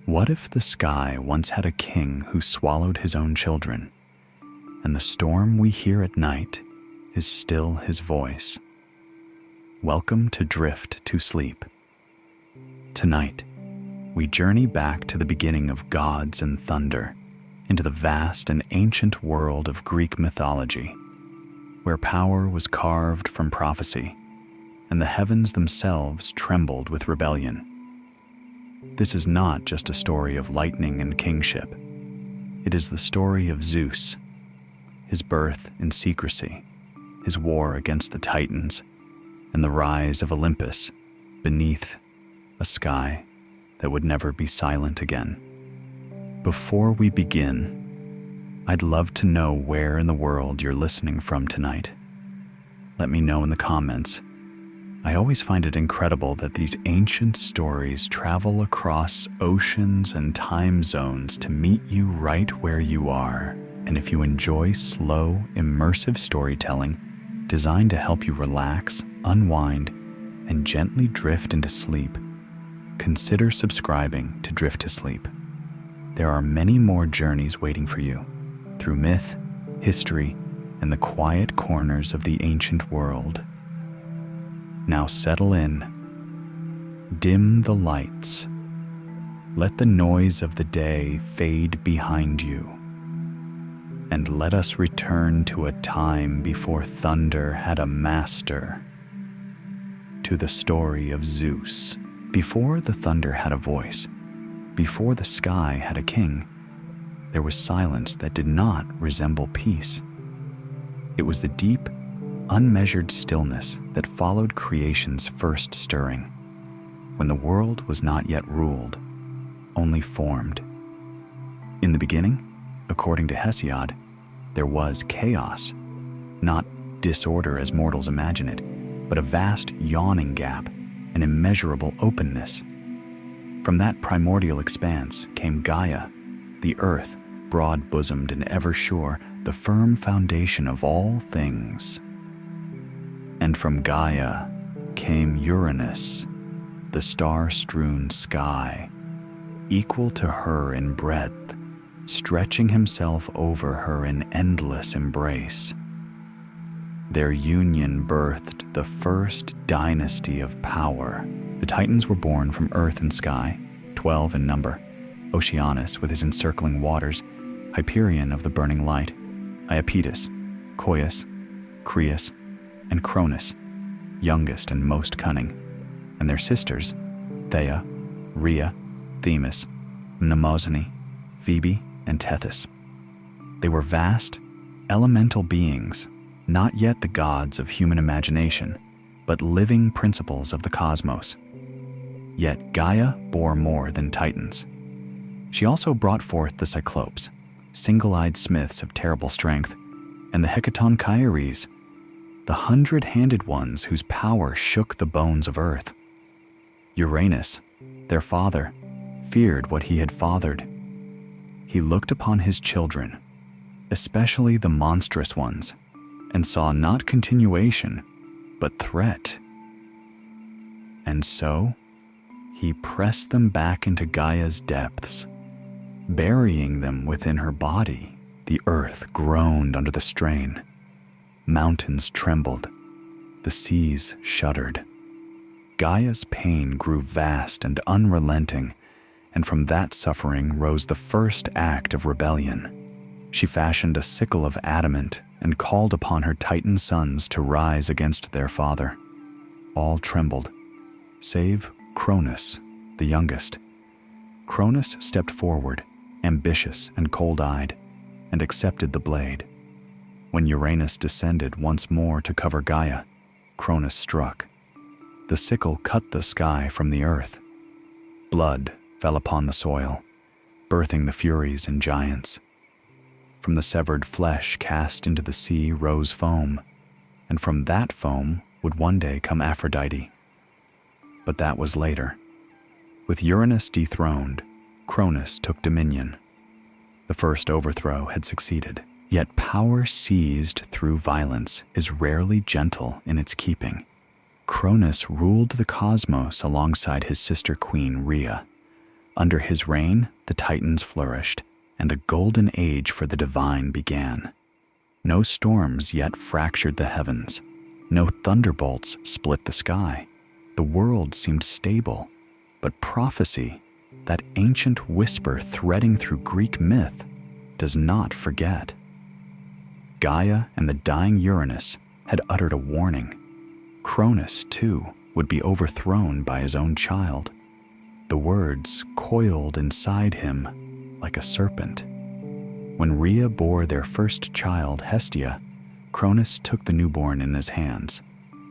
What if the sky once had a king who swallowed his own children, and the storm we hear at night is still his voice? Welcome to DriftToSleep. Tonight, we journey back to the beginning of gods and thunder, into the vast and ancient world of Greek mythology, where power was carved from prophecy, and the heavens themselves trembled with rebellion. This is not just a story of lightning and kingship. It is the story of Zeus, his birth in secrecy, his war against the Titans, and the rise of Olympus beneath a sky that would never be silent again. Before we begin, I'd love to know where in the world you're listening from tonight. Let me know in the comments. I always find it incredible that these ancient stories travel across oceans and time zones to meet you right where you are. And if you enjoy slow, immersive storytelling designed to help you relax, unwind, and gently drift into sleep, consider subscribing to DriftToSleep. There are many more journeys waiting for you through myth, history, and the quiet corners of the ancient world. Now settle in, dim the lights, let the noise of the day fade behind you, and let us return to a time before thunder had a master, to the story of Zeus. Before the thunder had a voice, before the sky had a king, there was silence that did not resemble peace. It was the deep, unmeasured stillness that followed creation's first stirring, when the world was not yet ruled, only formed. In the beginning, according to Hesiod, there was chaos, not disorder as mortals imagine it, but a vast yawning gap, an immeasurable openness. From that primordial expanse came Gaia, the earth, broad-bosomed and ever-sure, the firm foundation of all things. And from Gaia came Uranus, the star-strewn sky, equal to her in breadth, stretching himself over her in endless embrace. Their union birthed the first dynasty of power. The Titans were born from earth and sky, 12 in number: Oceanus with his encircling waters, Hyperion of the burning light, Iapetus, Coeus, Creus, and Cronus, youngest and most cunning, and their sisters, Thea, Rhea, Themis, Mnemosyne, Phoebe, and Tethys. They were vast, elemental beings, not yet the gods of human imagination, but living principles of the cosmos. Yet Gaia bore more than Titans. She also brought forth the Cyclopes, single-eyed smiths of terrible strength, and the Hecatonchires, the 100-handed ones whose power shook the bones of earth. Uranus, their father, feared what he had fathered. He looked upon his children, especially the monstrous ones, and saw not continuation, but threat. And so, he pressed them back into Gaia's depths, burying them within her body. The earth groaned under the strain. Mountains trembled, the seas shuddered. Gaia's pain grew vast and unrelenting, and from that suffering rose the first act of rebellion. She fashioned a sickle of adamant and called upon her Titan sons to rise against their father. All trembled, save Cronus, the youngest. Cronus stepped forward, ambitious and cold-eyed, and accepted the blade. When Uranus descended once more to cover Gaia, Cronus struck. The sickle cut the sky from the earth. Blood fell upon the soil, birthing the Furies and giants. From the severed flesh cast into the sea rose foam, and from that foam would one day come Aphrodite. But that was later. With Uranus dethroned, Cronus took dominion. The first overthrow had succeeded. Yet power seized through violence is rarely gentle in its keeping. Cronus ruled the cosmos alongside his sister queen Rhea, Under his reign, the Titans flourished, and a golden age for the divine began. No storms yet fractured the heavens. No thunderbolts split the sky. The world seemed stable, but prophecy, that ancient whisper threading through Greek myth, does not forget. Gaia and the dying Uranus had uttered a warning. Cronus, too, would be overthrown by his own child. The words coiled inside him like a serpent. When Rhea bore their first child, Hestia, Cronus took the newborn in his hands.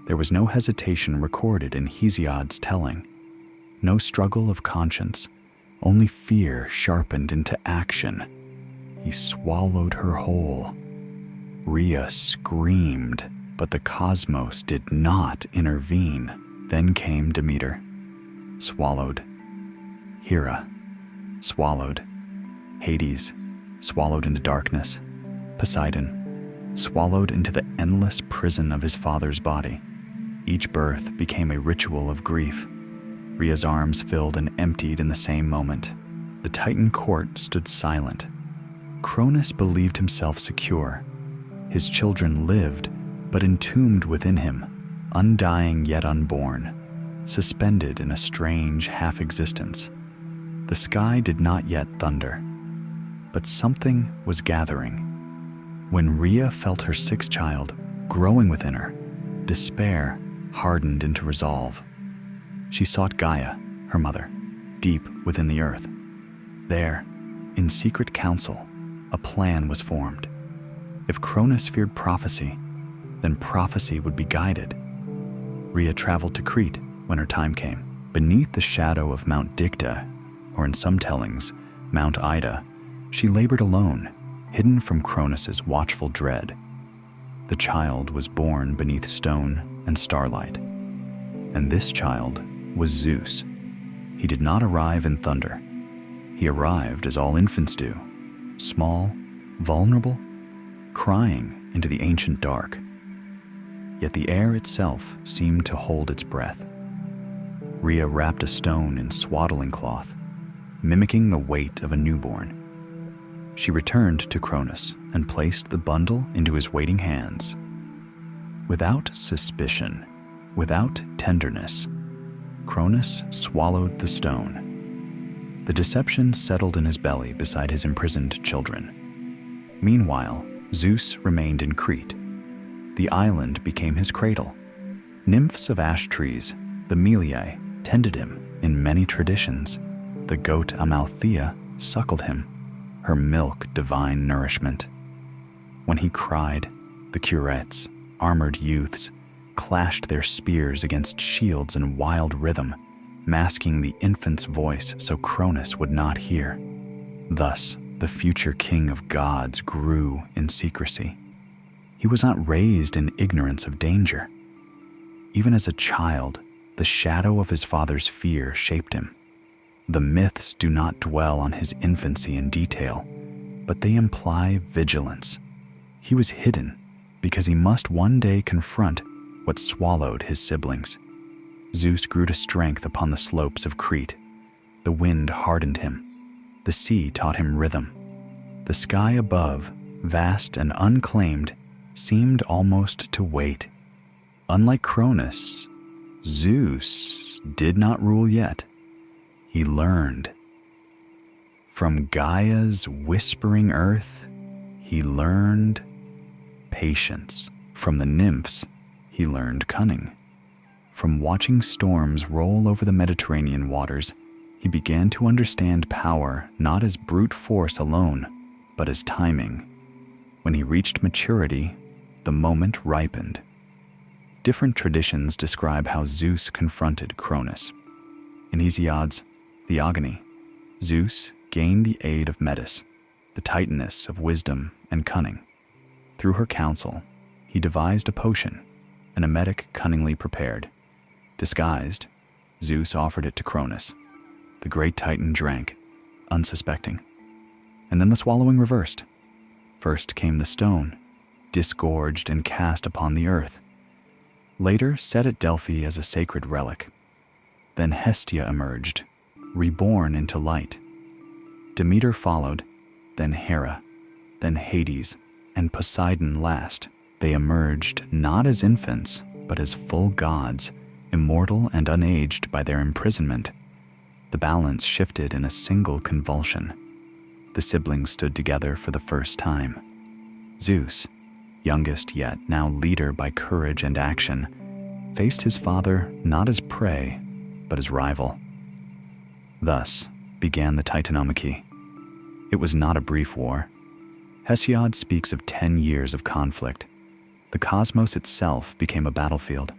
There was no hesitation recorded in Hesiod's telling. No struggle of conscience, only fear sharpened into action. He swallowed her whole. Rhea screamed, but the cosmos did not intervene. Then came Demeter, swallowed. Hera, swallowed. Hades, swallowed into darkness. Poseidon, swallowed into the endless prison of his father's body. Each birth became a ritual of grief. Rhea's arms filled and emptied in the same moment. The Titan court stood silent. Cronus believed himself secure. His children lived, but entombed within him, undying yet unborn, suspended in a strange half-existence. The sky did not yet thunder, but something was gathering. When Rhea felt her sixth child growing within her, despair hardened into resolve. She sought Gaia, her mother, deep within the earth. There, in secret council, a plan was formed. If Cronus feared prophecy, then prophecy would be guided. Rhea traveled to Crete when her time came. Beneath the shadow of Mount Dicta, or in some tellings, Mount Ida, she labored alone, hidden from Cronus's watchful dread. The child was born beneath stone and starlight. And this child was Zeus. He did not arrive in thunder. He arrived as all infants do, small, vulnerable, crying into the ancient dark. Yet the air itself seemed to hold its breath. Rhea wrapped a stone in swaddling cloth, mimicking the weight of a newborn. She returned to Cronus and placed the bundle into his waiting hands. Without suspicion, without tenderness, Cronus swallowed the stone. The deception settled in his belly beside his imprisoned children. Meanwhile, Zeus remained in Crete. The island became his cradle. Nymphs of ash trees, the Meliae, tended him in many traditions. The goat Amalthea suckled him, her milk divine nourishment. When he cried, the Curetes, armored youths, clashed their spears against shields in wild rhythm, masking the infant's voice so Cronus would not hear. Thus, the future king of gods grew in secrecy. He was not raised in ignorance of danger. Even as a child, the shadow of his father's fear shaped him. The myths do not dwell on his infancy in detail, but they imply vigilance. He was hidden because he must one day confront what swallowed his siblings. Zeus grew to strength upon the slopes of Crete. The wind hardened him. The sea taught him rhythm. The sky above, vast and unclaimed, seemed almost to wait. Unlike Cronus, Zeus did not rule yet. He learned. From Gaia's whispering earth, he learned patience. From the nymphs, he learned cunning. From watching storms roll over the Mediterranean waters, he began to understand power not as brute force alone, but as timing. When he reached maturity, the moment ripened. Different traditions describe how Zeus confronted Cronus. In Hesiod's Theogony, Zeus gained the aid of Metis, the Titaness of wisdom and cunning. Through her counsel, he devised a potion, an emetic cunningly prepared. Disguised, Zeus offered it to Cronus. The great Titan drank, unsuspecting. And then the swallowing reversed. First came the stone, disgorged and cast upon the earth. Later set at Delphi as a sacred relic. Then Hestia emerged, reborn into light. Demeter followed, then Hera, then Hades, and Poseidon last. They emerged not as infants, but as full gods, immortal and unaged by their imprisonment. The balance shifted in a single convulsion. The siblings stood together for the first time. Zeus, youngest yet now leader by courage and action, faced his father not as prey, but as rival. Thus began the Titanomachy. It was not a brief war. Hesiod speaks of 10 years of conflict. The cosmos itself became a battlefield.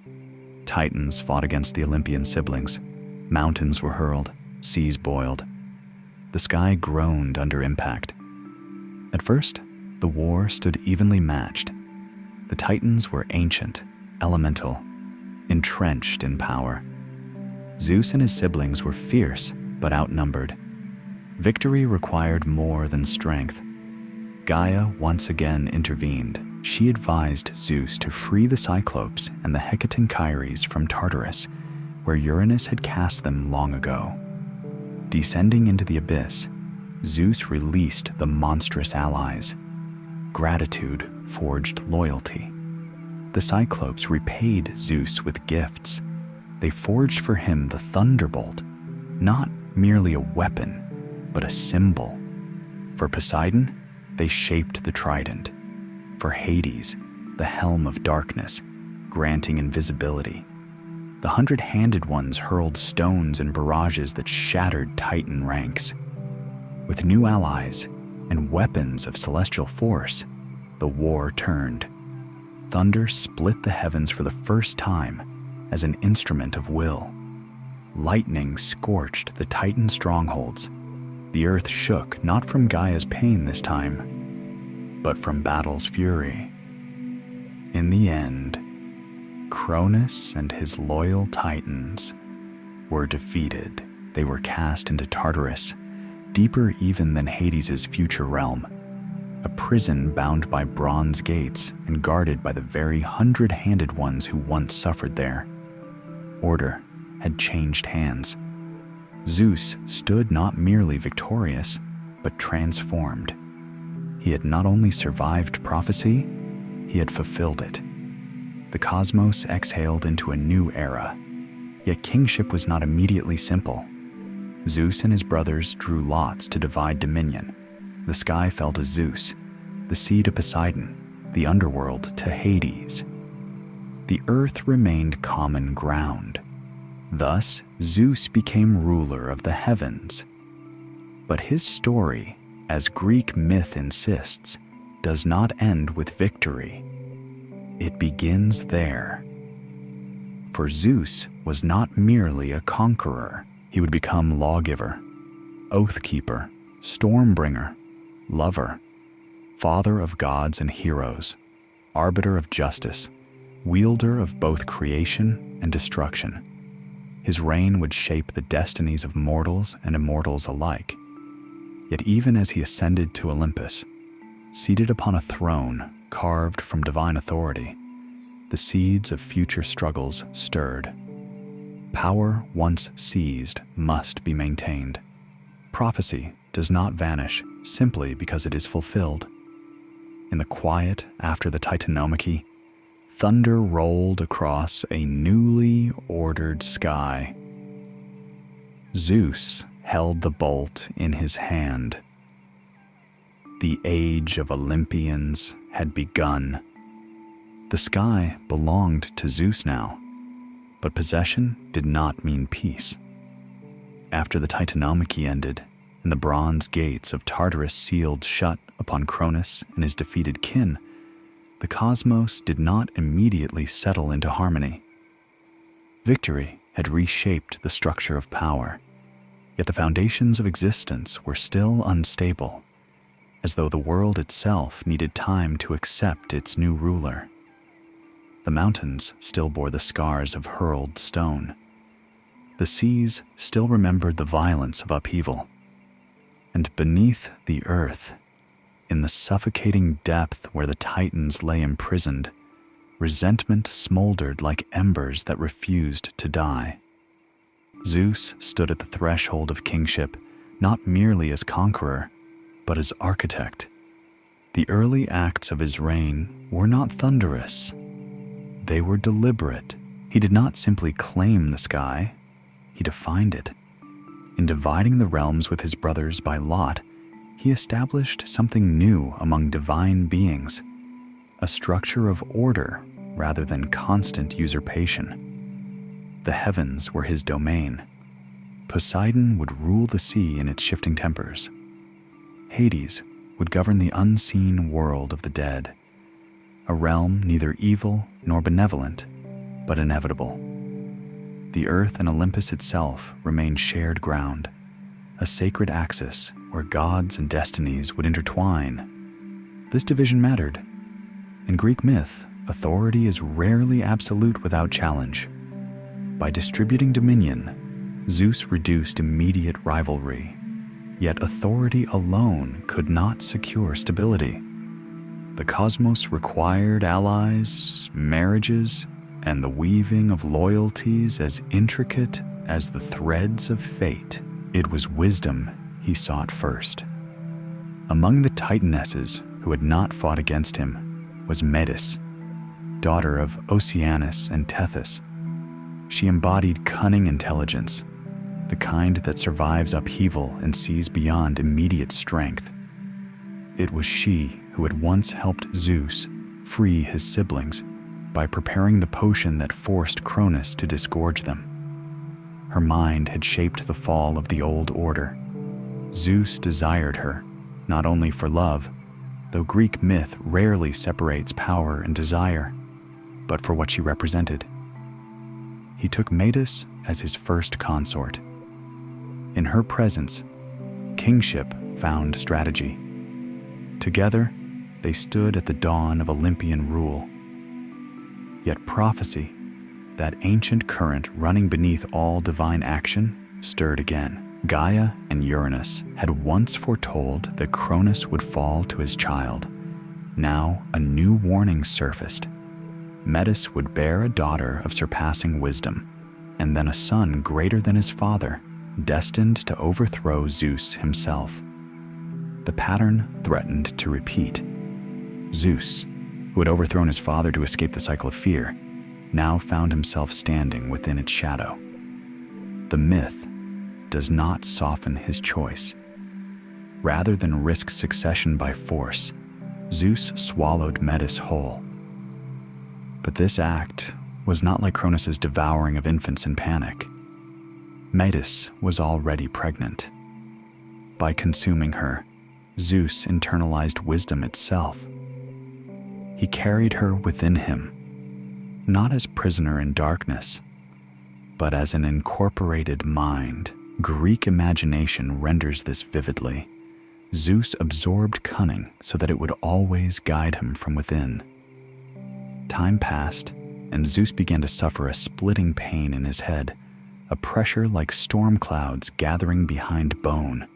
Titans fought against the Olympian siblings. Mountains were hurled, seas boiled. The sky groaned under impact. At first, the war stood evenly matched. The Titans were ancient, elemental, entrenched in power. Zeus and his siblings were fierce, but outnumbered. Victory required more than strength. Gaia once again intervened. She advised Zeus to free the Cyclopes and the Hecatonchires from Tartarus, where Uranus had cast them long ago. Descending into the abyss, Zeus released the monstrous allies. Gratitude forged loyalty. The Cyclopes repaid Zeus with gifts. They forged for him the thunderbolt, not merely a weapon, but a symbol. For Poseidon, they shaped the trident. For Hades, the helm of darkness, granting invisibility. The 100-handed ones hurled stones and barrages that shattered Titan ranks. With new allies and weapons of celestial force, the war turned. Thunder split the heavens for the first time as an instrument of will. Lightning scorched the Titan strongholds. The earth shook not from Gaia's pain this time, but from battle's fury. In the end, Cronus and his loyal Titans were defeated. They were cast into Tartarus, deeper even than Hades' future realm, a prison bound by bronze gates and guarded by the very 100-handed ones who once suffered there. Order had changed hands. Zeus stood not merely victorious, but transformed. He had not only survived prophecy, he had fulfilled it. The cosmos exhaled into a new era, yet kingship was not immediately simple. Zeus and his brothers drew lots to divide dominion. The sky fell to Zeus, the sea to Poseidon, the underworld to Hades. The earth remained common ground. Thus, Zeus became ruler of the heavens. But his story, as Greek myth insists, does not end with victory. It begins there. For Zeus was not merely a conqueror. He would become lawgiver, oathkeeper, stormbringer, lover, father of gods and heroes, arbiter of justice, wielder of both creation and destruction. His reign would shape the destinies of mortals and immortals alike. Yet even as he ascended to Olympus, seated upon a throne carved from divine authority, the seeds of future struggles stirred. Power once seized must be maintained. Prophecy does not vanish simply because it is fulfilled. In the quiet after the Titanomachy, thunder rolled across a newly ordered sky. Zeus held the bolt in his hand. The age of Olympians had begun. The sky belonged to Zeus now, but possession did not mean peace. After the Titanomachy ended, and the bronze gates of Tartarus sealed shut upon Cronus and his defeated kin, the cosmos did not immediately settle into harmony. Victory had reshaped the structure of power, yet the foundations of existence were still unstable, as though the world itself needed time to accept its new ruler. The mountains still bore the scars of hurled stone. The seas still remembered the violence of upheaval. And beneath the earth, in the suffocating depth where the Titans lay imprisoned, resentment smoldered like embers that refused to die. Zeus stood at the threshold of kingship, not merely as conqueror, but as architect. The early acts of his reign were not thunderous. They were deliberate. He did not simply claim the sky, he defined it. In dividing the realms with his brothers by lot, he established something new among divine beings, a structure of order rather than constant usurpation. The heavens were his domain. Poseidon would rule the sea in its shifting tempers. Hades would govern the unseen world of the dead, a realm neither evil nor benevolent, but inevitable. The earth and Olympus itself remained shared ground, a sacred axis where gods and destinies would intertwine. This division mattered. In Greek myth, authority is rarely absolute without challenge. By distributing dominion, Zeus reduced immediate rivalry, yet authority alone could not secure stability. The cosmos required allies, marriages, and the weaving of loyalties as intricate as the threads of fate. It was wisdom he sought first. Among the Titanesses who had not fought against him was Metis, daughter of Oceanus and Tethys. She embodied cunning intelligence, the kind that survives upheaval and sees beyond immediate strength. It was she who had once helped Zeus free his siblings by preparing the potion that forced Cronus to disgorge them. Her mind had shaped the fall of the old order. Zeus desired her, not only for love, though Greek myth rarely separates power and desire, but for what she represented. He took Metis as his first consort. In her presence, kingship found strategy. Together, they stood at the dawn of Olympian rule. Yet prophecy, that ancient current running beneath all divine action, stirred again. Gaia and Uranus had once foretold that Cronus would fall to his child. Now a new warning surfaced. Metis would bear a daughter of surpassing wisdom, and then a son greater than his father, destined to overthrow Zeus himself. The pattern threatened to repeat. Zeus, who had overthrown his father to escape the cycle of fear, now found himself standing within its shadow. The myth does not soften his choice. Rather than risk succession by force, Zeus swallowed Metis whole. But this act was not like Cronus's devouring of infants in panic. Metis was already pregnant. By consuming her, Zeus internalized wisdom itself. He carried her within him, not as prisoner in darkness, but as an incorporated mind. Greek imagination renders this vividly. Zeus absorbed cunning so that it would always guide him from within. Time passed, and Zeus began to suffer a splitting pain in his head, a pressure like storm clouds gathering behind bone.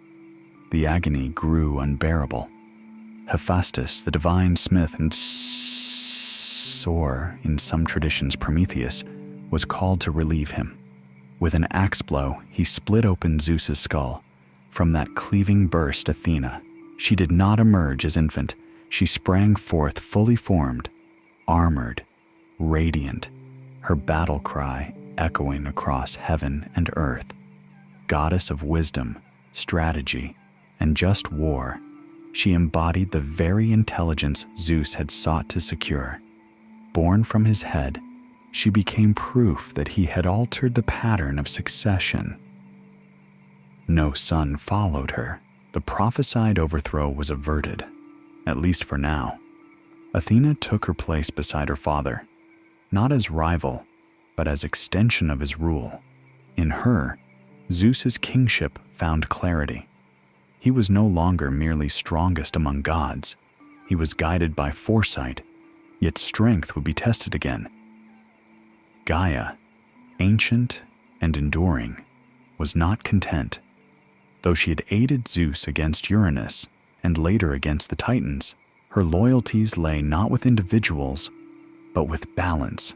The agony grew unbearable. Hephaestus, the divine smith, or in some traditions Prometheus, was called to relieve him. With an axe blow, he split open Zeus's skull. From that cleaving burst Athena, she did not emerge as infant. She sprang forth fully formed, armored, radiant, her battle cry echoing across heaven and earth. Goddess of wisdom, strategy, and just war, she embodied the very intelligence Zeus had sought to secure. Born from his head, she became proof that he had altered the pattern of succession. No son followed her. The prophesied overthrow was averted, at least for now. Athena took her place beside her father, not as rival, but as extension of his rule. In her, Zeus's kingship found clarity. He was no longer merely strongest among gods. He was guided by foresight, yet strength would be tested again. Gaia, ancient and enduring, was not content. Though she had aided Zeus against Uranus and later against the Titans, her loyalties lay not with individuals, but with balance.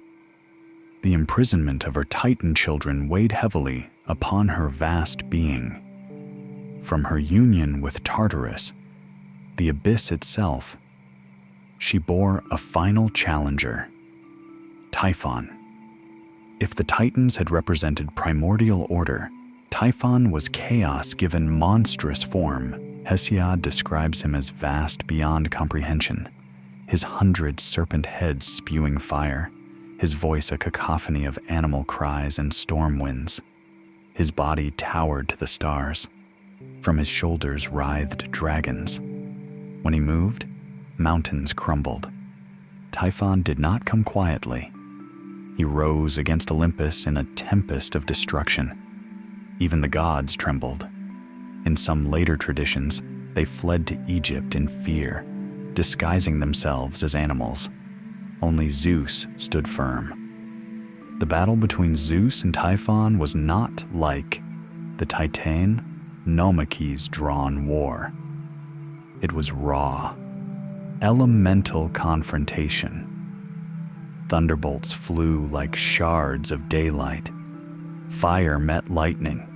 The imprisonment of her Titan children weighed heavily upon her vast being. From her union with Tartarus, the abyss itself, she bore a final challenger, Typhon. If the Titans had represented primordial order, Typhon was chaos given monstrous form. Hesiod describes him as vast beyond comprehension, his 100 serpent heads spewing fire, his voice a cacophony of animal cries and storm winds. His body towered to the stars. From his shoulders writhed dragons. When he moved, mountains crumbled. Typhon did not come quietly. He rose against Olympus in a tempest of destruction. Even the gods trembled. In some later traditions, they fled to Egypt in fear, disguising themselves as animals. Only Zeus stood firm. The battle between Zeus and Typhon was not like the Titanomachy's drawn war. It was raw, elemental confrontation. Thunderbolts flew like shards of daylight. Fire met lightning.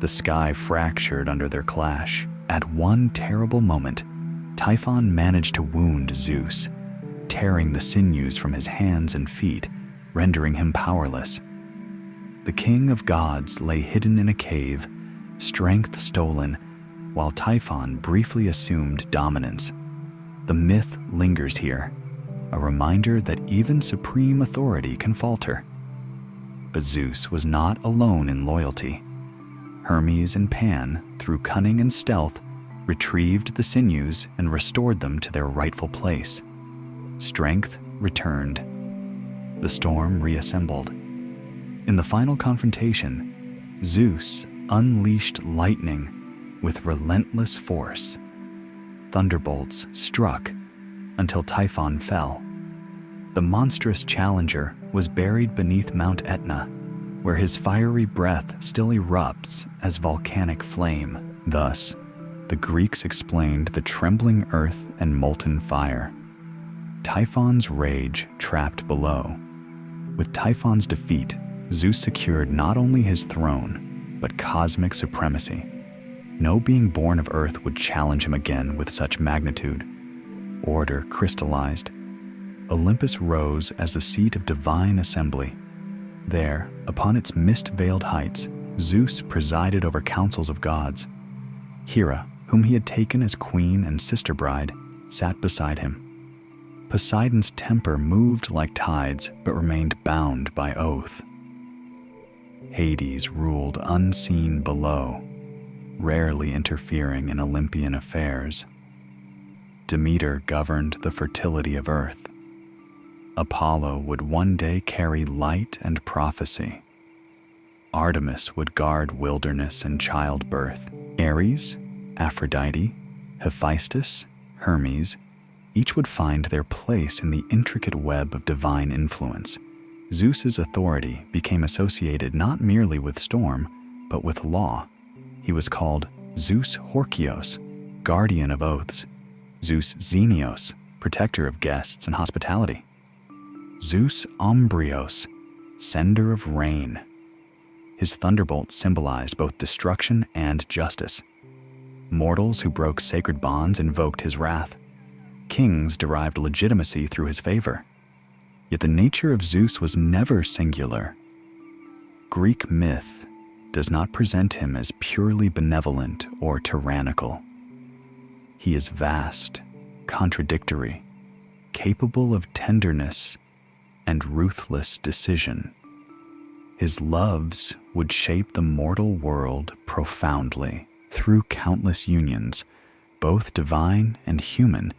The sky fractured under their clash. At one terrible moment, Typhon managed to wound Zeus, tearing the sinews from his hands and feet, rendering him powerless. The king of gods lay hidden in a cave, strength stolen, while Typhon briefly assumed dominance. The myth lingers here, a reminder that even supreme authority can falter. But Zeus was not alone in loyalty. Hermes and Pan, through cunning and stealth, retrieved the sinews and restored them to their rightful place. Strength returned. The storm reassembled. In the final confrontation, Zeus unleashed lightning with relentless force. Thunderbolts struck until Typhon fell. The monstrous challenger was buried beneath Mount Etna, where his fiery breath still erupts as volcanic flame. Thus, the Greeks explained the trembling earth and molten fire. Typhon's rage trapped below. With Typhon's defeat, Zeus secured not only his throne, but cosmic supremacy. No being born of Earth would challenge him again with such magnitude. Order crystallized. Olympus rose as the seat of divine assembly. There, upon its mist-veiled heights, Zeus presided over councils of gods. Hera, whom he had taken as queen and sister bride, sat beside him. Poseidon's temper moved like tides, but remained bound by oath. Hades ruled unseen below, rarely interfering in Olympian affairs. Demeter governed the fertility of earth. Apollo would one day carry light and prophecy. Artemis would guard wilderness and childbirth. Ares, Aphrodite, Hephaestus, Hermes, each would find their place in the intricate web of divine influence. Zeus's authority became associated not merely with storm, but with law. He was called Zeus Horkios, guardian of oaths, Zeus Xenios, protector of guests and hospitality, Zeus Ombrios, sender of rain. His thunderbolt symbolized both destruction and justice. Mortals who broke sacred bonds invoked his wrath. Kings derived legitimacy through his favor. Yet the nature of Zeus was never singular. Greek myth does not present him as purely benevolent or tyrannical. He is vast, contradictory, capable of tenderness and ruthless decision. His loves would shape the mortal world profoundly. Through countless unions, both divine and human,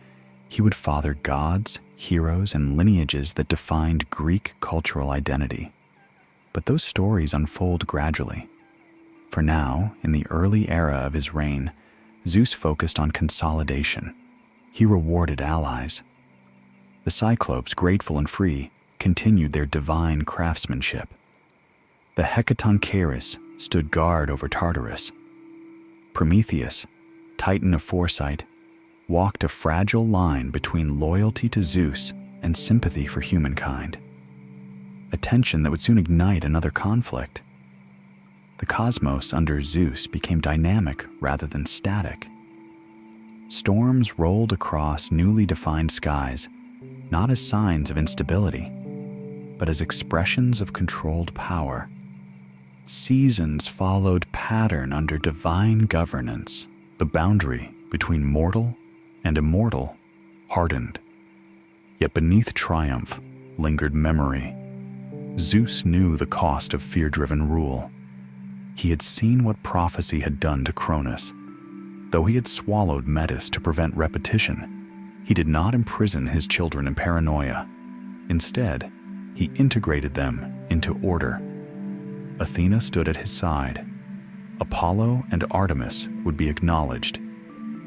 he would father gods, heroes, and lineages that defined Greek cultural identity. But those stories unfold gradually. For now, in the early era of his reign, Zeus focused on consolidation. He rewarded allies. The Cyclopes, grateful and free, continued their divine craftsmanship. The Hecatoncheires stood guard over Tartarus. Prometheus, titan of foresight, walked a fragile line between loyalty to Zeus and sympathy for humankind, a tension that would soon ignite another conflict. The The cosmos under Zeus became dynamic rather than static. Storms rolled across newly defined skies, not as signs of instability, but as expressions of controlled power. Seasons followed pattern under divine governance. The boundary between mortal and immortal hardened. Yet beneath triumph lingered memory. Zeus knew the cost of fear-driven rule. He had seen what prophecy had done to Cronus. Though he had swallowed Metis to prevent repetition, he did not imprison his children in paranoia. Instead, he integrated them into order. Athena stood at his side. Apollo and Artemis would be acknowledged.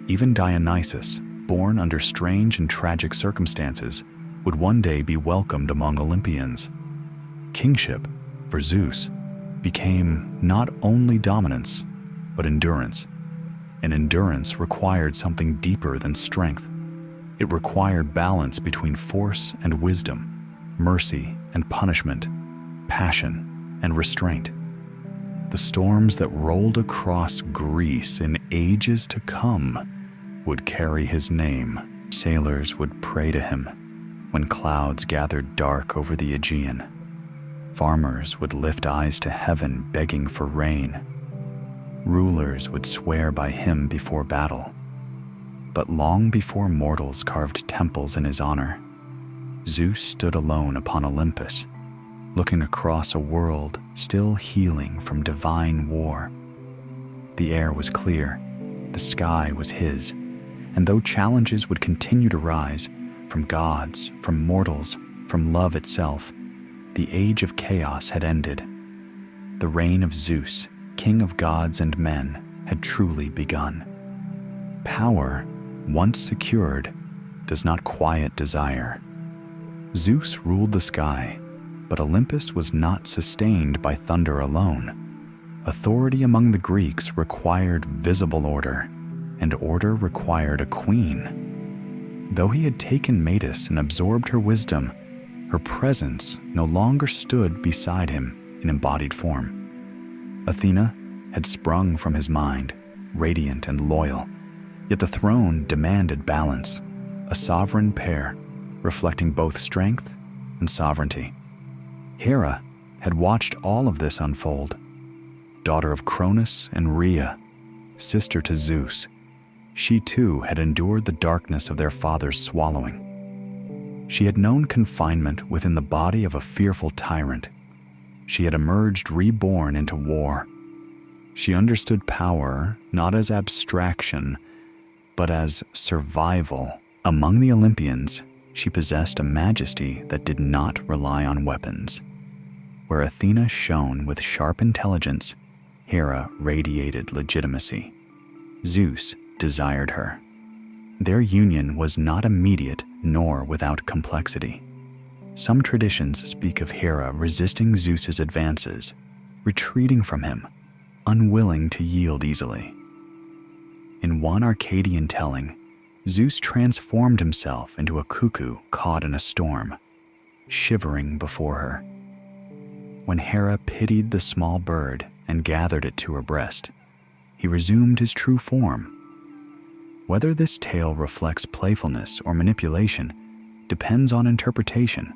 Even Dionysus, born under strange and tragic circumstances, would one day be welcomed among Olympians. Kingship, for Zeus, became not only dominance, but endurance. And endurance required something deeper than strength. It required balance between force and wisdom, mercy and punishment, passion and restraint. The storms that rolled across Greece in ages to come would carry his name. Sailors would pray to him when clouds gathered dark over the Aegean. Farmers would lift eyes to heaven begging for rain. Rulers would swear by him before battle. But long before mortals carved temples in his honor, Zeus stood alone upon Olympus, looking across a world still healing from divine war. The air was clear, the sky was his, and though challenges would continue to rise from gods, from mortals, from love itself, the age of chaos had ended. The reign of Zeus, king of gods and men, had truly begun. Power, once secured, does not quiet desire. Zeus ruled the sky, but Olympus was not sustained by thunder alone. Authority among the Greeks required visible order, and order required a queen. Though he had taken Metis and absorbed her wisdom, her presence no longer stood beside him in embodied form. Athena had sprung from his mind, radiant and loyal, yet the throne demanded balance, a sovereign pair reflecting both strength and sovereignty. Hera had watched all of this unfold. Daughter of Cronus and Rhea, sister to Zeus, she too had endured the darkness of their father's swallowing. She had known confinement within the body of a fearful tyrant. She had emerged reborn into war. She understood power not as abstraction, but as survival. Among the Olympians, she possessed a majesty that did not rely on weapons. Where Athena shone with sharp intelligence, Hera radiated legitimacy. Zeus desired her. Their union was not immediate nor without complexity. Some traditions speak of Hera resisting Zeus's advances, retreating from him, unwilling to yield easily. In one Arcadian telling, Zeus transformed himself into a cuckoo caught in a storm, shivering before her. When Hera pitied the small bird and gathered it to her breast, he resumed his true form. Whether this tale reflects playfulness or manipulation depends on interpretation,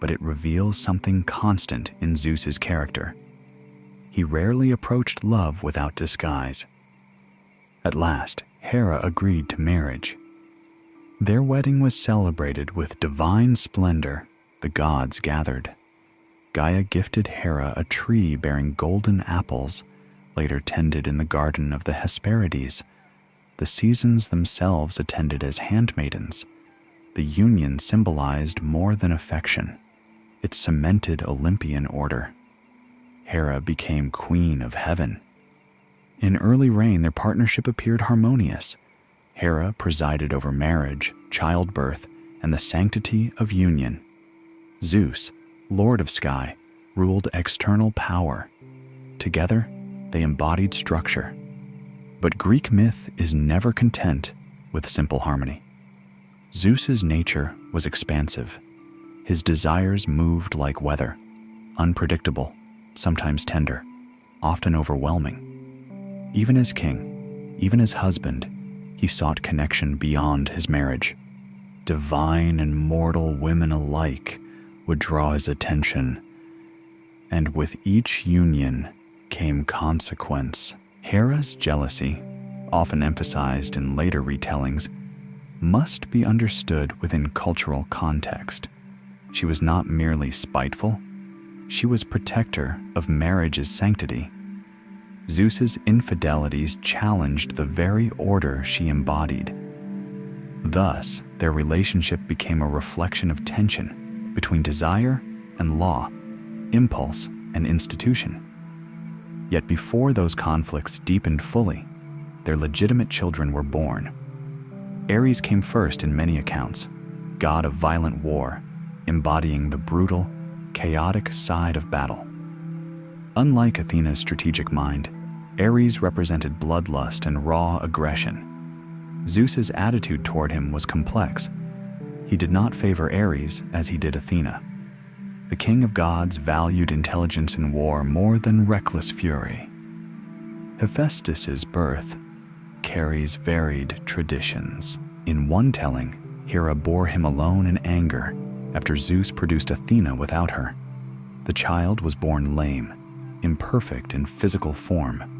but it reveals something constant in Zeus's character. He rarely approached love without disguise. At last, Hera agreed to marriage. Their wedding was celebrated with divine splendor. The gods gathered. Gaia gifted Hera a tree bearing golden apples, later tended in the garden of the Hesperides. The seasons themselves attended as handmaidens. The union symbolized more than affection. It cemented Olympian order. Hera became queen of heaven. In early reign, their partnership appeared harmonious. Hera presided over marriage, childbirth, and the sanctity of union. Zeus, lord of sky, ruled external power. Together, they embodied structure. But Greek myth is never content with simple harmony. Zeus's nature was expansive. His desires moved like weather, unpredictable, sometimes tender. often overwhelming. Even as king, even as husband, he sought connection beyond his marriage. Divine and mortal women alike would draw his attention, and with each union came consequence. Hera's jealousy, often emphasized in later retellings, must be understood within cultural context. She was not merely spiteful, she was protector of marriage's sanctity. Zeus's infidelities challenged the very order she embodied. Thus, their relationship became a reflection of tension between desire and law, impulse and institution. Yet before those conflicts deepened fully, their legitimate children were born. Ares came first in many accounts, god of violent war, embodying the brutal, chaotic side of battle. Unlike Athena's strategic mind, Ares represented bloodlust and raw aggression. Zeus's attitude toward him was complex. He did not favor Ares as he did Athena. The king of gods valued intelligence in war more than reckless fury. Hephaestus's birth carries varied traditions. In one telling, Hera bore him alone in anger after Zeus produced Athena without her. The child was born lame, imperfect in physical form.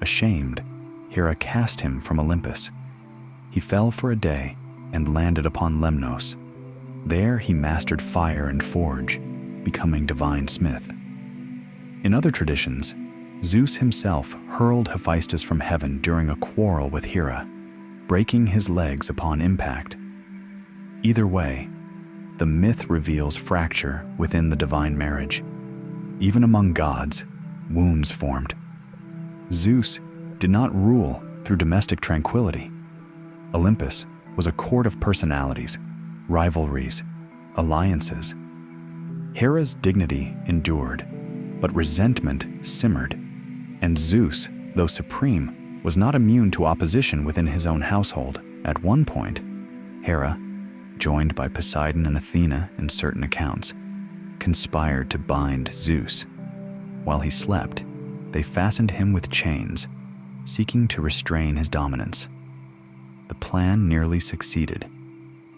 Ashamed, Hera cast him from Olympus. He fell for a day and landed upon Lemnos. There he mastered fire and forge, becoming divine smith. In other traditions, Zeus himself hurled Hephaestus from heaven during a quarrel with Hera, breaking his legs upon impact. Either way, the myth reveals fracture within the divine marriage. Even among gods, wounds formed. Zeus did not rule through domestic tranquility. Olympus was a court of personalities, rivalries, alliances. Hera's dignity endured, but resentment simmered, and Zeus, though supreme, was not immune to opposition within his own household. At one point, Hera, joined by Poseidon and Athena in certain accounts, conspired to bind Zeus. While he slept, they fastened him with chains, seeking to restrain his dominance. The plan nearly succeeded,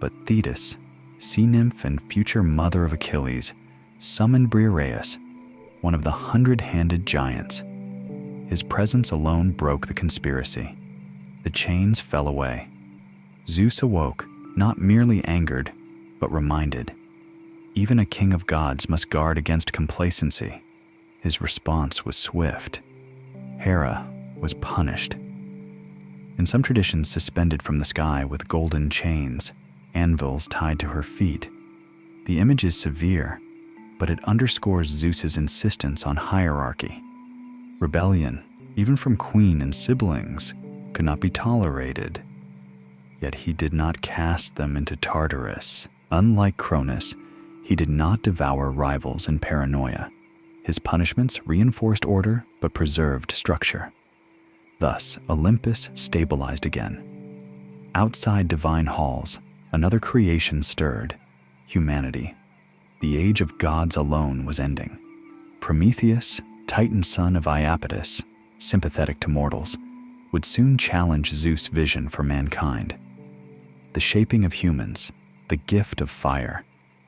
but Thetis, sea nymph and future mother of Achilles, summoned Briareus, one of the 100-handed giants. His presence alone broke the conspiracy. The chains fell away. Zeus awoke, not merely angered, but reminded. Even a king of gods must guard against complacency. His response was swift. Hera was punished. In some traditions, suspended from the sky with golden chains, anvils tied to her feet. The image is severe, but it underscores Zeus's insistence on hierarchy. Rebellion, even from queen and siblings, could not be tolerated. Yet he did not cast them into Tartarus. Unlike Cronus, he did not devour rivals in paranoia. His punishments reinforced order but preserved structure. Thus, Olympus stabilized again. Outside divine halls, another creation stirred: humanity. The age of gods alone was ending. Prometheus, Titan son of Iapetus, sympathetic to mortals, would soon challenge Zeus' vision for mankind. The shaping of humans, the gift of fire,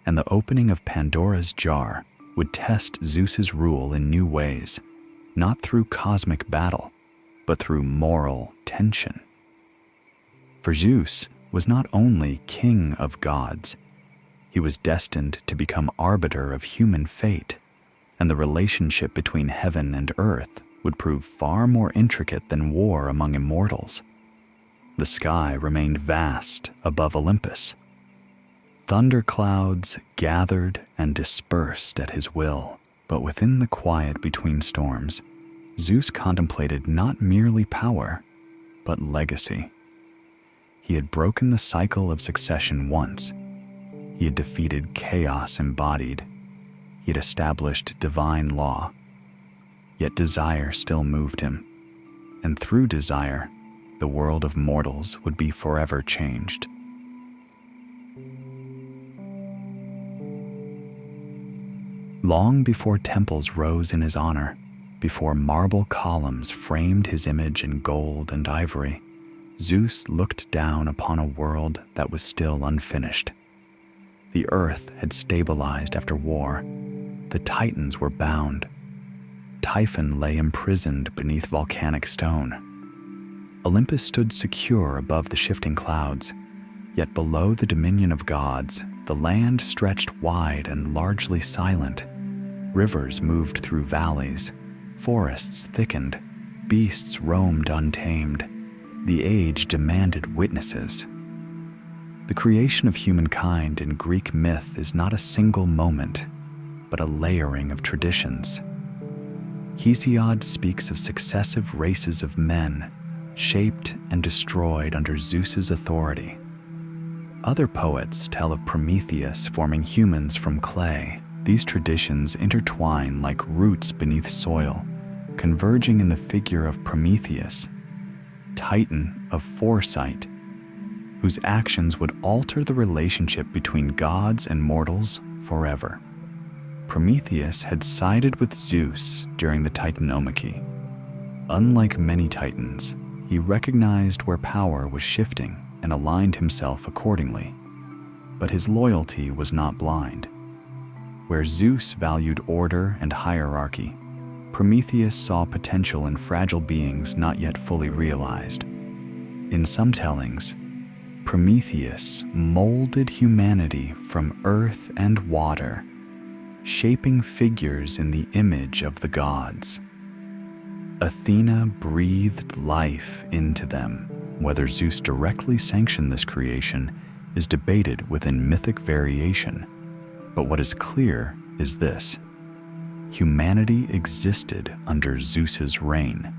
and the opening of Pandora's jar would test Zeus's rule in new ways, not through cosmic battle, but through moral tension. For Zeus was not only king of gods, he was destined to become arbiter of human fate, and the relationship between heaven and earth would prove far more intricate than war among immortals. The sky remained vast above Olympus. Thunderclouds gathered and dispersed at his will, but within the quiet between storms, Zeus contemplated not merely power, but legacy. He had broken the cycle of succession once. He had defeated chaos embodied. He had established divine law. Yet desire still moved him, and through desire, the world of mortals would be forever changed. Long before temples rose in his honor, before marble columns framed his image in gold and ivory, Zeus looked down upon a world that was still unfinished. The earth had stabilized after war. The Titans were bound. Typhon lay imprisoned beneath volcanic stone. Olympus stood secure above the shifting clouds, yet below the dominion of gods, the land stretched wide and largely silent. Rivers moved through valleys, forests thickened, beasts roamed untamed. The age demanded witnesses. The creation of humankind in Greek myth is not a single moment, but a layering of traditions. Hesiod speaks of successive races of men, shaped and destroyed under Zeus's authority. Other poets tell of Prometheus forming humans from clay. These traditions intertwine like roots beneath soil, converging in the figure of Prometheus, Titan of foresight, whose actions would alter the relationship between gods and mortals forever. Prometheus had sided with Zeus during the Titanomachy. Unlike many Titans, he recognized where power was shifting and aligned himself accordingly. But his loyalty was not blind. Where Zeus valued order and hierarchy, Prometheus saw potential in fragile beings not yet fully realized. In some tellings, Prometheus molded humanity from earth and water, shaping figures in the image of the gods. Athena breathed life into them. Whether Zeus directly sanctioned this creation is debated within mythic variation, but what is clear is this: humanity existed under Zeus's reign,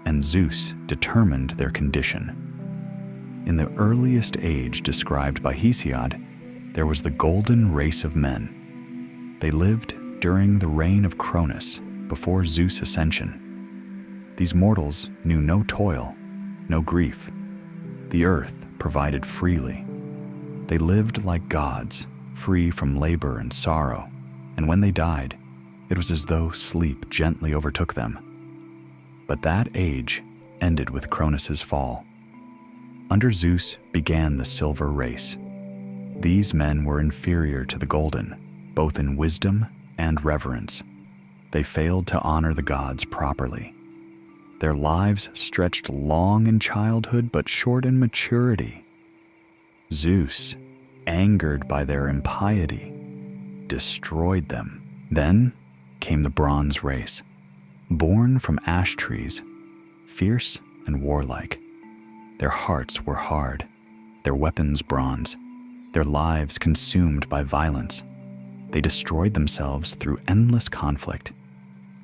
and Zeus determined their condition. In the earliest age described by Hesiod, there was the golden race of men. They lived during the reign of Cronus, before Zeus' ascension. These mortals knew no toil, no grief. The earth provided freely. They lived like gods, free from labor and sorrow, and when they died, it was as though sleep gently overtook them. But that age ended with Cronus's fall. Under Zeus began the silver race. These men were inferior to the golden, both in wisdom and reverence. They failed to honor the gods properly. Their lives stretched long in childhood but short in maturity. Zeus, angered by their impiety, destroyed them. Then came the bronze race, born from ash trees, fierce and warlike. Their hearts were hard, their weapons bronze, their lives consumed by violence. They destroyed themselves through endless conflict.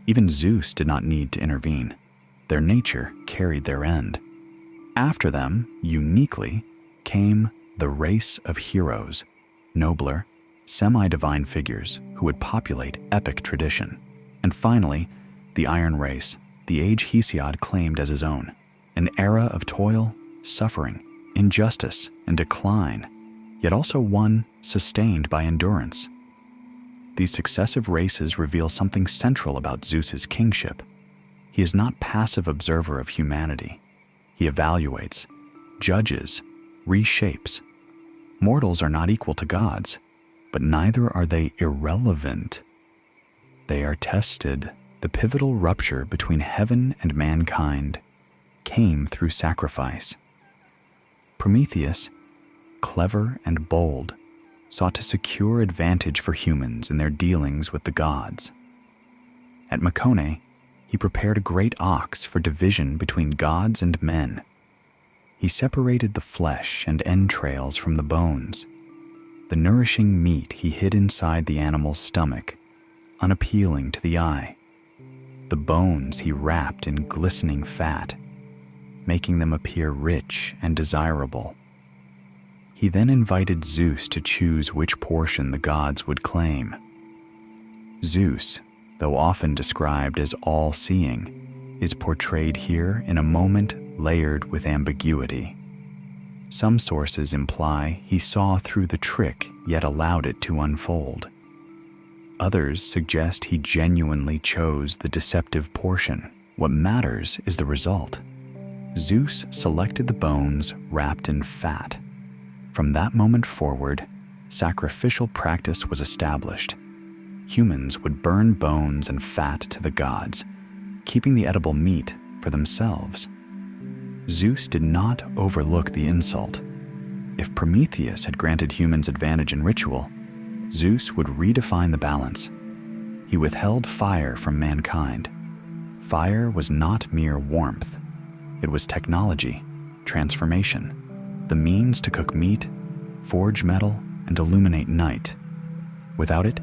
Even Zeus did not need to intervene. Their nature carried their end. After them, uniquely, came the race of heroes, nobler, semi-divine figures who would populate epic tradition. And finally, the Iron Race, the age Hesiod claimed as his own, an era of toil, suffering, injustice, and decline, yet also one sustained by endurance. These successive races reveal something central about Zeus's kingship. He is not passive observer of humanity. He evaluates, judges, reshapes. Mortals are not equal to gods, but neither are they irrelevant. They are tested. The pivotal rupture between heaven and mankind came through sacrifice. Prometheus, clever and bold, sought to secure advantage for humans in their dealings with the gods. At Mycone, he prepared a great ox for division between gods and men. He separated the flesh and entrails from the bones. The nourishing meat he hid inside the animal's stomach, unappealing to the eye. The bones he wrapped in glistening fat, making them appear rich and desirable. He then invited Zeus to choose which portion the gods would claim. Zeus, though often described as all-seeing, is portrayed here in a moment layered with ambiguity. Some sources imply he saw through the trick yet allowed it to unfold. Others suggest he genuinely chose the deceptive portion. What matters is the result. Zeus selected the bones wrapped in fat. From that moment forward, sacrificial practice was established. Humans would burn bones and fat to the gods, keeping the edible meat for themselves. Zeus did not overlook the insult. If Prometheus had granted humans advantage in ritual, Zeus would redefine the balance. He withheld fire from mankind. Fire was not mere warmth. It was technology, transformation, the means to cook meat, forge metal, and illuminate night. Without it,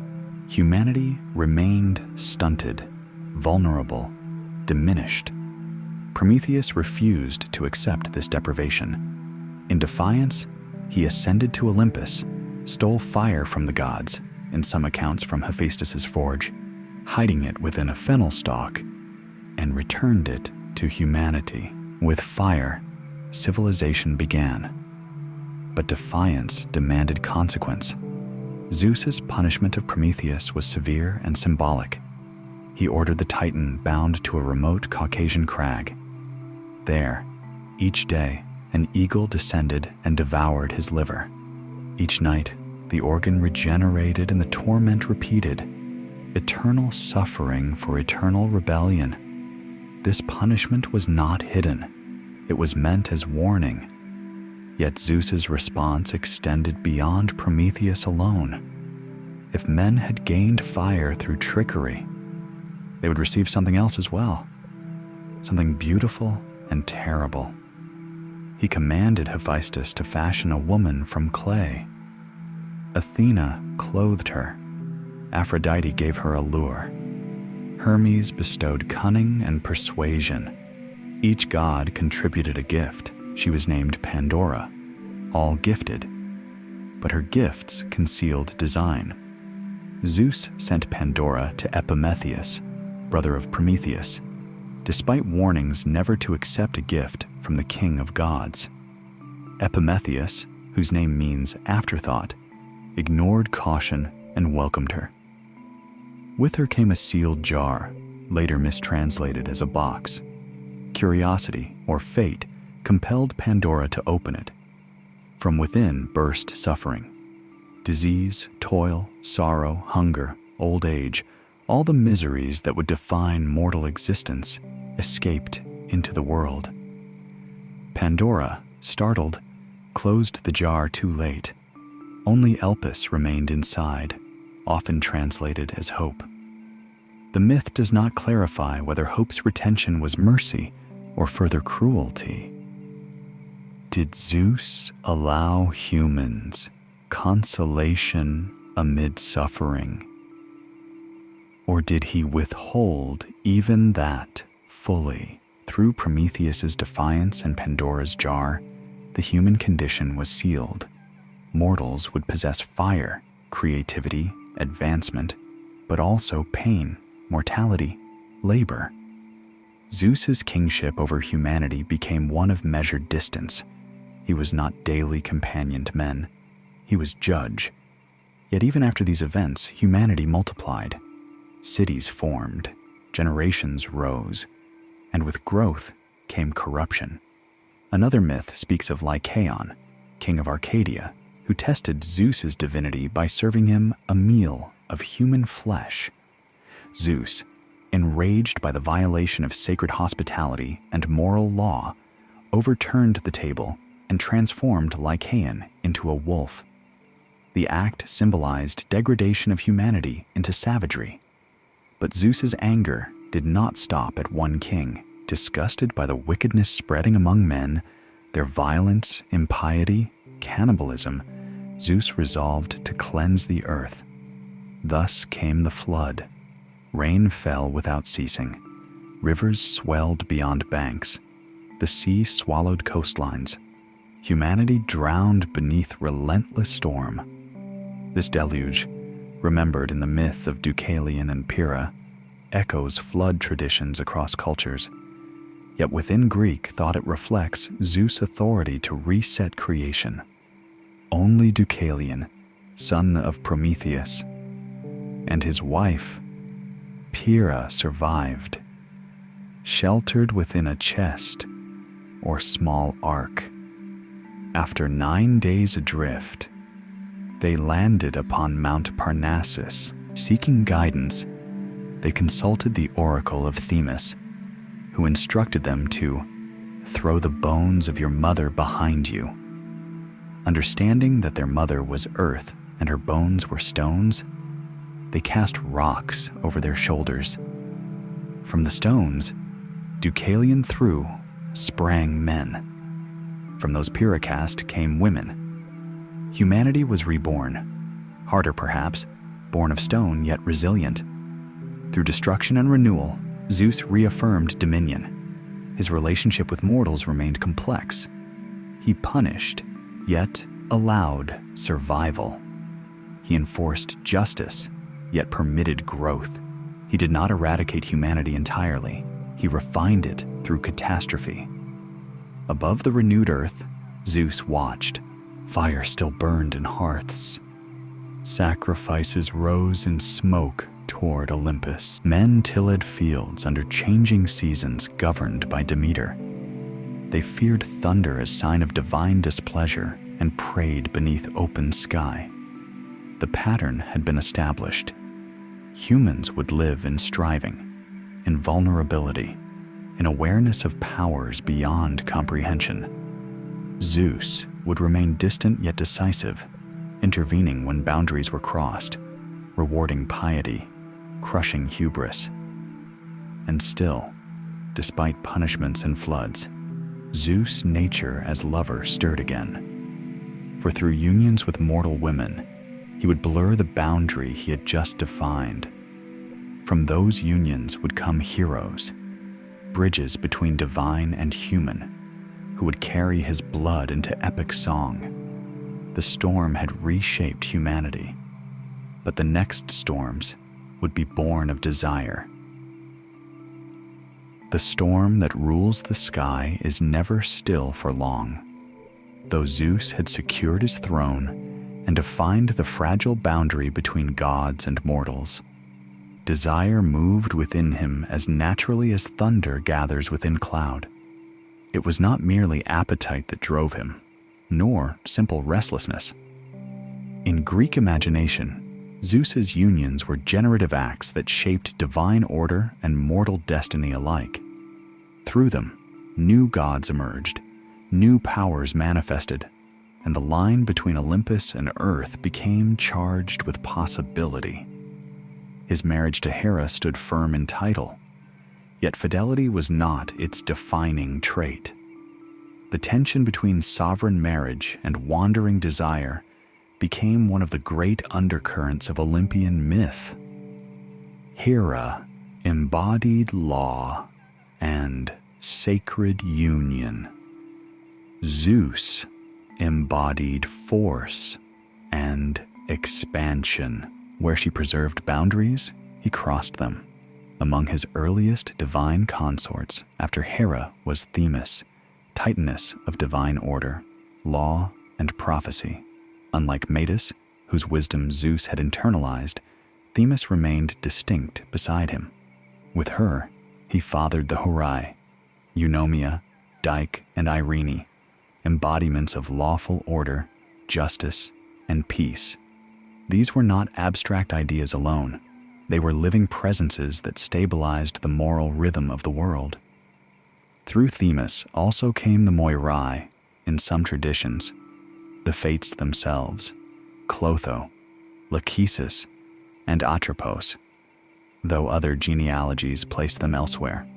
humanity remained stunted, vulnerable, diminished. Prometheus refused to accept this deprivation. In defiance, he ascended to Olympus, stole fire from the gods, in some accounts from Hephaestus's forge, hiding it within a fennel stalk, and returned it to humanity. With fire, civilization began. But defiance demanded consequence. Zeus's punishment of Prometheus was severe and symbolic. He ordered the Titan bound to a remote Caucasian crag. There, each day, an eagle descended and devoured his liver. Each night, the organ regenerated and the torment repeated. Eternal suffering for eternal rebellion. This punishment was not hidden. It was meant as warning. Yet Zeus's response extended beyond Prometheus alone. If men had gained fire through trickery, they would receive something else as well. Something beautiful and terrible. He commanded Hephaestus to fashion a woman from clay. Athena clothed her. Aphrodite gave her a lure. Hermes bestowed cunning and persuasion. Each god contributed a gift. She was named Pandora, all gifted. But her gifts concealed design. Zeus sent Pandora to Prometheus, brother of Prometheus, despite warnings never to accept a gift from the king of gods. Prometheus, whose name means afterthought, ignored caution and welcomed her. With her came a sealed jar, later mistranslated as a box. Curiosity, or fate, compelled Pandora to open it. From within burst suffering. Disease, toil, sorrow, hunger, old age, all the miseries that would define mortal existence escaped into the world. Pandora, startled, closed the jar too late. Only Elpis remained inside, often translated as hope. The myth does not clarify whether hope's retention was mercy or further cruelty. Did Zeus allow humans consolation amid suffering? Or did he withhold even that fully? Through Prometheus's defiance and Pandora's jar, the human condition was sealed. Mortals would possess fire, creativity, advancement, but also pain, mortality, labor. Zeus's kingship over humanity became one of measured distance. He was not daily companion to men. He was judge. Yet even after these events, humanity multiplied. Cities formed, generations rose, and with growth came corruption. Another myth speaks of Lycaon, king of Arcadia, who tested Zeus's divinity by serving him a meal of human flesh. Zeus, enraged by the violation of sacred hospitality and moral law, overturned the table and transformed Lycaon into a wolf. The act symbolized degradation of humanity into savagery. But Zeus's anger did not stop at one king. Disgusted by the wickedness spreading among men, their violence, impiety, cannibalism, Zeus resolved to cleanse the earth. Thus came the flood. Rain fell without ceasing. Rivers swelled beyond banks. The sea swallowed coastlines. Humanity drowned beneath relentless storm. This deluge, remembered in the myth of Deucalion and Pyrrha, echoes flood traditions across cultures. Yet within Greek thought it reflects Zeus' authority to reset creation. Only Deucalion, son of Prometheus, and his wife, Pyrrha, survived, sheltered within a chest or small ark. After 9 days adrift, they landed upon Mount Parnassus. Seeking guidance, they consulted the oracle of Themis, who instructed them to throw the bones of your mother behind you. Understanding that their mother was earth and her bones were stones, they cast rocks over their shoulders. From the stones, Deucalion threw sprang men. From those Pyrrha cast came women. Humanity was reborn, harder perhaps, born of stone yet resilient. Through destruction and renewal, Zeus reaffirmed dominion. His relationship with mortals remained complex. He punished, yet allowed survival. He enforced justice, yet permitted growth. He did not eradicate humanity entirely. He refined it through catastrophe. Above the renewed earth, Zeus watched. Fire still burned in hearths. Sacrifices rose in smoke toward Olympus. Men tilled fields under changing seasons governed by Demeter. They feared thunder as sign of divine displeasure and prayed beneath open sky. The pattern had been established. Humans would live in striving, in vulnerability, in awareness of powers beyond comprehension. Zeus would remain distant yet decisive, intervening when boundaries were crossed, rewarding piety, crushing hubris. And still, despite punishments and floods, Zeus' nature as lover stirred again. For through unions with mortal women, he would blur the boundary he had just defined. From those unions would come heroes, bridges between divine and human, who would carry his blood into epic song. The storm had reshaped humanity, but the next storms would be born of desire. The storm that rules the sky is never still for long. Though Zeus had secured his throne and defined the fragile boundary between gods and mortals, desire moved within him as naturally as thunder gathers within cloud. It was not merely appetite that drove him, nor simple restlessness. In Greek imagination, Zeus's unions were generative acts that shaped divine order and mortal destiny alike. Through them, new gods emerged, new powers manifested, and the line between Olympus and Earth became charged with possibility. His marriage to Hera stood firm in title, yet fidelity was not its defining trait. The tension between sovereign marriage and wandering desire became one of the great undercurrents of Olympian myth. Hera embodied law and sacred union. Zeus embodied force and expansion. Where she preserved boundaries, he crossed them. Among his earliest divine consorts after Hera was Themis, Titaness of divine order, law, and prophecy. Unlike Metis, whose wisdom Zeus had internalized, Themis remained distinct beside him. With her, he fathered the Horai, Eunomia, Dike, and Irene, embodiments of lawful order, justice, and peace. These were not abstract ideas alone. They were living presences that stabilized the moral rhythm of the world. Through Themis also came the Moirai, in some traditions, the Fates themselves, Clotho, Lachesis, and Atropos, though other genealogies place them elsewhere.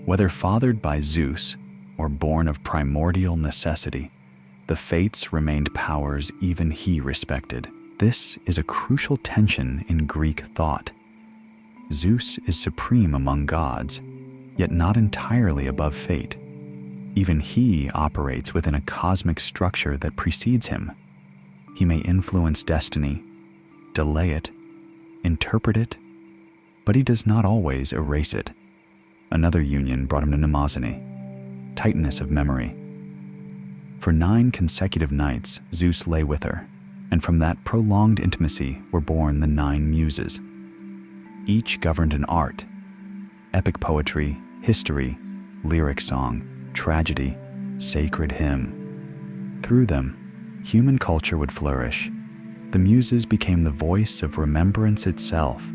Whether fathered by Zeus or born of primordial necessity, the Fates remained powers even he respected. This is a crucial tension in Greek thought. Zeus is supreme among gods, yet not entirely above fate. Even he operates within a cosmic structure that precedes him. He may influence destiny, delay it, interpret it, but he does not always erase it. Another union brought him to Mnemosyne, Titaness of memory. For 9 consecutive nights, Zeus lay with her, and from that prolonged intimacy were born the 9 muses. Each governed an art: epic poetry, history, lyric song, tragedy, sacred hymn. Through them, human culture would flourish. The muses became the voice of remembrance itself,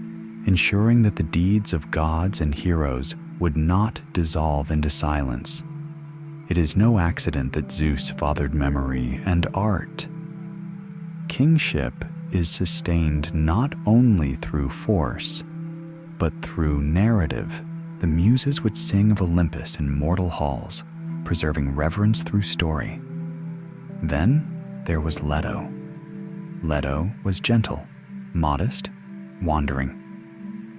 ensuring that the deeds of gods and heroes would not dissolve into silence. It is no accident that Zeus fathered memory and art. Kingship is sustained not only through force, but through narrative. The muses would sing of Olympus in mortal halls, preserving reverence through story. Then there was Leto. Leto was gentle, modest, wandering.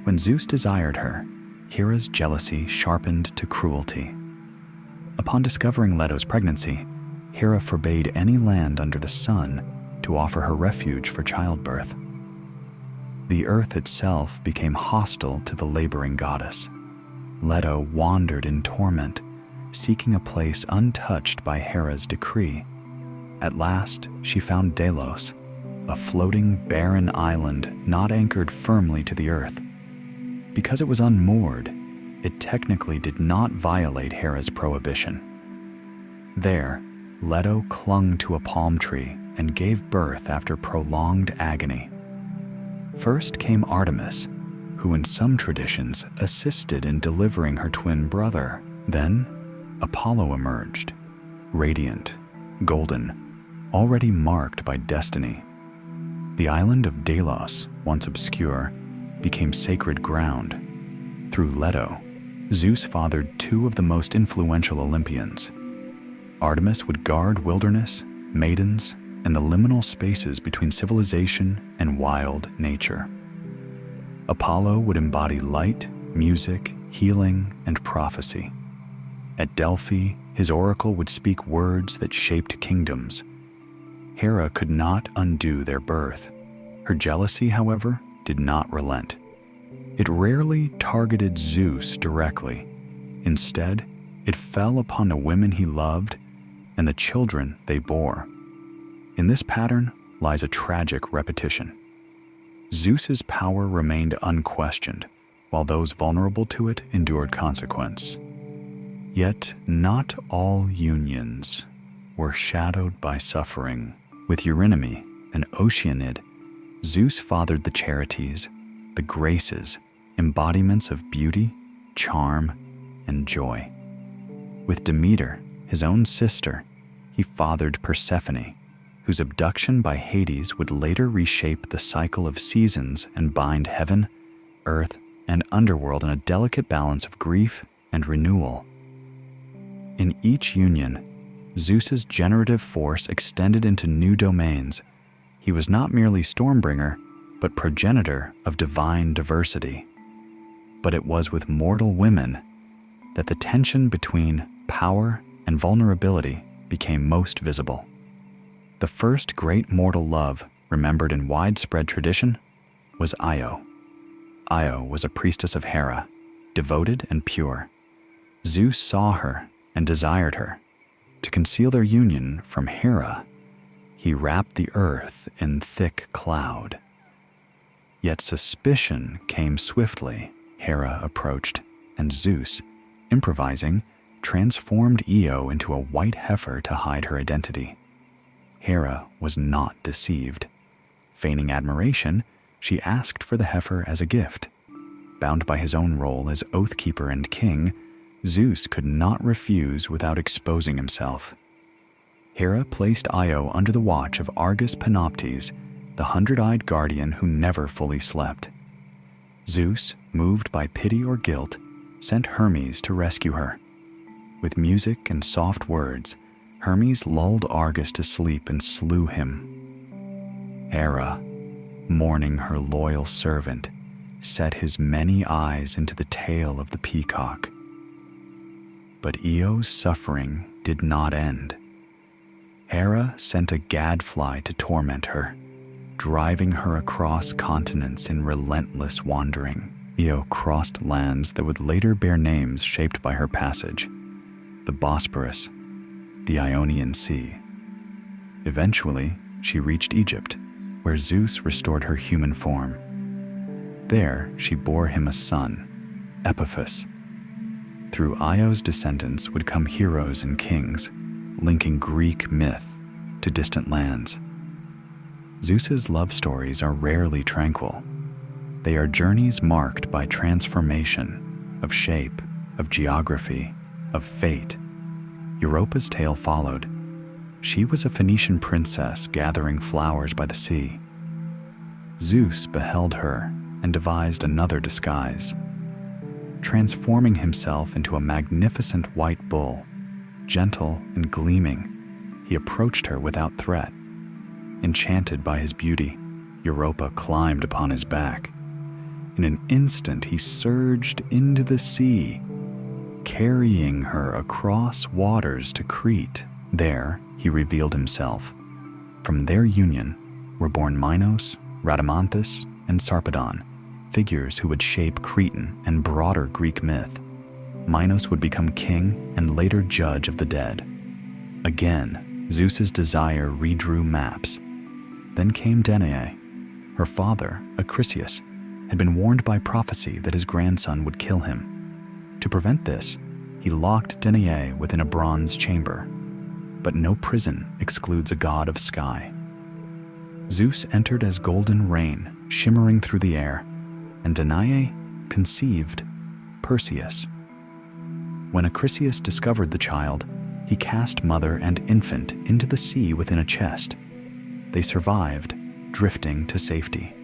When Zeus desired her, Hera's jealousy sharpened to cruelty. Upon discovering Leto's pregnancy, Hera forbade any land under the sun to offer her refuge for childbirth. The earth itself became hostile to the laboring goddess. Leto wandered in torment, seeking a place untouched by Hera's decree. At last, she found Delos, a floating, barren island not anchored firmly to the earth. Because it was unmoored, it technically did not violate Hera's prohibition. There, Leto clung to a palm tree and gave birth after prolonged agony. First came Artemis, who in some traditions assisted in delivering her twin brother. Then, Apollo emerged, radiant, golden, already marked by destiny. The island of Delos, once obscure, became sacred ground. Through Leto, Zeus fathered 2 of the most influential Olympians. Artemis would guard wilderness, maidens, and the liminal spaces between civilization and wild nature. Apollo would embody light, music, healing, and prophecy. At Delphi, his oracle would speak words that shaped kingdoms. Hera could not undo their birth. Her jealousy, however, did not relent. It rarely targeted Zeus directly. Instead, it fell upon the women he loved and the children they bore. In this pattern lies a tragic repetition. Zeus's power remained unquestioned, while those vulnerable to it endured consequence. Yet not all unions were shadowed by suffering. With Eurynome, an Oceanid, Zeus fathered the Charites, the Graces, embodiments of beauty, charm, and joy. With Demeter, his own sister, he fathered Persephone, whose abduction by Hades would later reshape the cycle of seasons and bind heaven, earth, and underworld in a delicate balance of grief and renewal. In each union, Zeus's generative force extended into new domains. He was not merely Stormbringer, but progenitor of divine diversity. But it was with mortal women that the tension between power and vulnerability became most visible. The first great mortal love, remembered in widespread tradition, was Io. Io was a priestess of Hera, devoted and pure. Zeus saw her and desired her. To conceal their union from Hera, he wrapped the earth in thick cloud. Yet suspicion came swiftly. Hera approached, and Zeus, improvising, transformed Io into a white heifer to hide her identity. Hera was not deceived. Feigning admiration, she asked for the heifer as a gift. Bound by his own role as oathkeeper and king, Zeus could not refuse without exposing himself. Hera placed Io under the watch of Argus Panoptes, the 100-eyed guardian who never fully slept. Zeus, moved by pity or guilt, sent Hermes to rescue her. With music and soft words, Hermes lulled Argus to sleep and slew him. Hera, mourning her loyal servant, set his many eyes into the tail of the peacock. But Io's suffering did not end. Hera sent a gadfly to torment her, driving her across continents in relentless wandering. Io crossed lands that would later bear names shaped by her passage: the Bosporus, the Ionian Sea. Eventually, she reached Egypt, where Zeus restored her human form. There she bore him a son, Epiphus. Through Io's descendants would come heroes and kings, linking Greek myth to distant lands. Zeus's love stories are rarely tranquil. They are journeys marked by transformation, of shape, of geography, of fate. Europa's tale followed. She was a Phoenician princess gathering flowers by the sea. Zeus beheld her and devised another disguise. Transforming himself into a magnificent white bull, gentle and gleaming, he approached her without threat. Enchanted by his beauty, Europa climbed upon his back. In an instant, he surged into the sea, carrying her across waters to Crete. There, he revealed himself. From their union were born Minos, Rhadamanthus, and Sarpedon, figures who would shape Cretan and broader Greek myth. Minos would become king and later judge of the dead. Again, Zeus's desire redrew maps. Then came Danae. Her father, Acrisius, had been warned by prophecy that his grandson would kill him. To prevent this, he locked Danae within a bronze chamber. But no prison excludes a god of sky. Zeus entered as golden rain, shimmering through the air, and Danae conceived Perseus. When Acrisius discovered the child, he cast mother and infant into the sea within a chest. They survived, drifting to safety.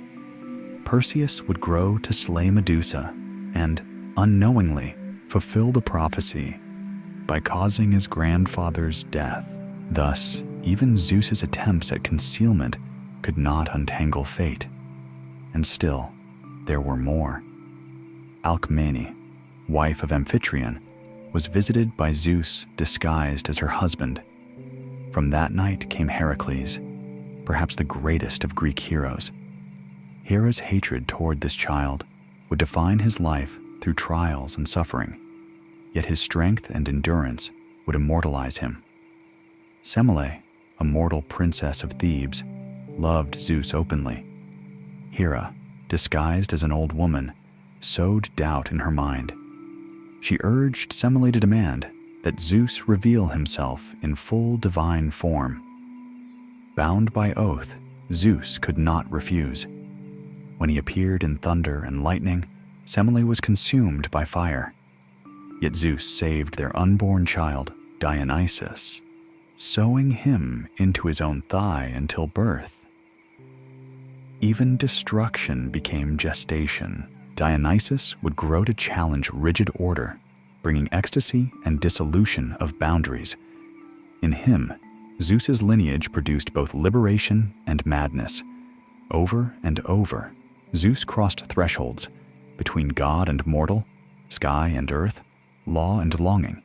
Perseus would grow to slay Medusa and, unknowingly, fulfill the prophecy by causing his grandfather's death. Thus, even Zeus's attempts at concealment could not untangle fate. And still, there were more. Alcmene, wife of Amphitryon, was visited by Zeus disguised as her husband. From that night came Heracles, perhaps the greatest of Greek heroes. Hera's hatred toward this child would define his life through trials and suffering, yet his strength and endurance would immortalize him. Semele, a mortal princess of Thebes, loved Zeus openly. Hera, disguised as an old woman, sowed doubt in her mind. She urged Semele to demand that Zeus reveal himself in full divine form. Bound by oath, Zeus could not refuse. When he appeared in thunder and lightning, Semele was consumed by fire. Yet Zeus saved their unborn child, Dionysus, sewing him into his own thigh until birth. Even destruction became gestation. Dionysus would grow to challenge rigid order, bringing ecstasy and dissolution of boundaries. In him, Zeus's lineage produced both liberation and madness. Over and over, Zeus crossed thresholds between god and mortal, sky and earth, law and longing.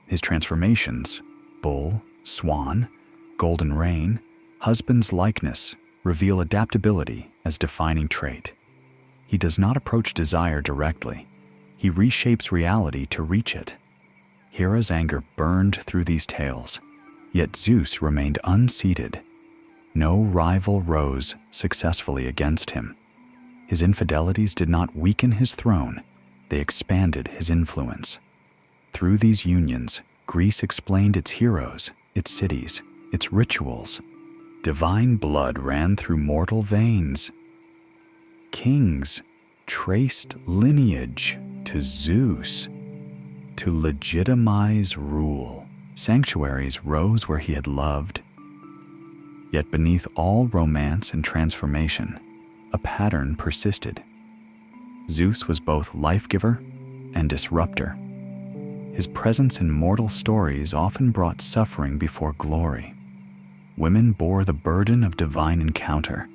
His transformations, bull, swan, golden rain, husband's likeness, reveal adaptability as defining trait. He does not approach desire directly. He reshapes reality to reach it. Hera's anger burned through these tales, yet Zeus remained unseated. No rival rose successfully against him. His infidelities did not weaken his throne, they expanded his influence. Through these unions, Greece explained its heroes, its cities, its rituals. Divine blood ran through mortal veins. Kings traced lineage to Zeus to legitimize rule. Sanctuaries rose where he had loved. Yet beneath all romance and transformation, a pattern persisted. Zeus was both life-giver and disruptor. His presence in mortal stories often brought suffering before glory. Women bore the burden of divine encounter.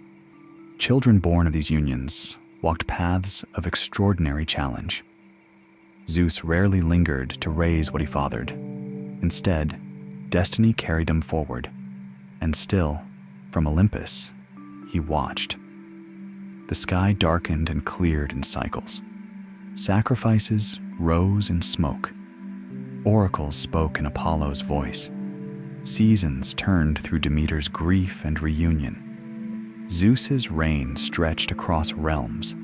Children born of these unions walked paths of extraordinary challenge. Zeus rarely lingered to raise what he fathered. Instead, destiny carried him forward, and still, from Olympus, he watched. The sky darkened and cleared in cycles. Sacrifices rose in smoke. Oracles spoke in Apollo's voice. Seasons turned through Demeter's grief and reunion. Zeus's reign stretched across realms,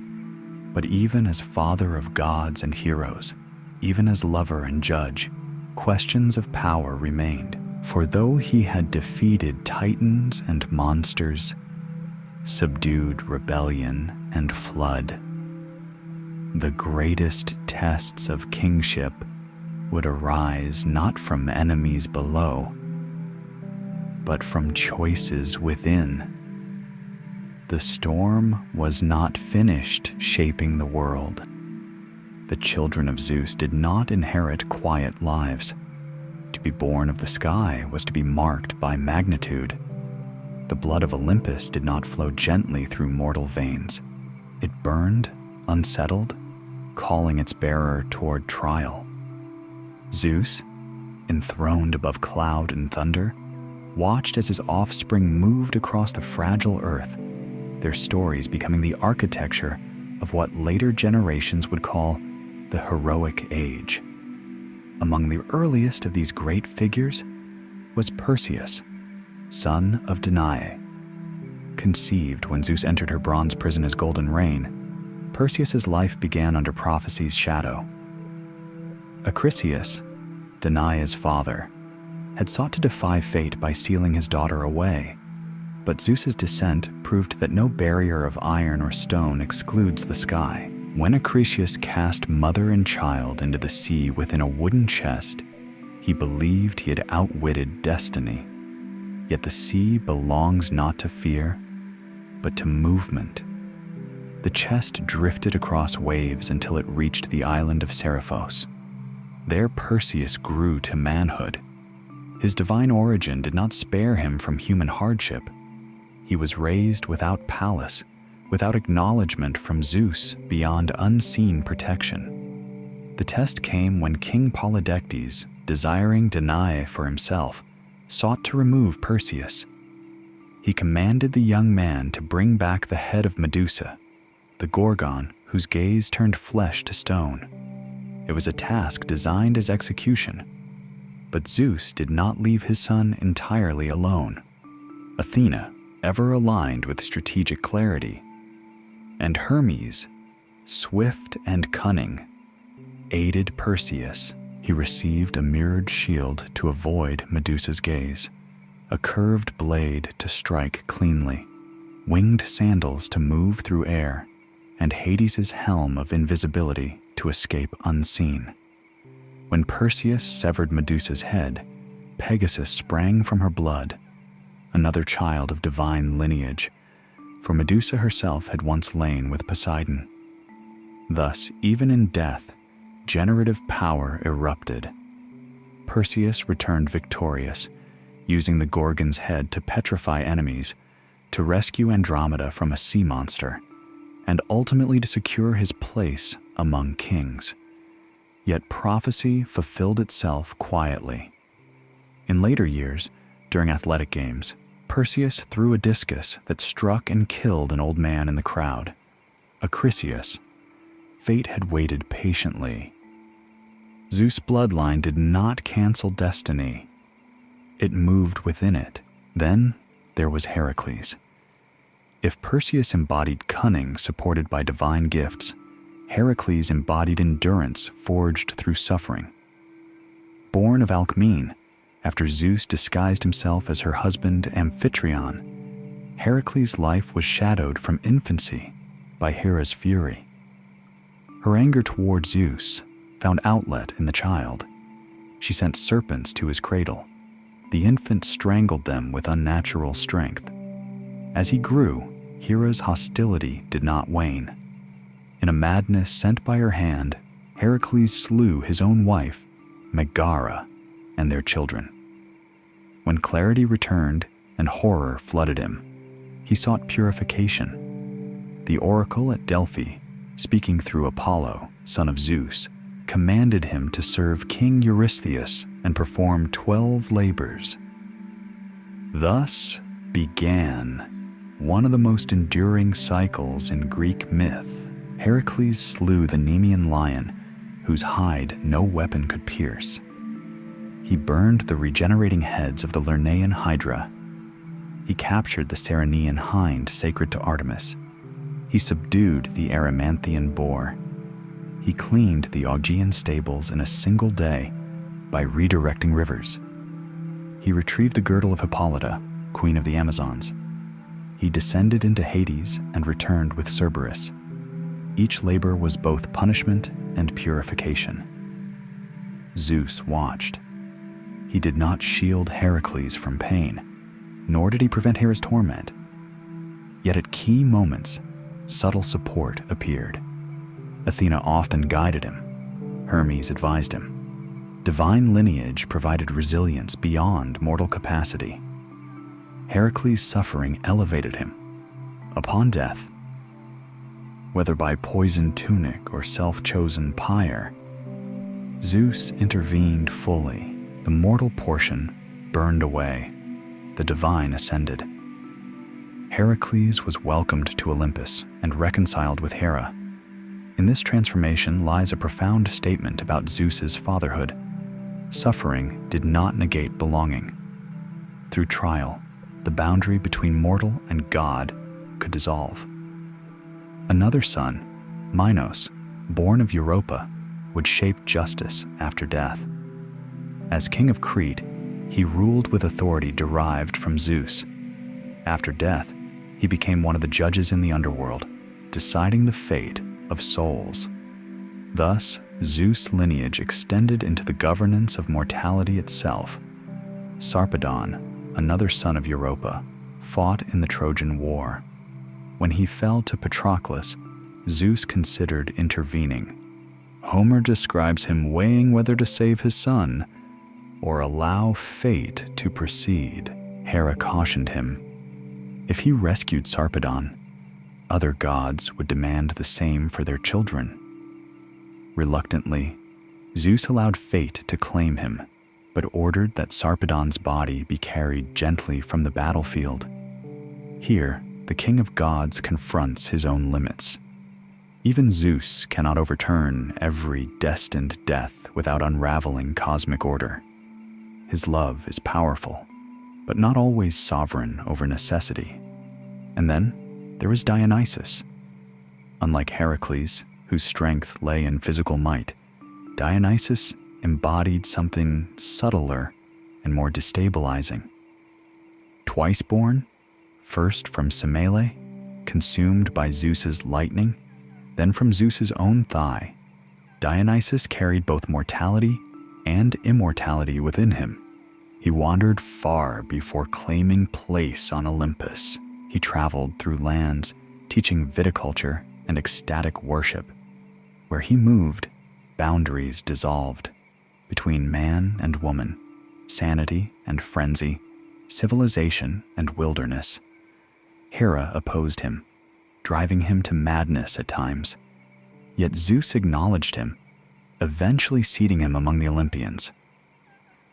but even as father of gods and heroes, even as lover and judge, questions of power remained. For though he had defeated titans and monsters, subdued rebellion and flood, the greatest tests of kingship would arise not from enemies below, but from choices within. The storm was not finished shaping the world. The children of Zeus did not inherit quiet lives. To be born of the sky was to be marked by magnitude. The blood of Olympus did not flow gently through mortal veins. It burned, unsettled, calling its bearer toward trial. Zeus, enthroned above cloud and thunder, watched as his offspring moved across the fragile earth, their stories becoming the architecture of what later generations would call the heroic age. Among the earliest of these great figures was Perseus, son of Danae. Conceived when Zeus entered her bronze prison as Golden Rain, Perseus's life began under prophecy's shadow. Acrisius, Danae's father, had sought to defy fate by sealing his daughter away, but Zeus's descent proved that no barrier of iron or stone excludes the sky. When Acrisius cast mother and child into the sea within a wooden chest, he believed he had outwitted destiny. Yet the sea belongs not to fear, but to movement. The chest drifted across waves until it reached the island of Seriphos. There Perseus grew to manhood. His divine origin did not spare him from human hardship. He was raised without palace, without acknowledgement from Zeus beyond unseen protection. The test came when King Polydectes, desiring Danae for himself, sought to remove Perseus. He commanded the young man to bring back the head of Medusa, the Gorgon whose gaze turned flesh to stone. It was a task designed as execution, but Zeus did not leave his son entirely alone. Athena, ever aligned with strategic clarity, and Hermes, swift and cunning, aided Perseus. He received a mirrored shield to avoid Medusa's gaze, a curved blade to strike cleanly, winged sandals to move through air, and Hades's helm of invisibility to escape unseen. When Perseus severed Medusa's head, Pegasus sprang from her blood, another child of divine lineage, for Medusa herself had once lain with Poseidon. Thus, even in death, generative power erupted. Perseus returned victorious, using the Gorgon's head to petrify enemies, to rescue Andromeda from a sea monster, and ultimately to secure his place among kings. Yet prophecy fulfilled itself quietly. In later years, during athletic games, Perseus threw a discus that struck and killed an old man in the crowd. Acrisius. Fate had waited patiently. Zeus' bloodline did not cancel destiny. It moved within it. Then there was Heracles. If Perseus embodied cunning supported by divine gifts, Heracles embodied endurance forged through suffering. Born of Alcmene, after Zeus disguised himself as her husband Amphitryon, Heracles' life was shadowed from infancy by Hera's fury. Her anger toward Zeus found outlet in the child. She sent serpents to his cradle. The infant strangled them with unnatural strength. As he grew, Hera's hostility did not wane. In a madness sent by her hand, Heracles slew his own wife, Megara, and their children. When clarity returned and horror flooded him, he sought purification. The oracle at Delphi, speaking through Apollo, son of Zeus, commanded him to serve King Eurystheus and perform 12 labors. Thus began one of the most enduring cycles in Greek myth. Heracles slew the Nemean lion, whose hide no weapon could pierce. He burned the regenerating heads of the Lernaean Hydra. He captured the Ceryneian hind sacred to Artemis. He subdued the Erymanthian boar. He cleaned the Augean stables in a single day by redirecting rivers. He retrieved the girdle of Hippolyta, queen of the Amazons. He descended into Hades and returned with Cerberus. Each labor was both punishment and purification. Zeus watched. He did not shield Heracles from pain, nor did he prevent Hera's torment. Yet at key moments, subtle support appeared. Athena often guided him. Hermes advised him. Divine lineage provided resilience beyond mortal capacity. Heracles' suffering elevated him. Upon death, whether by poisoned tunic or self-chosen pyre, Zeus intervened fully. The mortal portion burned away. The divine ascended. Heracles was welcomed to Olympus and reconciled with Hera. In this transformation lies a profound statement about Zeus's fatherhood. Suffering did not negate belonging. Through trial, the boundary between mortal and God could dissolve. Another son, Minos, born of Europa, would shape justice after death. As king of Crete, he ruled with authority derived from Zeus. After death, he became one of the judges in the underworld, deciding the fate of souls. Thus, Zeus' lineage extended into the governance of mortality itself. Sarpedon, another son of Europa, fought in the Trojan War. When he fell to Patroclus, Zeus considered intervening. Homer describes him weighing whether to save his son or allow fate to proceed. Hera cautioned him. If he rescued Sarpedon, other gods would demand the same for their children. Reluctantly, Zeus allowed fate to claim him, but ordered that Sarpedon's body be carried gently from the battlefield. Here, the king of gods confronts his own limits. Even Zeus cannot overturn every destined death without unraveling cosmic order. His love is powerful, but not always sovereign over necessity. And then there is Dionysus. Unlike Heracles, whose strength lay in physical might, Dionysus embodied something subtler and more destabilizing. Twice born, first from Semele, consumed by Zeus's lightning, then from Zeus's own thigh, Dionysus carried both mortality and immortality within him. He wandered far before claiming place on Olympus. He traveled through lands, teaching viticulture and ecstatic worship. Where he moved, boundaries dissolved between man and woman, sanity and frenzy, civilization and wilderness. Hera opposed him, driving him to madness at times. Yet Zeus acknowledged him, eventually seating him among the Olympians.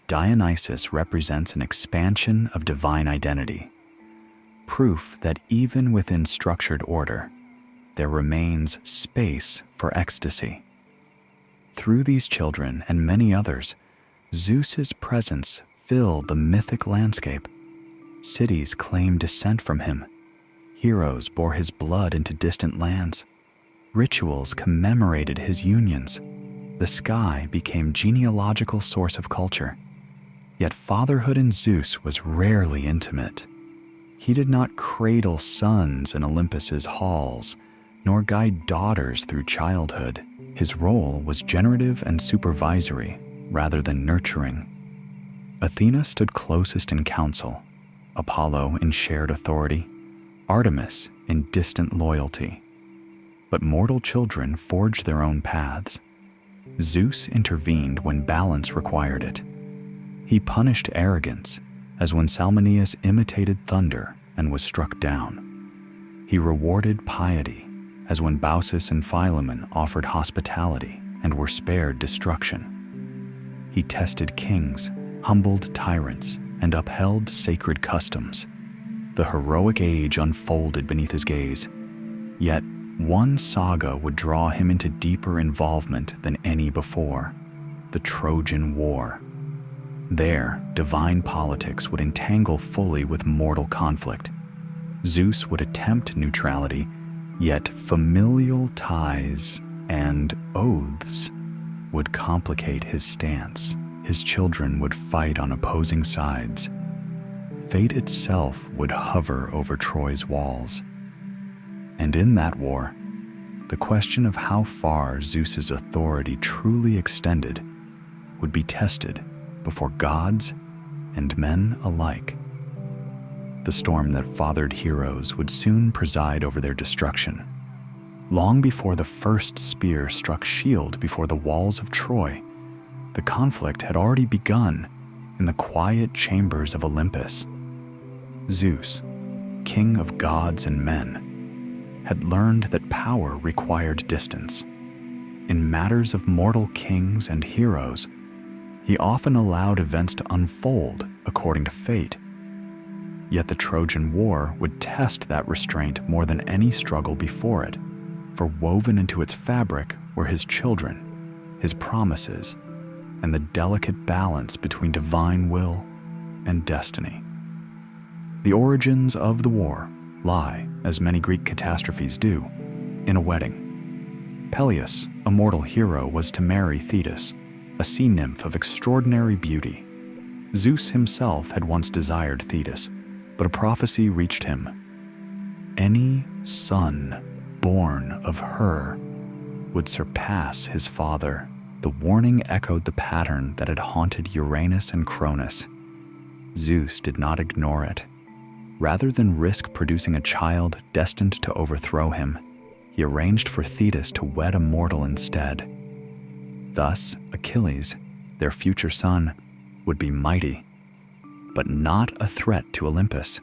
Dionysus represents an expansion of divine identity, proof that even within structured order, there remains space for ecstasy. Through these children and many others, Zeus's presence filled the mythic landscape. Cities claimed descent from him. Heroes bore his blood into distant lands. Rituals commemorated his unions. The sky became genealogical source of culture. Yet fatherhood in Zeus was rarely intimate. He did not cradle sons in Olympus's halls, nor guide daughters through childhood. His role was generative and supervisory, rather than nurturing. Athena stood closest in counsel, Apollo in shared authority, Artemis in distant loyalty. But mortal children forged their own paths. Zeus intervened when balance required it. He punished arrogance, as when Salmoneus imitated thunder and was struck down. He rewarded piety, as when Baucis and Philemon offered hospitality and were spared destruction. He tested kings, humbled tyrants, and upheld sacred customs. The heroic age unfolded beneath his gaze. Yet, one saga would draw him into deeper involvement than any before: the Trojan War. There, divine politics would entangle fully with mortal conflict. Zeus would attempt neutrality, yet familial ties and oaths would complicate his stance. His children would fight on opposing sides. Fate itself would hover over Troy's walls. And in that war, the question of how far Zeus's authority truly extended would be tested before gods and men alike. The storm that fathered heroes would soon preside over their destruction. Long before the first spear struck shield before the walls of Troy, the conflict had already begun in the quiet chambers of Olympus. Zeus, king of gods and men, had learned that power required distance. In matters of mortal kings and heroes, he often allowed events to unfold according to fate. Yet the Trojan War would test that restraint more than any struggle before it, for woven into its fabric were his children, his promises, and the delicate balance between divine will and destiny. The origins of the war lie, as many Greek catastrophes do, in a wedding. Peleus, a mortal hero, was to marry Thetis, a sea nymph of extraordinary beauty. Zeus himself had once desired Thetis, but a prophecy reached him. Any son born of her would surpass his father. The warning echoed the pattern that had haunted Uranus and Cronus. Zeus did not ignore it. Rather than risk producing a child destined to overthrow him, he arranged for Thetis to wed a mortal instead. Thus, Achilles, their future son, would be mighty, but not a threat to Olympus.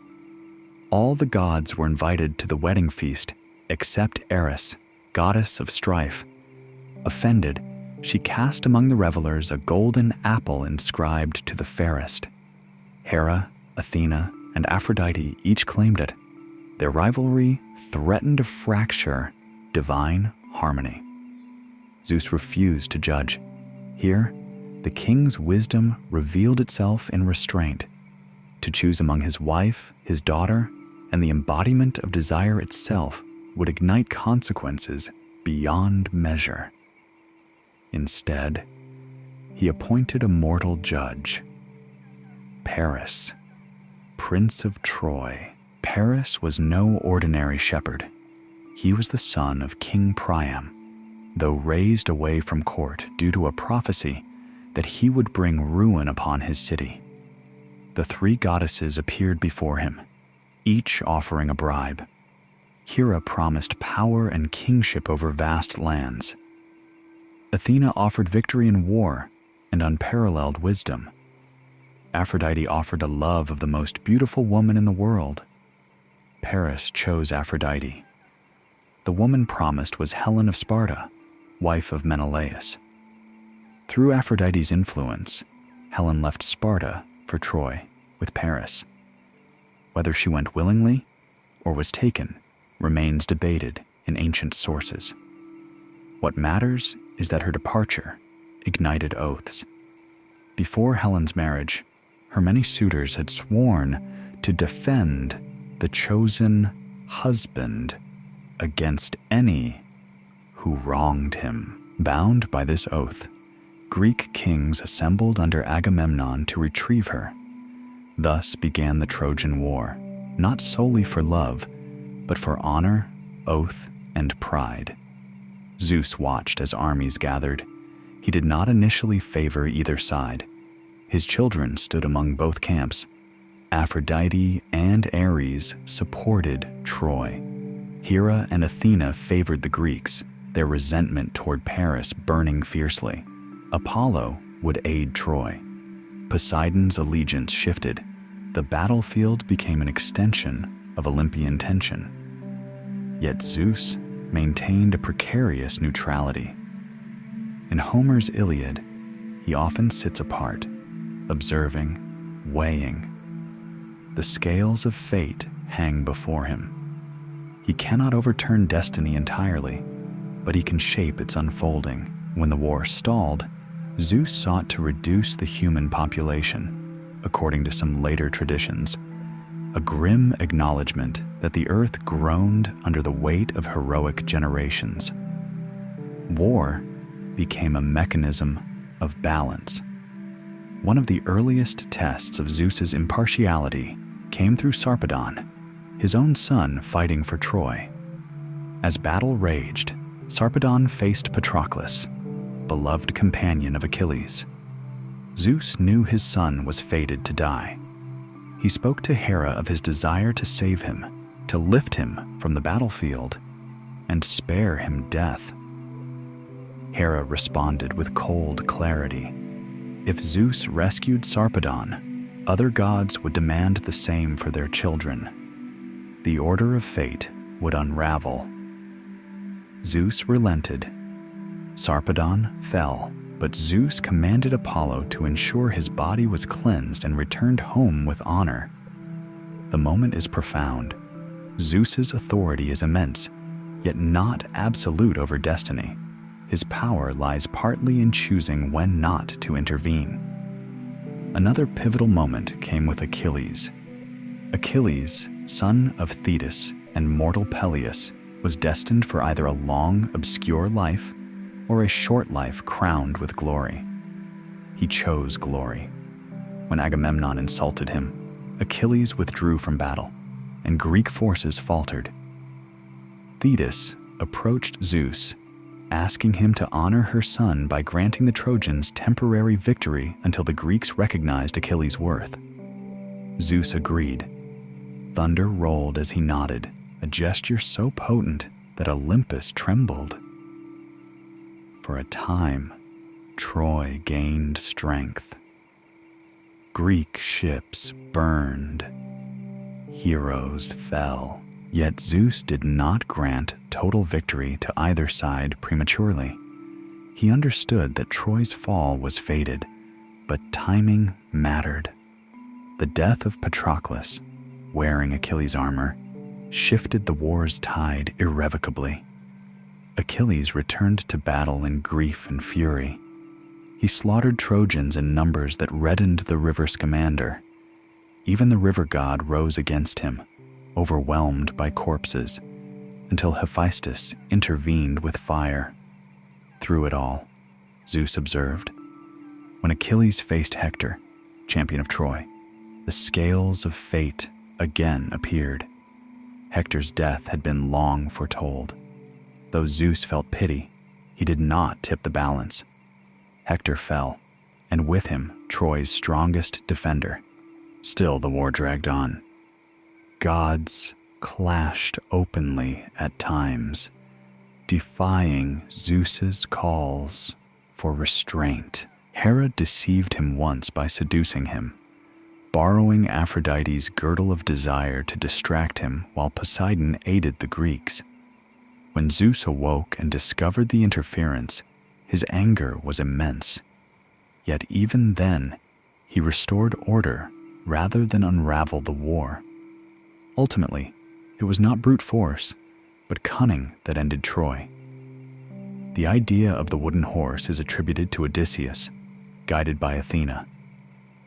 All the gods were invited to the wedding feast except Eris, goddess of strife. Offended, she cast among the revelers a golden apple inscribed to the fairest. Hera, Athena, and Aphrodite each claimed it. Their rivalry threatened to fracture divine harmony. Zeus refused to judge. Here, the king's wisdom revealed itself in restraint. To choose among his wife, his daughter, and the embodiment of desire itself would ignite consequences beyond measure. Instead, he appointed a mortal judge, Paris, Prince of Troy. Paris was no ordinary shepherd. He was the son of King Priam, though raised away from court due to a prophecy that he would bring ruin upon his city. The three goddesses appeared before him, each offering a bribe. Hera promised power and kingship over vast lands. Athena offered victory in war and unparalleled wisdom. Aphrodite offered a love of the most beautiful woman in the world. Paris chose Aphrodite. The woman promised was Helen of Sparta, wife of Menelaus. Through Aphrodite's influence, Helen left Sparta for Troy with Paris. Whether she went willingly or was taken remains debated in ancient sources. What matters is that her departure ignited oaths. Before Helen's marriage, her many suitors had sworn to defend the chosen husband against any who wronged him. Bound by this oath, Greek kings assembled under Agamemnon to retrieve her. Thus began the Trojan War, not solely for love, but for honor, oath, and pride. Zeus watched as armies gathered. He did not initially favor either side. His children stood among both camps. Aphrodite and Ares supported Troy. Hera and Athena favored the Greeks, their resentment toward Paris burning fiercely. Apollo would aid Troy. Poseidon's allegiance shifted. The battlefield became an extension of Olympian tension. Yet Zeus maintained a precarious neutrality. In Homer's Iliad, he often sits apart, observing, weighing. The scales of fate hang before him. He cannot overturn destiny entirely, but he can shape its unfolding. When the war stalled, Zeus sought to reduce the human population, according to some later traditions, a grim acknowledgement that the earth groaned under the weight of heroic generations. War became a mechanism of balance. One of the earliest tests of Zeus's impartiality came through Sarpedon, his own son fighting for Troy. As battle raged, Sarpedon faced Patroclus, beloved companion of Achilles. Zeus knew his son was fated to die. He spoke to Hera of his desire to save him, to lift him from the battlefield, and spare him death. Hera responded with cold clarity. If Zeus rescued Sarpedon, other gods would demand the same for their children. The order of fate would unravel. Zeus relented. Sarpedon fell, but Zeus commanded Apollo to ensure his body was cleansed and returned home with honor. The moment is profound. Zeus's authority is immense, yet not absolute over destiny. His power lies partly in choosing when not to intervene. Another pivotal moment came with Achilles. Achilles, son of Thetis and mortal Peleus, was destined for either a long, obscure life or a short life crowned with glory. He chose glory. When Agamemnon insulted him, Achilles withdrew from battle, and Greek forces faltered. Thetis approached Zeus, asking him to honor her son by granting the Trojans temporary victory until the Greeks recognized Achilles' worth. Zeus agreed. Thunder rolled as he nodded, a gesture so potent that Olympus trembled. For a time, Troy gained strength. Greek ships burned. Heroes fell. Yet Zeus did not grant total victory to either side prematurely. He understood that Troy's fall was fated, but timing mattered. The death of Patroclus, wearing Achilles' armor, shifted the war's tide irrevocably. Achilles returned to battle in grief and fury. He slaughtered Trojans in numbers that reddened the river Scamander. Even the river god rose against him, overwhelmed by corpses, until Hephaestus intervened with fire. Through it all, Zeus observed. When Achilles faced Hector, champion of Troy, the scales of fate again appeared. Hector's death had been long foretold. Though Zeus felt pity, he did not tip the balance. Hector fell, and with him Troy's strongest defender. Still the war dragged on. Gods clashed openly at times, defying Zeus's calls for restraint. Hera deceived him once by seducing him, borrowing Aphrodite's girdle of desire to distract him while Poseidon aided the Greeks. When Zeus awoke and discovered the interference, his anger was immense. Yet even then, he restored order rather than unravel the war. Ultimately, it was not brute force, but cunning that ended Troy. The idea of the wooden horse is attributed to Odysseus, guided by Athena.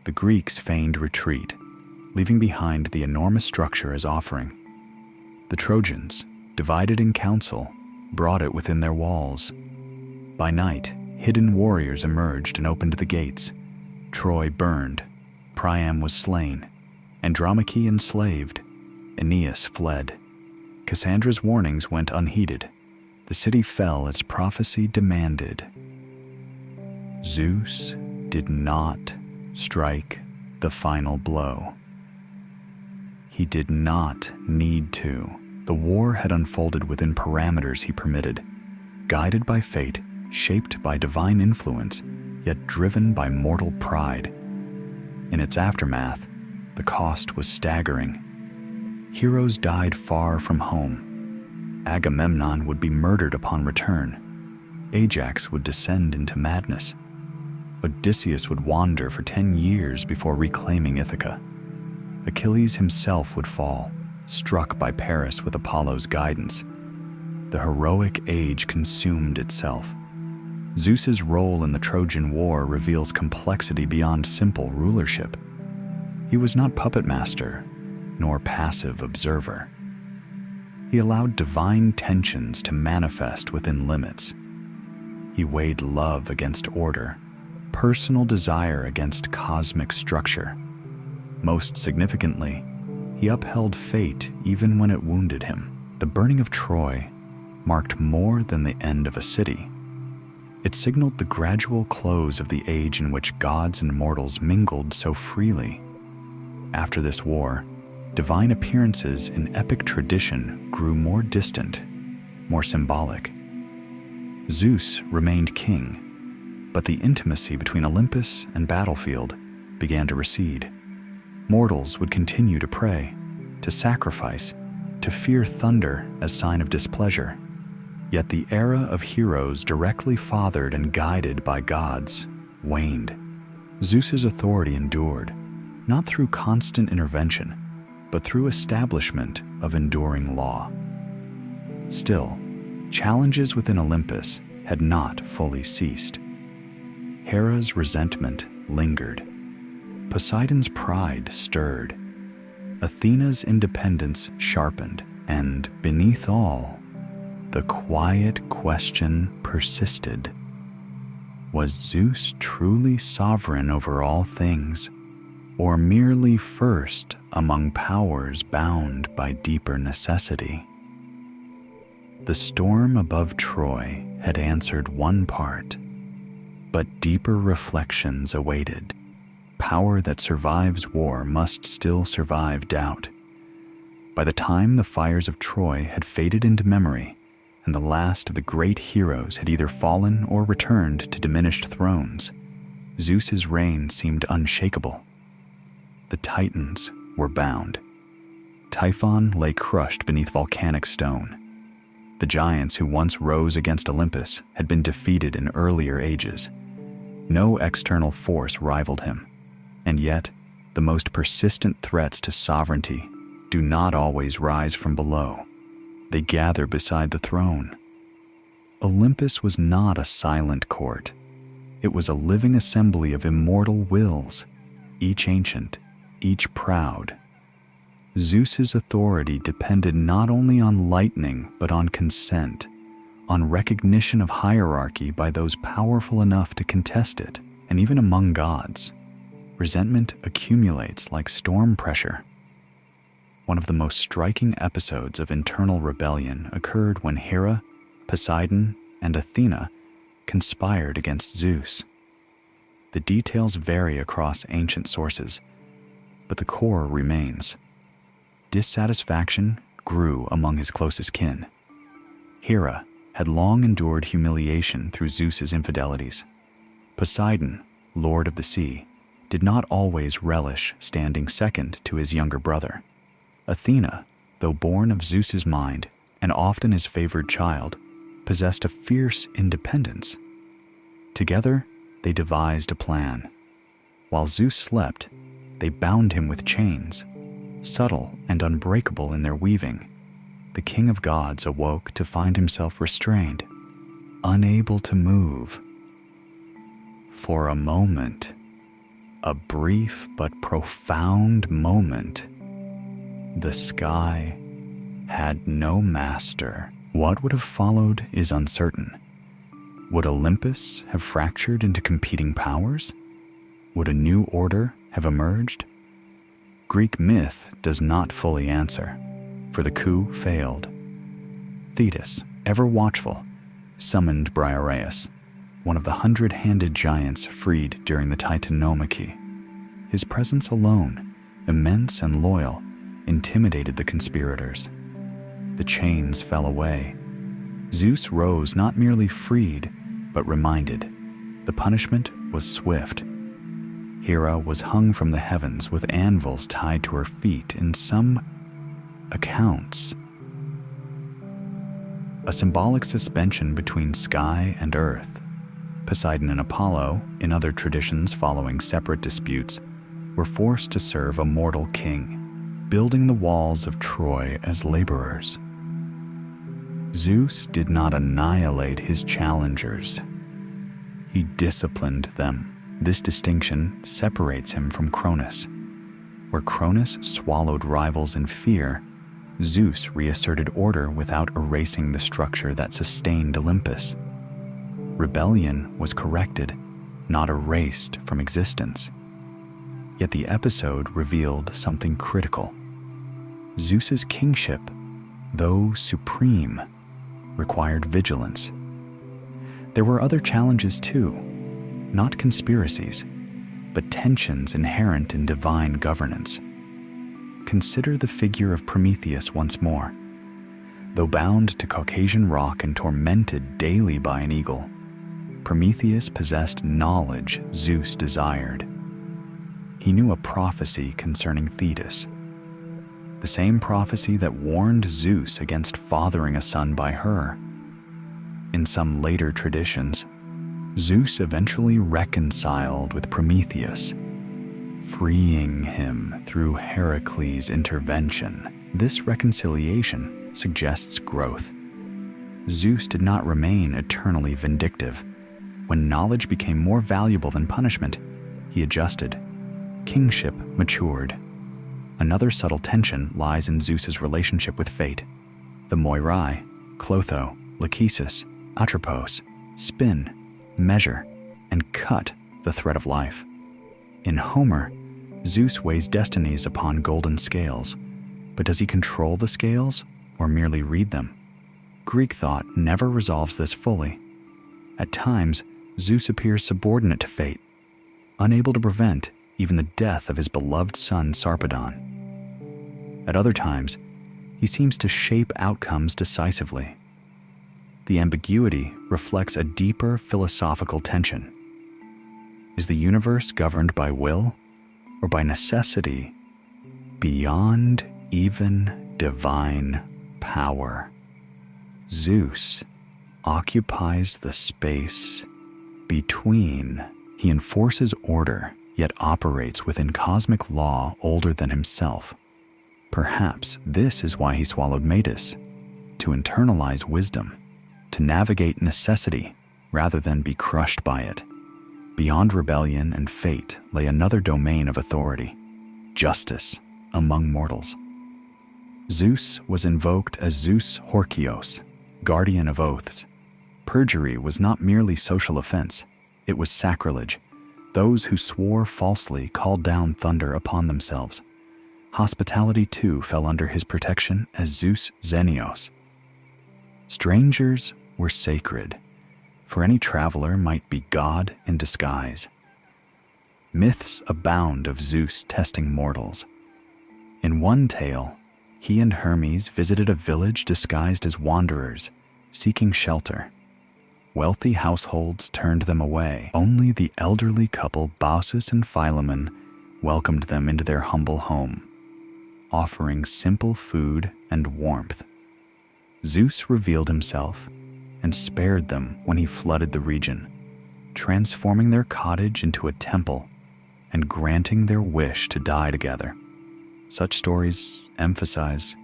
The Greeks feigned retreat, leaving behind the enormous structure as offering. The Trojans, divided in council, brought it within their walls. By night, hidden warriors emerged and opened the gates. Troy burned, Priam was slain, Andromache enslaved, Aeneas fled. Cassandra's warnings went unheeded. The city fell as prophecy demanded. Zeus did not strike the final blow. He did not need to. The war had unfolded within parameters he permitted, guided by fate, shaped by divine influence, yet driven by mortal pride. In its aftermath, the cost was staggering. Heroes died far from home. Agamemnon would be murdered upon return. Ajax would descend into madness. Odysseus would wander for 10 years before reclaiming Ithaca. Achilles himself would fall, struck by Paris with Apollo's guidance. The heroic age consumed itself. Zeus's role in the Trojan War reveals complexity beyond simple rulership. He was not puppet master, nor passive observer. He allowed divine tensions to manifest within limits. He weighed love against order, personal desire against cosmic structure. Most significantly, he upheld fate even when it wounded him. The burning of Troy marked more than the end of a city. It signaled the gradual close of the age in which gods and mortals mingled so freely. After this war, divine appearances in epic tradition grew more distant, more symbolic. Zeus remained king, but the intimacy between Olympus and battlefield began to recede. Mortals would continue to pray, to sacrifice, to fear thunder as sign of displeasure. Yet the era of heroes directly fathered and guided by gods waned. Zeus's authority endured, not through constant intervention, but through establishment of enduring law. Still, challenges within Olympus had not fully ceased. Hera's resentment lingered. Poseidon's pride stirred. Athena's independence sharpened, and beneath all, the quiet question persisted. Was Zeus truly sovereign over all things, or merely first among powers bound by deeper necessity? The storm above Troy had answered one part, but deeper reflections awaited. Power that survives war must still survive doubt. By the time the fires of Troy had faded into memory, and the last of the great heroes had either fallen or returned to diminished thrones, Zeus's reign seemed unshakable. The Titans were bound. Typhon lay crushed beneath volcanic stone. The giants who once rose against Olympus had been defeated in earlier ages. No external force rivaled him, and yet the most persistent threats to sovereignty do not always rise from below. They gather beside the throne. Olympus was not a silent court. It was a living assembly of immortal wills, each ancient, each proud. Zeus's authority depended not only on lightning, but on consent, on recognition of hierarchy by those powerful enough to contest it, and even among gods. Resentment accumulates like storm pressure. One of the most striking episodes of internal rebellion occurred when Hera, Poseidon, and Athena conspired against Zeus. The details vary across ancient sources, but the core remains. Dissatisfaction grew among his closest kin. Hera had long endured humiliation through Zeus's infidelities. Poseidon, lord of the sea, did not always relish standing second to his younger brother. Athena, though born of Zeus's mind and often his favored child, possessed a fierce independence. Together, they devised a plan. While Zeus slept, they bound him with chains. Subtle and unbreakable in their weaving, the king of gods awoke to find himself restrained, unable to move. For a moment, a brief but profound moment, the sky had no master. What would have followed is uncertain. Would Olympus have fractured into competing powers? Would a new order have emerged? Greek myth does not fully answer, for the coup failed. Thetis, ever watchful, summoned Briareus, one of the 100-handed giants freed during the Titanomachy. His presence alone, immense and loyal, intimidated the conspirators. The chains fell away. Zeus rose not merely freed, but reminded. The punishment was swift. Hera was hung from the heavens with anvils tied to her feet in some accounts. A symbolic suspension between sky and earth. Poseidon and Apollo, in other traditions following separate disputes, were forced to serve a mortal king, building the walls of Troy as laborers. Zeus did not annihilate his challengers. He disciplined them. This distinction separates him from Cronus. Where Cronus swallowed rivals in fear, Zeus reasserted order without erasing the structure that sustained Olympus. Rebellion was corrected, not erased from existence. Yet the episode revealed something critical. Zeus's kingship, though supreme, required vigilance. There were other challenges too, not conspiracies, but tensions inherent in divine governance. Consider the figure of Prometheus once more. Though bound to Caucasian rock and tormented daily by an eagle, Prometheus possessed knowledge Zeus desired. He knew a prophecy concerning Thetis, the same prophecy that warned Zeus against fathering a son by her. In some later traditions, Zeus eventually reconciled with Prometheus, freeing him through Heracles' intervention. This reconciliation suggests growth. Zeus did not remain eternally vindictive. When knowledge became more valuable than punishment, he adjusted. Kingship matured. Another subtle tension lies in Zeus's relationship with fate. The Moirai, Clotho, Lachesis, Atropos, spin, measure, and cut the thread of life. In Homer, Zeus weighs destinies upon golden scales, but does he control the scales or merely read them? Greek thought never resolves this fully. At times, Zeus appears subordinate to fate, unable to prevent even the death of his beloved son Sarpedon. At other times, he seems to shape outcomes decisively. The ambiguity reflects a deeper philosophical tension. Is the universe governed by will or by necessity beyond even divine power? Zeus occupies the space between. He enforces order, yet operates within cosmic law older than himself. Perhaps this is why he swallowed Metis, to internalize wisdom, to navigate necessity rather than be crushed by it. Beyond rebellion and fate lay another domain of authority, justice among mortals. Zeus was invoked as Zeus Horkios, guardian of oaths. Perjury was not merely social offense, it was sacrilege. Those who swore falsely called down thunder upon themselves. Hospitality too fell under his protection as Zeus Xenios. Strangers were sacred, for any traveler might be God in disguise. Myths abound of Zeus testing mortals. In one tale, he and Hermes visited a village disguised as wanderers, seeking shelter. Wealthy households turned them away. Only the elderly couple Baucis and Philemon welcomed them into their humble home, offering simple food and warmth. Zeus revealed himself and spared them when he flooded the region, transforming their cottage into a temple and granting their wish to die together. Such stories emphasize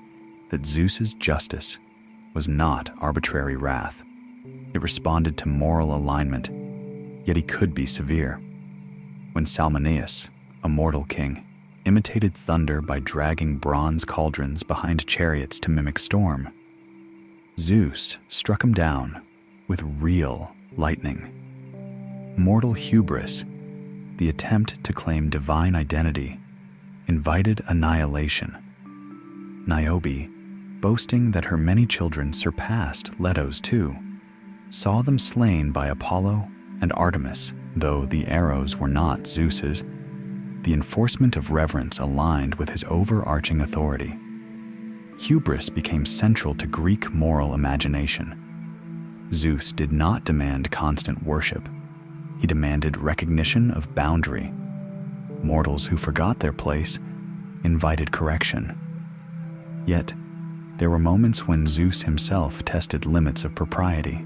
that Zeus's justice was not arbitrary wrath. It responded to moral alignment, yet he could be severe. When Salmoneus, a mortal king, imitated thunder by dragging bronze cauldrons behind chariots to mimic storm, Zeus struck him down with real lightning. Mortal hubris, the attempt to claim divine identity, invited annihilation. Niobe, boasting that her many children surpassed Leto's too, saw them slain by Apollo and Artemis, though the arrows were not Zeus's. The enforcement of reverence aligned with his overarching authority. Hubris became central to Greek moral imagination. Zeus did not demand constant worship. He demanded recognition of boundary. Mortals who forgot their place invited correction. Yet, there were moments when Zeus himself tested limits of propriety.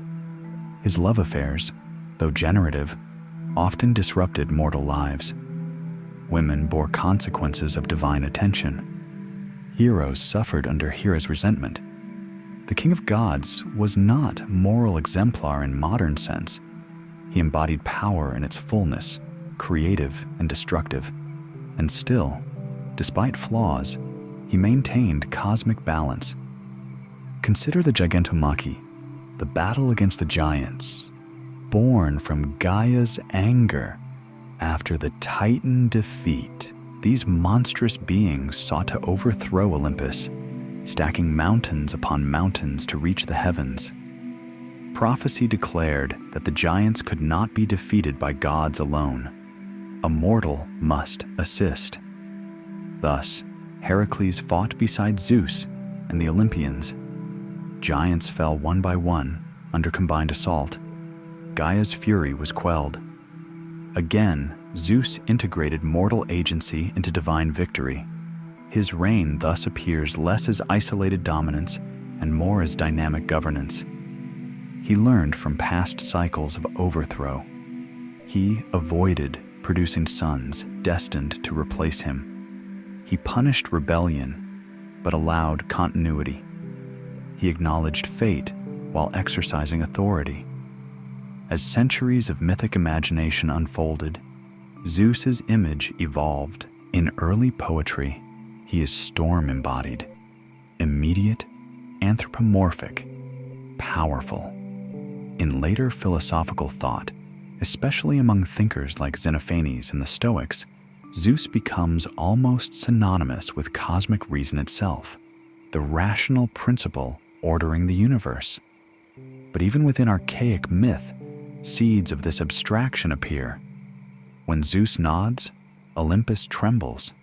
His love affairs, though generative, often disrupted mortal lives. Women bore consequences of divine attention. Heroes suffered under Hera's resentment. The king of gods was not moral exemplar in modern sense. He embodied power in its fullness, creative and destructive. And still, despite flaws, he maintained cosmic balance. Consider the Gigantomachy, the battle against the giants, born from Gaia's anger after the Titan defeat. These monstrous beings sought to overthrow Olympus, stacking mountains upon mountains to reach the heavens. Prophecy declared that the giants could not be defeated by gods alone. A mortal must assist. Thus, Heracles fought beside Zeus and the Olympians. Giants fell one by one under combined assault. Gaia's fury was quelled. Again, Zeus integrated mortal agency into divine victory. His reign thus appears less as isolated dominance and more as dynamic governance. He learned from past cycles of overthrow. He avoided producing sons destined to replace him. He punished rebellion, but allowed continuity. He acknowledged fate while exercising authority. As centuries of mythic imagination unfolded, Zeus's image evolved. In early poetry, he is storm-embodied, immediate, anthropomorphic, powerful. In later philosophical thought, especially among thinkers like Xenophanes and the Stoics, Zeus becomes almost synonymous with cosmic reason itself, the rational principle ordering the universe. But even within archaic myth, seeds of this abstraction appear. When Zeus nods, Olympus trembles.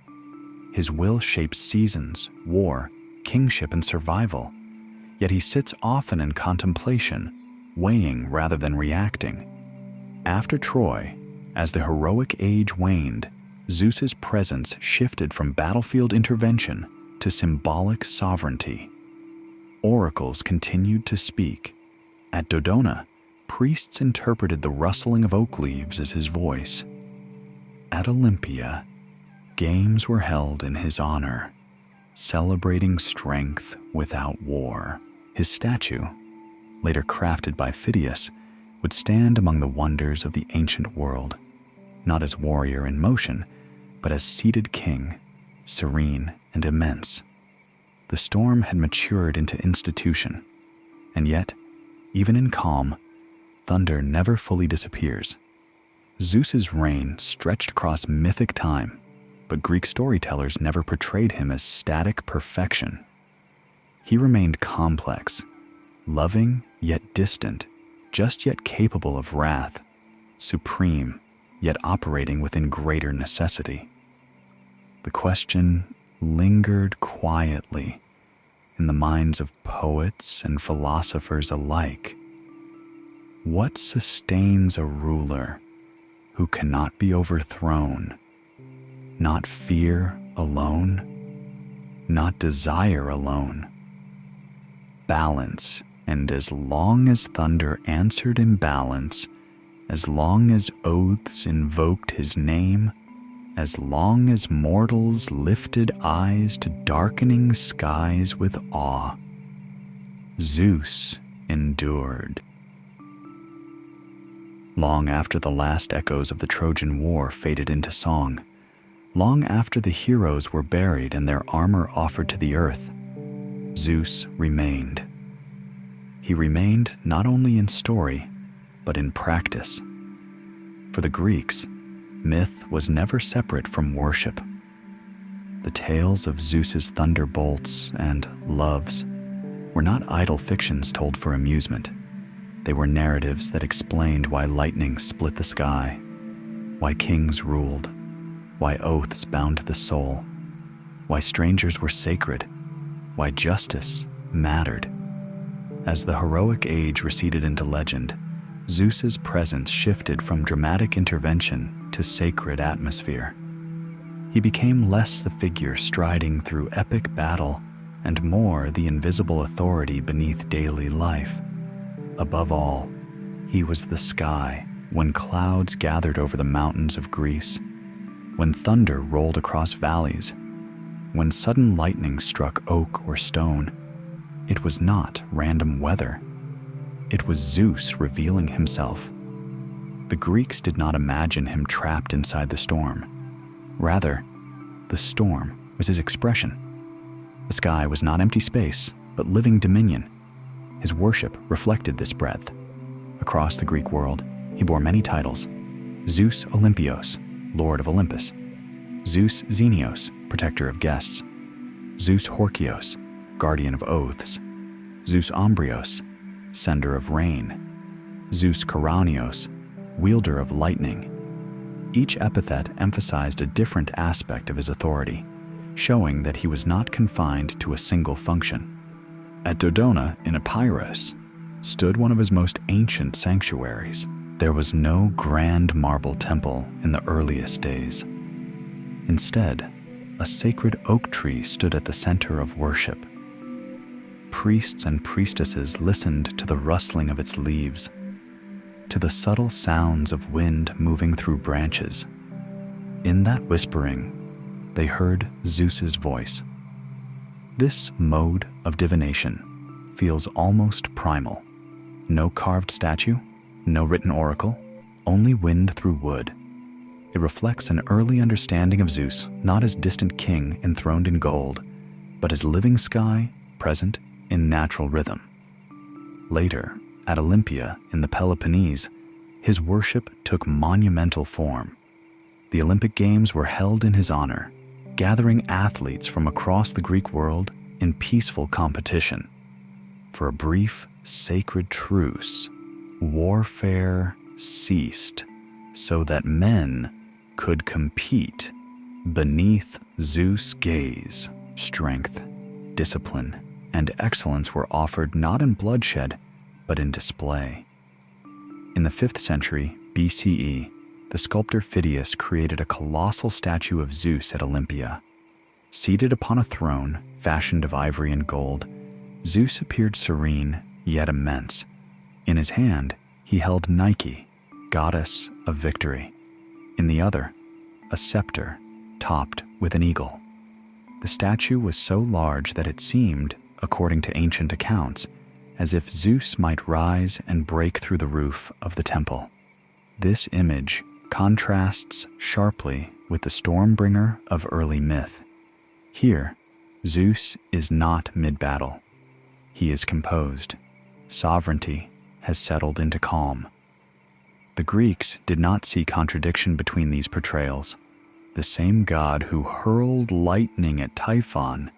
His will shapes seasons, war, kingship, and survival. Yet he sits often in contemplation, weighing rather than reacting. After Troy, as the heroic age waned, Zeus's presence shifted from battlefield intervention to symbolic sovereignty. Oracles continued to speak. At Dodona, priests interpreted the rustling of oak leaves as his voice. At Olympia, games were held in his honor, celebrating strength without war. His statue, later crafted by Phidias, would stand among the wonders of the ancient world, not as warrior in motion, but as seated king, serene and immense. The storm had matured into institution, and yet, even in calm, thunder never fully disappears. Zeus's reign stretched across mythic time, but Greek storytellers never portrayed him as static perfection. He remained complex, loving yet distant, just yet capable of wrath, supreme yet operating within greater necessity. The question lingered quietly in the minds of poets and philosophers alike. What sustains a ruler who cannot be overthrown? Not fear alone, not desire alone. Balance, and as long as thunder answered in balance, as long as oaths invoked his name, as long as mortals lifted eyes to darkening skies with awe, Zeus endured. Long after the last echoes of the Trojan War faded into song, long after the heroes were buried and their armor offered to the earth, Zeus remained. He remained not only in story, but in practice. For the Greeks, myth was never separate from worship. The tales of Zeus's thunderbolts and loves were not idle fictions told for amusement. They were narratives that explained why lightning split the sky, why kings ruled, why oaths bound the soul, why strangers were sacred, why justice mattered. As the heroic age receded into legend, Zeus's presence shifted from dramatic intervention to sacred atmosphere. He became less the figure striding through epic battle and more the invisible authority beneath daily life. Above all, he was the sky when clouds gathered over the mountains of Greece, when thunder rolled across valleys, when sudden lightning struck oak or stone. It was not random weather. It was Zeus revealing himself. the Greeks did not imagine him trapped inside the storm. Rather, the storm was his expression. The sky was not empty space, but living dominion. His worship reflected this breadth. Across the Greek world, he bore many titles: Zeus Olympios, Lord of Olympus; Zeus Xenios, protector of guests; Zeus Horkios, guardian of oaths; Zeus Ombrios, sender of rain; Zeus Koranios, wielder of lightning. Each epithet emphasized a different aspect of his authority, showing that he was not confined to a single function. At Dodona in Epirus stood one of his most ancient sanctuaries. There was no grand marble temple in the earliest days. Instead, a sacred oak tree stood at the center of worship. Priests and priestesses listened to the rustling of its leaves, to the subtle sounds of wind moving through branches. In that whispering, they heard Zeus's voice. This mode of divination feels almost primal. No carved statue, no written oracle, only wind through wood. It reflects an early understanding of Zeus, not as distant king enthroned in gold, but as living sky present in natural rhythm. Later, at Olympia in the Peloponnese, his worship took monumental form. The Olympic Games were held in his honor, gathering athletes from across the Greek world in peaceful competition. For a brief, sacred truce, warfare ceased so that men could compete beneath Zeus' gaze. Strength, discipline, and excellence were offered not in bloodshed, but in display. In the 5th century BCE, the sculptor Phidias created a colossal statue of Zeus at Olympia. Seated upon a throne fashioned of ivory and gold, Zeus appeared serene yet immense. In his hand, he held Nike, goddess of victory. In the other, a scepter topped with an eagle. The statue was so large that it seemed, according to ancient accounts, as if Zeus might rise and break through the roof of the temple. This image contrasts sharply with the Stormbringer of early myth. Here, Zeus is not mid-battle. He is composed. Sovereignty has settled into calm. The Greeks did not see contradiction between these portrayals. The same god who hurled lightning at Typhon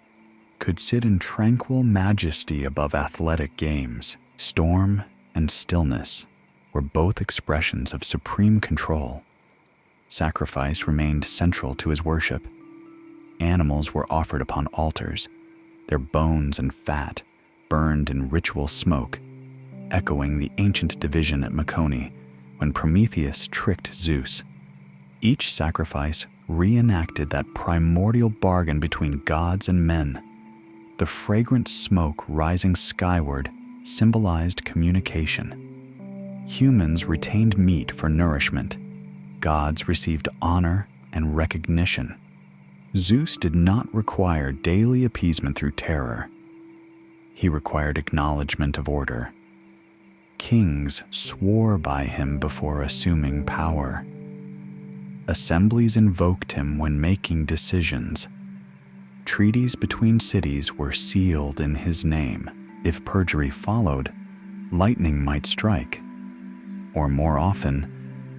could sit in tranquil majesty above athletic games. Storm and stillness were both expressions of supreme control. Sacrifice remained central to his worship. Animals were offered upon altars, their bones and fat burned in ritual smoke, echoing the ancient division at Mecone when Prometheus tricked Zeus. Each sacrifice reenacted that primordial bargain between gods and men. The fragrant smoke rising skyward symbolized communication. Humans retained meat for nourishment. Gods received honor and recognition. Zeus did not require daily appeasement through terror. He required acknowledgement of order. Kings swore by him before assuming power. Assemblies invoked him when making decisions. Treaties between cities were sealed in his name. If perjury followed, lightning might strike. Or more often,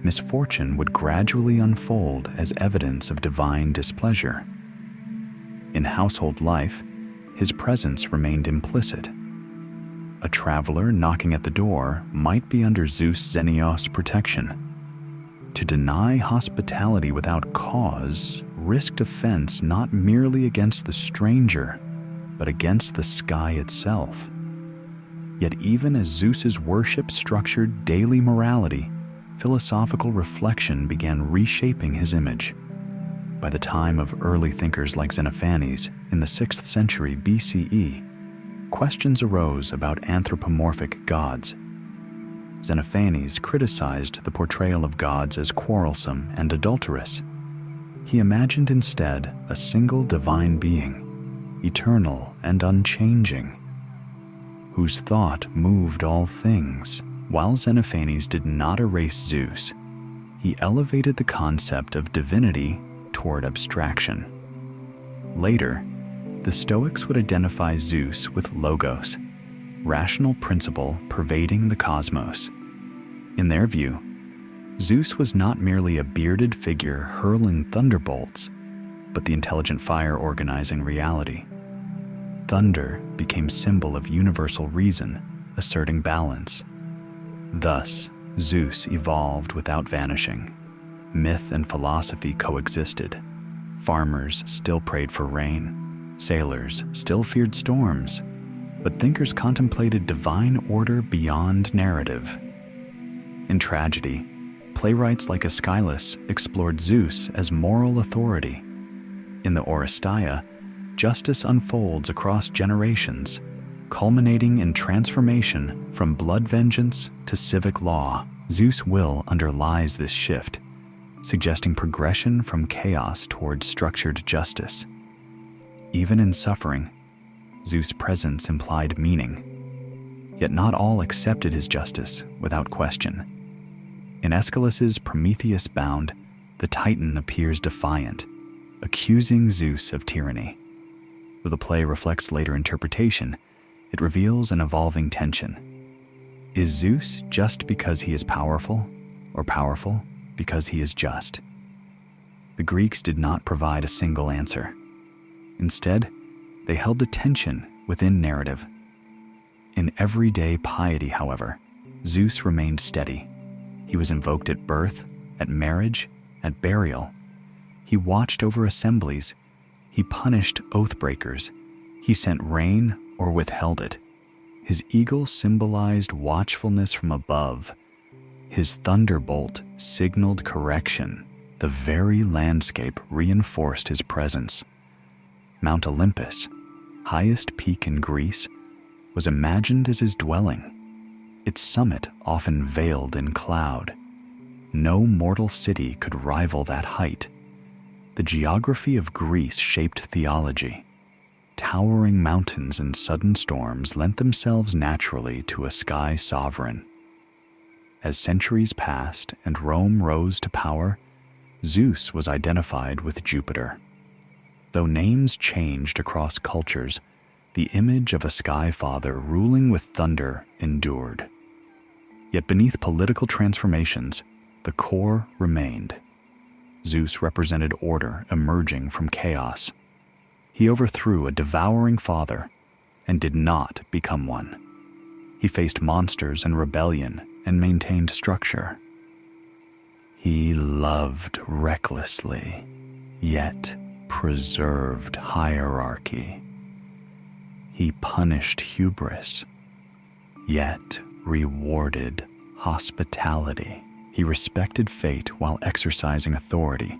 misfortune would gradually unfold as evidence of divine displeasure. In household life, his presence remained implicit. A traveler knocking at the door might be under Zeus Xenios' protection. To deny hospitality without cause risked offense not merely against the stranger, but against the sky itself. Yet even as Zeus's worship structured daily morality, philosophical reflection began reshaping his image. By the time of early thinkers like Xenophanes in the 6th century BCE, questions arose about anthropomorphic gods. Xenophanes criticized the portrayal of gods as quarrelsome and adulterous. He imagined instead a single divine being, eternal and unchanging, whose thought moved all things. While Xenophanes did not erase Zeus, he elevated the concept of divinity toward abstraction. Later, the Stoics would identify Zeus with logos, rational principle pervading the cosmos. In their view, Zeus was not merely a bearded figure hurling thunderbolts, but the intelligent fire organizing reality. Thunder became symbol of universal reason, asserting balance. Thus, Zeus evolved without vanishing. Myth and philosophy coexisted. Farmers still prayed for rain. Sailors still feared storms. But thinkers contemplated divine order beyond narrative. In tragedy, playwrights like Aeschylus explored Zeus as moral authority. In the Oresteia, justice unfolds across generations, culminating in transformation from blood vengeance to civic law. Zeus' will underlies this shift, suggesting progression from chaos toward structured justice. Even in suffering, Zeus' presence implied meaning. Yet not all accepted his justice without question. In Aeschylus's Prometheus Bound, the Titan appears defiant, accusing Zeus of tyranny. Though the play reflects later interpretation, it reveals an evolving tension. Is Zeus just because he is powerful, or powerful because he is just? The Greeks did not provide a single answer. Instead, they held the tension within narrative. In everyday piety, however, Zeus remained steady. He was invoked at birth, at marriage, at burial. He watched over assemblies. He punished oath-breakers. He sent rain or withheld it. His eagle symbolized watchfulness from above. His thunderbolt signaled correction. The very landscape reinforced his presence. Mount Olympus, highest peak in Greece, was imagined as his dwelling, its summit often veiled in cloud. No mortal city could rival that height. The geography of Greece shaped theology. Towering mountains and sudden storms lent themselves naturally to a sky sovereign. As centuries passed and Rome rose to power, Zeus was identified with Jupiter. Though names changed across cultures, the image of a sky father ruling with thunder endured. Yet beneath political transformations, the core remained. Zeus represented order emerging from chaos. He overthrew a devouring father and did not become one. He faced monsters and rebellion and maintained structure. He loved recklessly, yet preserved hierarchy. He punished hubris, yet rewarded hospitality. He respected fate while exercising authority.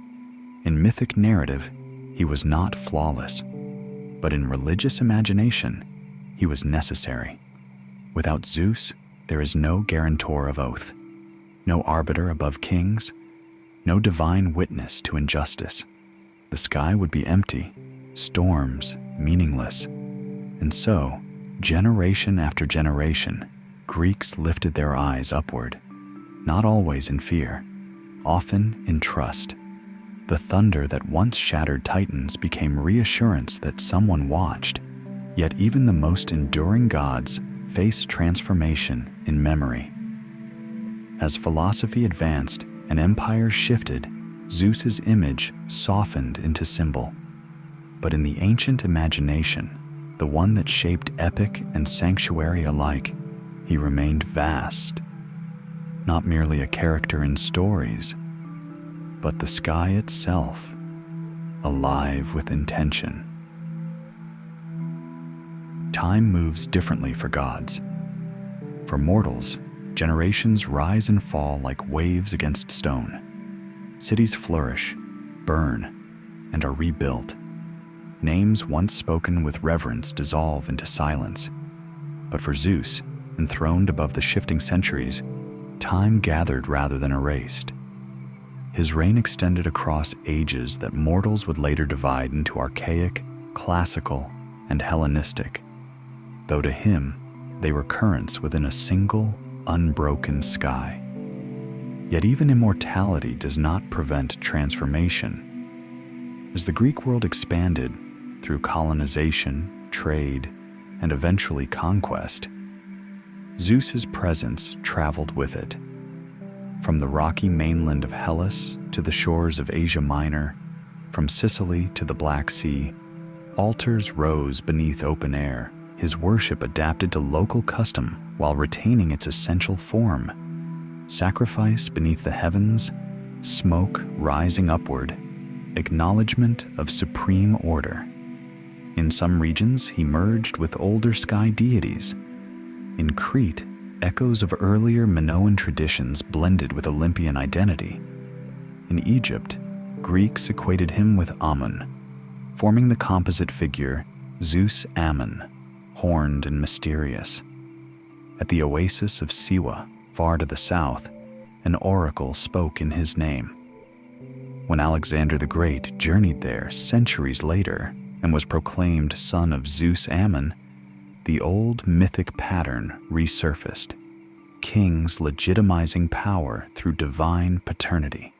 In mythic narrative, he was not flawless, but in religious imagination, he was necessary. Without Zeus, there is no guarantor of oath, no arbiter above kings, no divine witness to injustice. The sky would be empty, storms meaningless. And so, generation after generation, Greeks lifted their eyes upward, not always in fear, often in trust. The thunder that once shattered titans became reassurance that someone watched, yet even the most enduring gods face transformation in memory. As philosophy advanced and empires shifted, Zeus's image softened into symbol. But in the ancient imagination, the one that shaped epic and sanctuary alike, he remained vast. Not merely a character in stories, but the sky itself, alive with intention. Time moves differently for gods. For mortals, generations rise and fall like waves against stone. Cities flourish, burn, and are rebuilt. Names once spoken with reverence dissolve into silence. But for Zeus, enthroned above the shifting centuries, time gathered rather than erased. His reign extended across ages that mortals would later divide into archaic, classical, and Hellenistic, though to him, they were currents within a single, unbroken sky. Yet even immortality does not prevent transformation. As the Greek world expanded through colonization, trade, and eventually conquest, Zeus's presence traveled with it. From the rocky mainland of Hellas to the shores of Asia Minor, from Sicily to the Black Sea, altars rose beneath open air, his worship adapted to local custom while retaining its essential form. Sacrifice beneath the heavens, smoke rising upward, acknowledgement of supreme order. In some regions, he merged with older sky deities. In Crete, echoes of earlier Minoan traditions blended with Olympian identity. In Egypt, Greeks equated him with Amun, forming the composite figure Zeus Ammon, horned and mysterious. At the oasis of Siwa, far to the south, an oracle spoke in his name. When Alexander the Great journeyed there centuries later and was proclaimed son of Zeus Ammon, the old mythic pattern resurfaced, kings legitimizing power through divine paternity.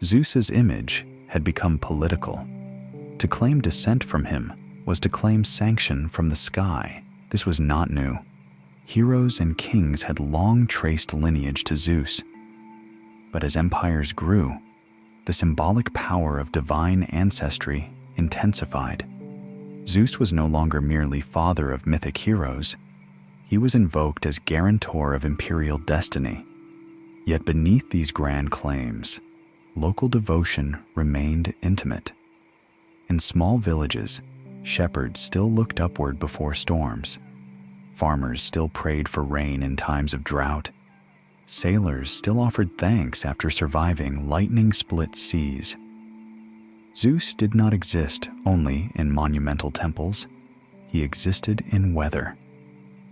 Zeus's image had become political. To claim descent from him was to claim sanction from the sky. This was not new. Heroes and kings had long traced lineage to Zeus. But as empires grew, the symbolic power of divine ancestry intensified. Zeus was no longer merely father of mythic heroes. He was invoked as guarantor of imperial destiny. Yet beneath these grand claims, local devotion remained intimate. In small villages, shepherds still looked upward before storms. Farmers still prayed for rain in times of drought. Sailors still offered thanks after surviving lightning-split seas. Zeus did not exist only in monumental temples. He existed in weather.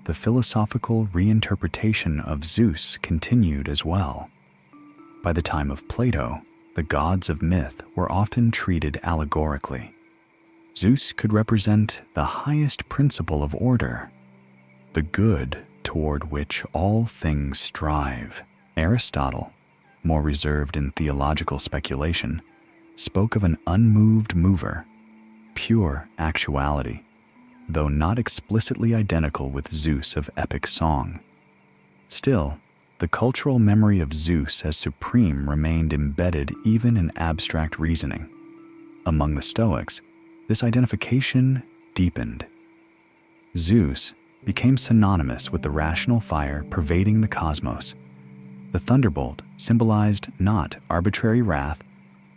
The philosophical reinterpretation of Zeus continued as well. By the time of Plato, the gods of myth were often treated allegorically. Zeus could represent the highest principle of order, the good toward which all things strive. Aristotle, more reserved in theological speculation, spoke of an unmoved mover, pure actuality, though not explicitly identical with Zeus of epic song. Still, the cultural memory of Zeus as supreme remained embedded even in abstract reasoning. Among the Stoics, this identification deepened. Zeus became synonymous with the rational fire pervading the cosmos. The thunderbolt symbolized not arbitrary wrath,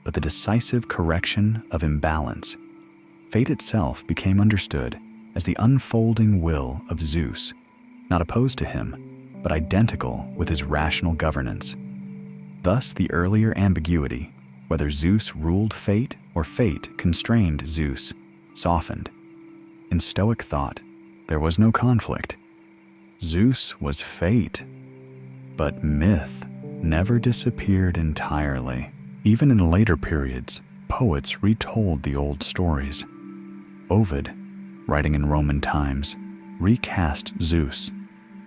but the decisive correction of imbalance. Fate itself became understood as the unfolding will of Zeus, not opposed to him, but identical with his rational governance. Thus, the earlier ambiguity, whether Zeus ruled fate or fate constrained Zeus, softened. In Stoic thought, there was no conflict. Zeus was fate, but myth never disappeared entirely. Even in later periods, poets retold the old stories. Ovid, writing in Roman times, recast Zeus,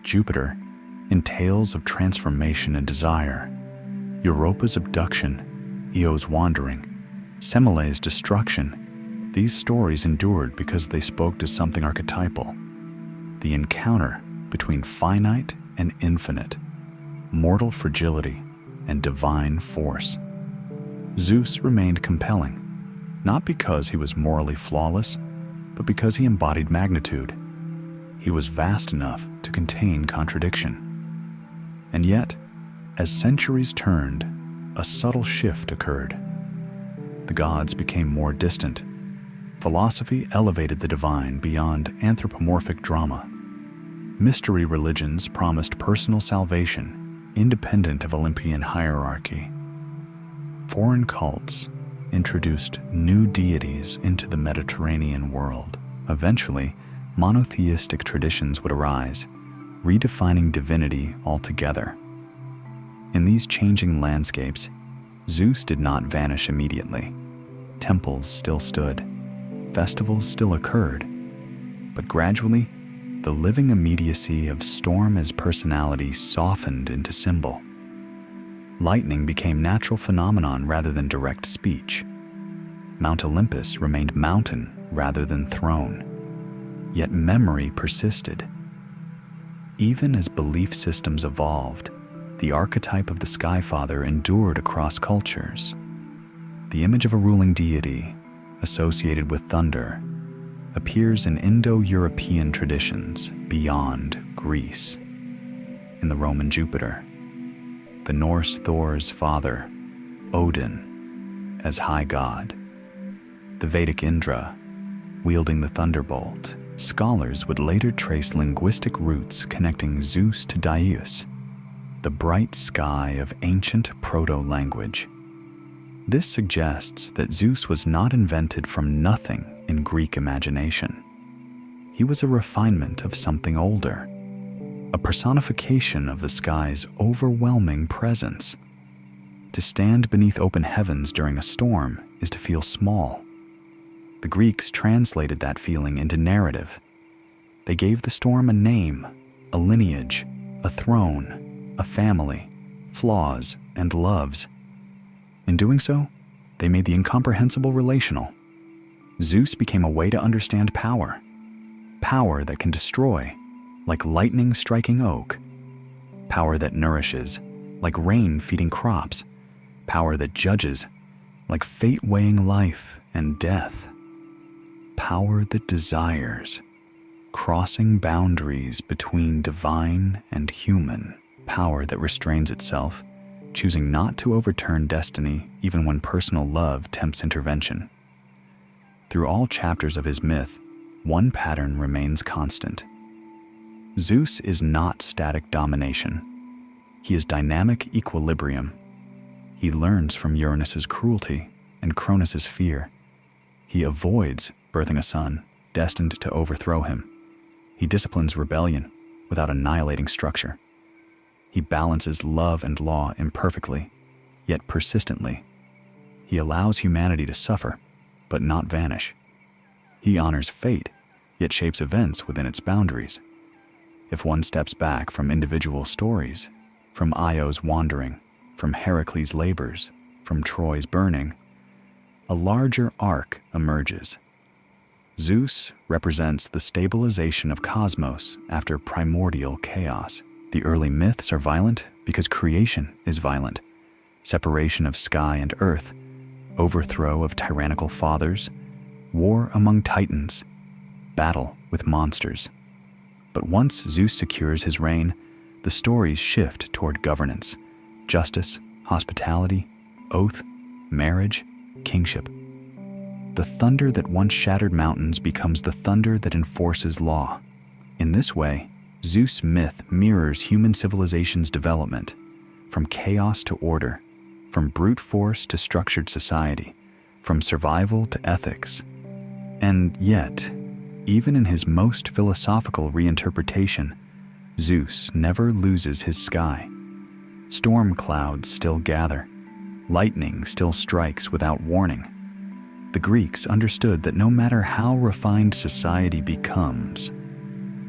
Jupiter, in tales of transformation and desire. Europa's abduction, Eo's wandering, Semele's destruction. These stories endured because they spoke to something archetypal, the encounter between finite and infinite, mortal fragility and divine force. Zeus remained compelling, not because he was morally flawless, but because he embodied magnitude. He was vast enough to contain contradiction. And yet, as centuries turned, a subtle shift occurred. The gods became more distant. Philosophy elevated the divine beyond anthropomorphic drama. Mystery religions promised personal salvation, independent of Olympian hierarchy. Foreign cults introduced new deities into the Mediterranean world. Eventually, monotheistic traditions would arise, redefining divinity altogether. In these changing landscapes, Zeus did not vanish immediately. Temples still stood, festivals still occurred, but gradually, the living immediacy of storm as personality softened into symbol. Lightning became natural phenomenon rather than direct speech. Mount Olympus remained mountain rather than throne. Yet memory persisted. Even as belief systems evolved, the archetype of the Sky Father endured across cultures. The image of a ruling deity, associated with thunder, appears in Indo-European traditions beyond Greece. In the Roman Jupiter, the Norse Thor's father, Odin, as high god, the Vedic Indra, wielding the thunderbolt. Scholars would later trace linguistic roots connecting Zeus to Deucalion, the bright sky of ancient proto-language. This suggests that Zeus was not invented from nothing in Greek imagination. He was a refinement of something older, a personification of the sky's overwhelming presence. To stand beneath open heavens during a storm is to feel small. The Greeks translated that feeling into narrative. They gave the storm a name, a lineage, a throne, a family, flaws, and loves. In doing so, they made the incomprehensible relational. Zeus became a way to understand power. Power that can destroy, like lightning striking oak. Power that nourishes, like rain feeding crops. Power that judges, like fate weighing life and death. Power that desires, crossing boundaries between divine and human. Power that restrains itself, choosing not to overturn destiny even when personal love tempts intervention. Through all chapters of his myth, one pattern remains constant. Zeus is not static domination. He is dynamic equilibrium. He learns from Uranus's cruelty and Cronus's fear. He avoids birthing a son destined to overthrow him. He disciplines rebellion without annihilating structure. He balances love and law imperfectly, yet persistently. He allows humanity to suffer, but not vanish. He honors fate, yet shapes events within its boundaries. If one steps back from individual stories, from Io's wandering, from Heracles' labors, from Troy's burning, a larger arc emerges. Zeus represents the stabilization of cosmos after primordial chaos. The early myths are violent because creation is violent. Separation of sky and earth, overthrow of tyrannical fathers, war among titans, battle with monsters. But once Zeus secures his reign, the stories shift toward governance, justice, hospitality, oath, marriage, kingship. The thunder that once shattered mountains becomes the thunder that enforces law. In this way, Zeus myth mirrors human civilization's development, from chaos to order, from brute force to structured society, from survival to ethics. And yet, even in his most philosophical reinterpretation, Zeus never loses his sky. Storm clouds still gather. Lightning still strikes without warning. The Greeks understood that no matter how refined society becomes,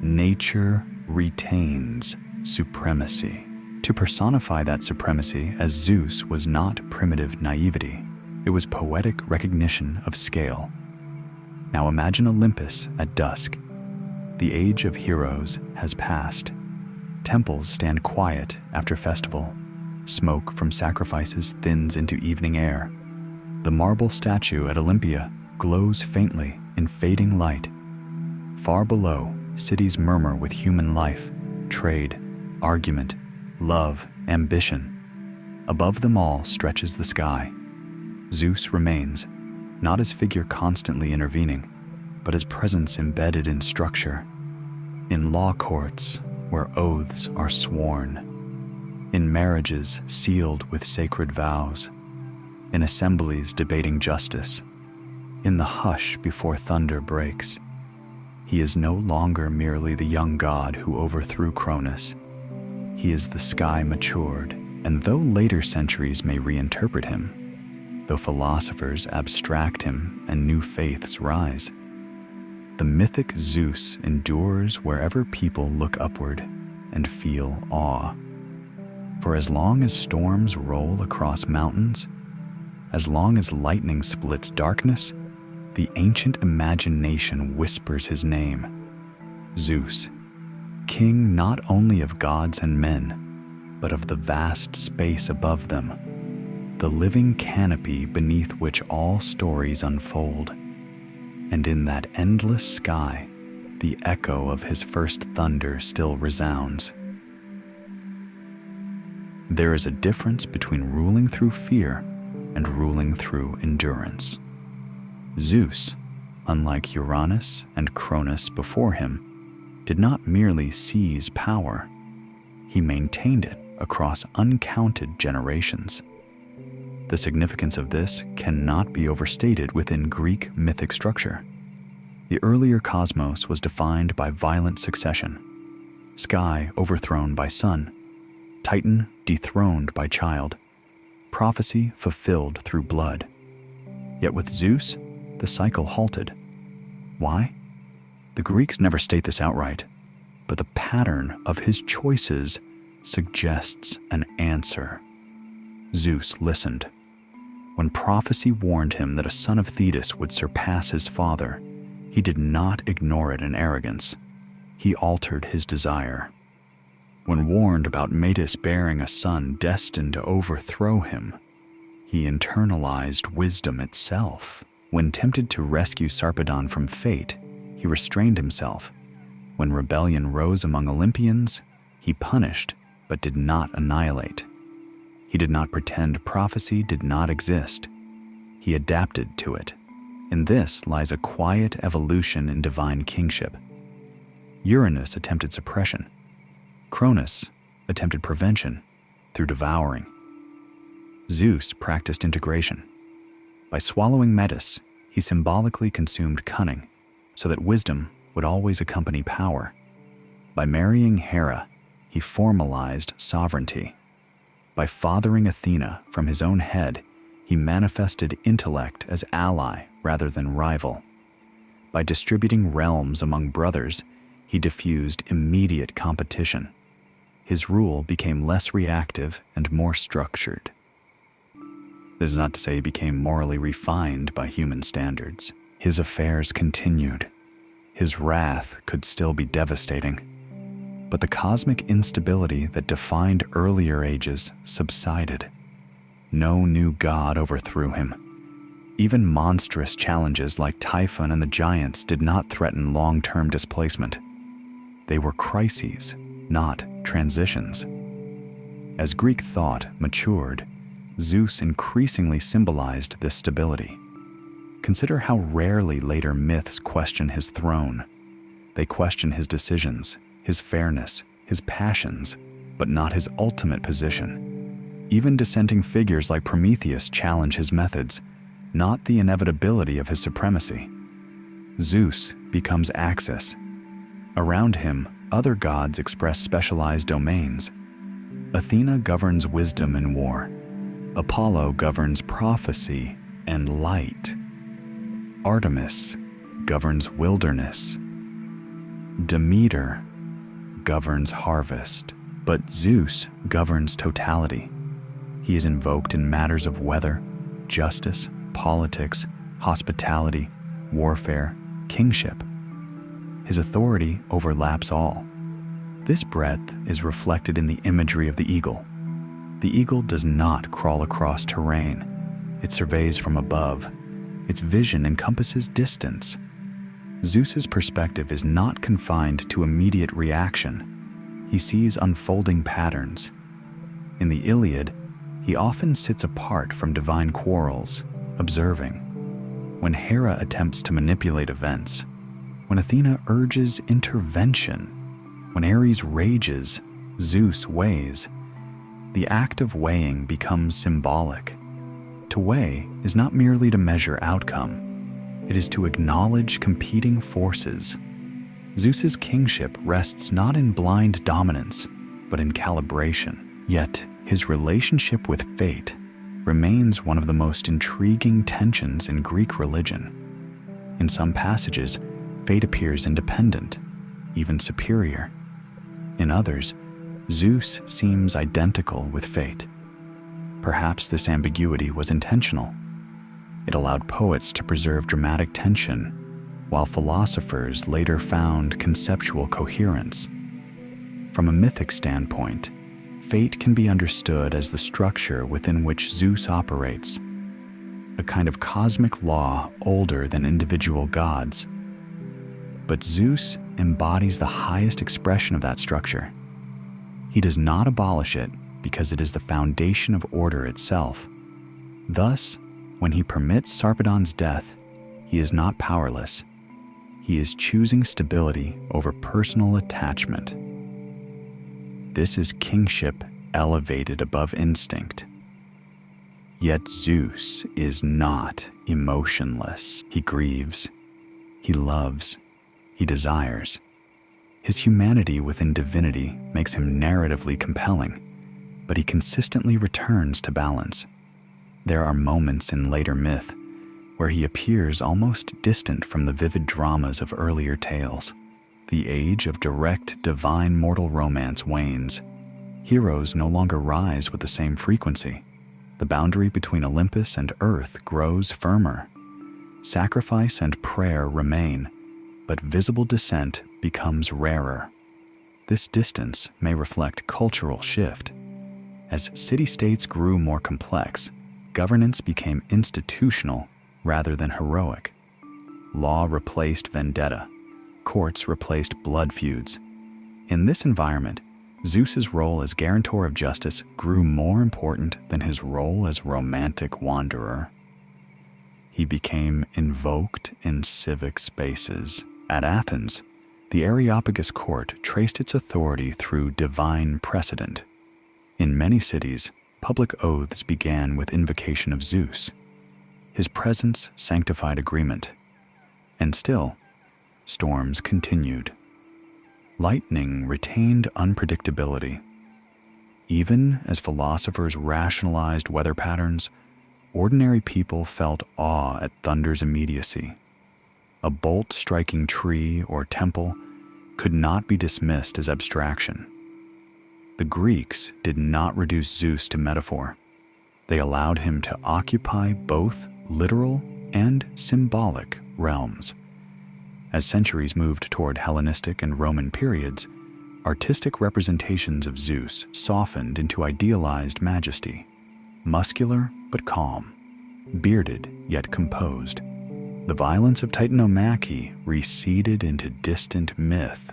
nature retains supremacy. To personify that supremacy as Zeus was not primitive naivety. It was poetic recognition of scale. Now imagine Olympus at dusk. The age of heroes has passed. Temples stand quiet after festival. Smoke from sacrifices thins into evening air. The marble statue at Olympia glows faintly in fading light. Far below, cities murmur with human life, trade, argument, love, ambition. Above them all stretches the sky. Zeus remains, not as figure constantly intervening, but as presence embedded in structure. In law courts, where oaths are sworn. In marriages sealed with sacred vows. In assemblies debating justice. In the hush before thunder breaks. He is no longer merely the young god who overthrew Cronus. He is the sky matured, and though later centuries may reinterpret him, though philosophers abstract him and new faiths rise, the mythic Zeus endures wherever people look upward and feel awe. For as long as storms roll across mountains, as long as lightning splits darkness, the ancient imagination whispers his name, Zeus, king not only of gods and men, but of the vast space above them, the living canopy beneath which all stories unfold. And in that endless sky, the echo of his first thunder still resounds. There is a difference between ruling through fear and ruling through endurance. Zeus, unlike Uranus and Cronus before him, did not merely seize power. He maintained it across uncounted generations. The significance of this cannot be overstated within Greek mythic structure. The earlier cosmos was defined by violent succession: sky overthrown by sun, Titan dethroned by child, prophecy fulfilled through blood. Yet with Zeus, the cycle halted. Why? The Greeks never state this outright, but the pattern of his choices suggests an answer. Zeus listened. When prophecy warned him that a son of Thetis would surpass his father, he did not ignore it in arrogance. He altered his desire. When warned about Metis bearing a son destined to overthrow him, he internalized wisdom itself. When tempted to rescue Sarpedon from fate, he restrained himself. When rebellion rose among Olympians, he punished but did not annihilate. He did not pretend prophecy did not exist. He adapted to it. In this lies a quiet evolution in divine kingship. Uranus attempted suppression. Cronus attempted prevention through devouring. Zeus practiced integration. By swallowing Metis, he symbolically consumed cunning, so that wisdom would always accompany power. By marrying Hera, he formalized sovereignty. By fathering Athena from his own head, he manifested intellect as ally rather than rival. By distributing realms among brothers, he diffused immediate competition. His rule became less reactive and more structured. This is not to say he became morally refined by human standards. His affairs continued. His wrath could still be devastating. But the cosmic instability that defined earlier ages subsided. No new god overthrew him. Even monstrous challenges like Typhon and the giants did not threaten long-term displacement. They were crises, not transitions. As Greek thought matured, Zeus increasingly symbolized this stability. Consider how rarely later myths question his throne. They question his decisions, his fairness, his passions, but not his ultimate position. Even dissenting figures like Prometheus challenge his methods, not the inevitability of his supremacy. Zeus becomes Axis. Around him, other gods express specialized domains. Athena governs wisdom in war. Apollo governs prophecy and light. Artemis governs wilderness. Demeter governs harvest. But Zeus governs totality. He is invoked in matters of weather, justice, politics, hospitality, warfare, kingship. His authority overlaps all. This breadth is reflected in the imagery of the eagle. The eagle does not crawl across terrain. It surveys from above. Its vision encompasses distance. Zeus's perspective is not confined to immediate reaction. He sees unfolding patterns. In the Iliad, he often sits apart from divine quarrels, observing. When Hera attempts to manipulate events, when Athena urges intervention, when Ares rages, Zeus weighs. The act of weighing becomes symbolic. To weigh is not merely to measure outcome. It is to acknowledge competing forces. Zeus's kingship rests not in blind dominance, but in calibration. Yet, his relationship with fate remains one of the most intriguing tensions in Greek religion. In some passages, fate appears independent, even superior. In others, Zeus seems identical with fate. Perhaps this ambiguity was intentional. It allowed poets to preserve dramatic tension, while philosophers later found conceptual coherence. From a mythic standpoint, fate can be understood as the structure within which Zeus operates, a kind of cosmic law older than individual gods. But Zeus embodies the highest expression of that structure. He does not abolish it because it is the foundation of order itself. Thus, when he permits Sarpedon's death, he is not powerless. He is choosing stability over personal attachment. This is kingship elevated above instinct. Yet Zeus is not emotionless. He grieves, he loves, he desires. His humanity within divinity makes him narratively compelling, but he consistently returns to balance. There are moments in later myth where he appears almost distant from the vivid dramas of earlier tales. The age of direct divine mortal romance wanes. Heroes no longer rise with the same frequency. The boundary between Olympus and Earth grows firmer. Sacrifice and prayer remain, but visible descent becomes rarer. This distance may reflect cultural shift. As city-states grew more complex, governance became institutional rather than heroic. Law replaced vendetta. Courts replaced blood feuds. In this environment, Zeus's role as guarantor of justice grew more important than his role as romantic wanderer. He became invoked in civic spaces. At Athens, the Areopagus court traced its authority through divine precedent. In many cities, public oaths began with invocation of Zeus. His presence sanctified agreement. And still, storms continued. Lightning retained unpredictability. Even as philosophers rationalized weather patterns, ordinary people felt awe at thunder's immediacy. A bolt striking tree or temple could not be dismissed as abstraction. The Greeks did not reduce Zeus to metaphor. They allowed him to occupy both literal and symbolic realms. As centuries moved toward Hellenistic and Roman periods, artistic representations of Zeus softened into idealized majesty, muscular but calm, bearded yet composed. The violence of Titanomachy receded into distant myth,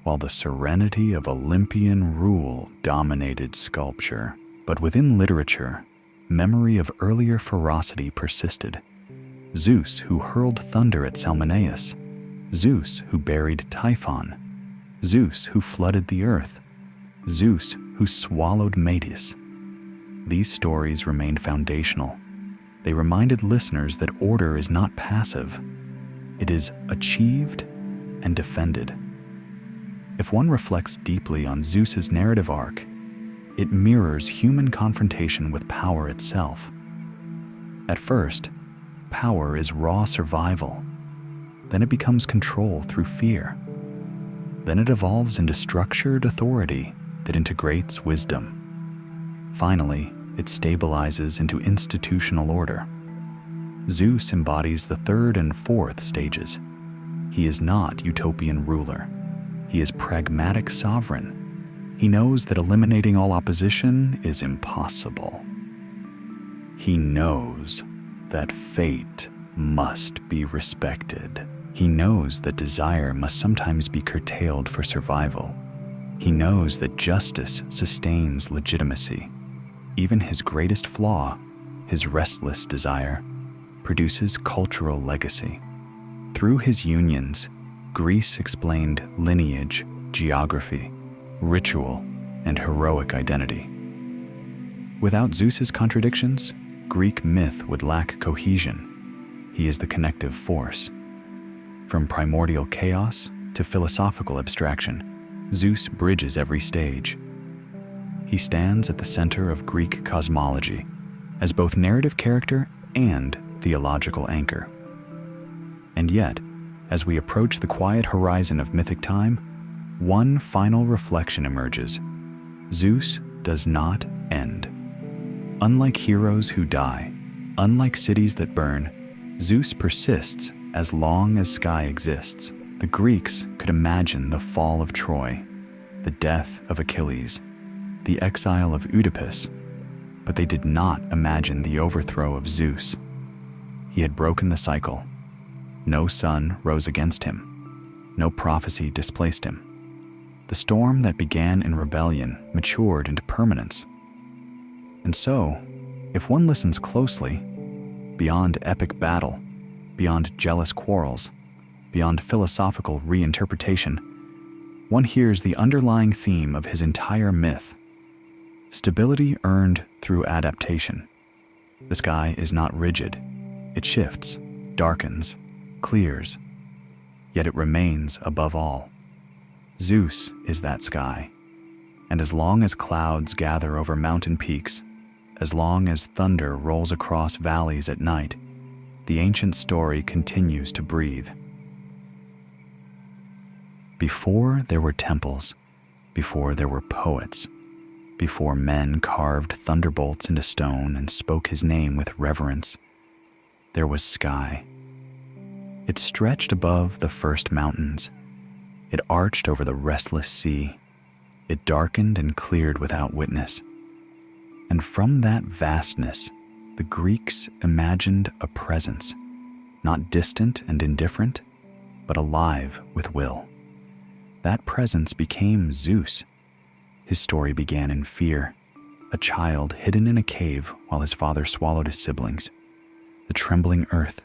while the serenity of Olympian rule dominated sculpture. But within literature, memory of earlier ferocity persisted. Zeus, who hurled thunder at Salmoneus, Zeus, who buried Typhon, Zeus, who flooded the earth, Zeus, who swallowed Metis. These stories remained foundational. They reminded listeners that order is not passive. It is achieved and defended. If one reflects deeply on Zeus's narrative arc, it mirrors human confrontation with power itself. At first, power is raw survival. Then it becomes control through fear. Then it evolves into structured authority that integrates wisdom. Finally, it stabilizes into institutional order. Zeus embodies the third and fourth stages. He is not utopian ruler. He is pragmatic sovereign. He knows that eliminating all opposition is impossible. He knows that fate must be respected. He knows that desire must sometimes be curtailed for survival. He knows that justice sustains legitimacy. Even his greatest flaw, his restless desire, produces cultural legacy. Through his unions, Greece explained lineage, geography, ritual, and heroic identity. Without Zeus's contradictions, Greek myth would lack cohesion. He is the connective force. From primordial chaos to philosophical abstraction, Zeus bridges every stage. He stands at the center of Greek cosmology as both narrative character and theological anchor. And yet, as we approach the quiet horizon of mythic time, one final reflection emerges. Zeus does not end. Unlike heroes who die, unlike cities that burn, Zeus persists as long as sky exists. The Greeks could imagine the fall of Troy, the death of Achilles, the exile of Oedipus, but they did not imagine the overthrow of Zeus. He had broken the cycle. No sun rose against him. No prophecy displaced him. The storm that began in rebellion matured into permanence. And so, if one listens closely, beyond epic battle, beyond jealous quarrels, beyond philosophical reinterpretation, one hears the underlying theme of his entire myth: stability earned through adaptation. The sky is not rigid. It shifts, darkens, clears, yet it remains above all. Zeus is that sky, and as long as clouds gather over mountain peaks, as long as thunder rolls across valleys at night, the ancient story continues to breathe. Before there were temples, before there were poets, before men carved thunderbolts into stone and spoke his name with reverence, there was sky. It stretched above the first mountains. It arched over the restless sea. It darkened and cleared without witness. And from that vastness, the Greeks imagined a presence, not distant and indifferent, but alive with will. That presence became Zeus. His story began in fear, a child hidden in a cave while his father swallowed his siblings, the trembling earth,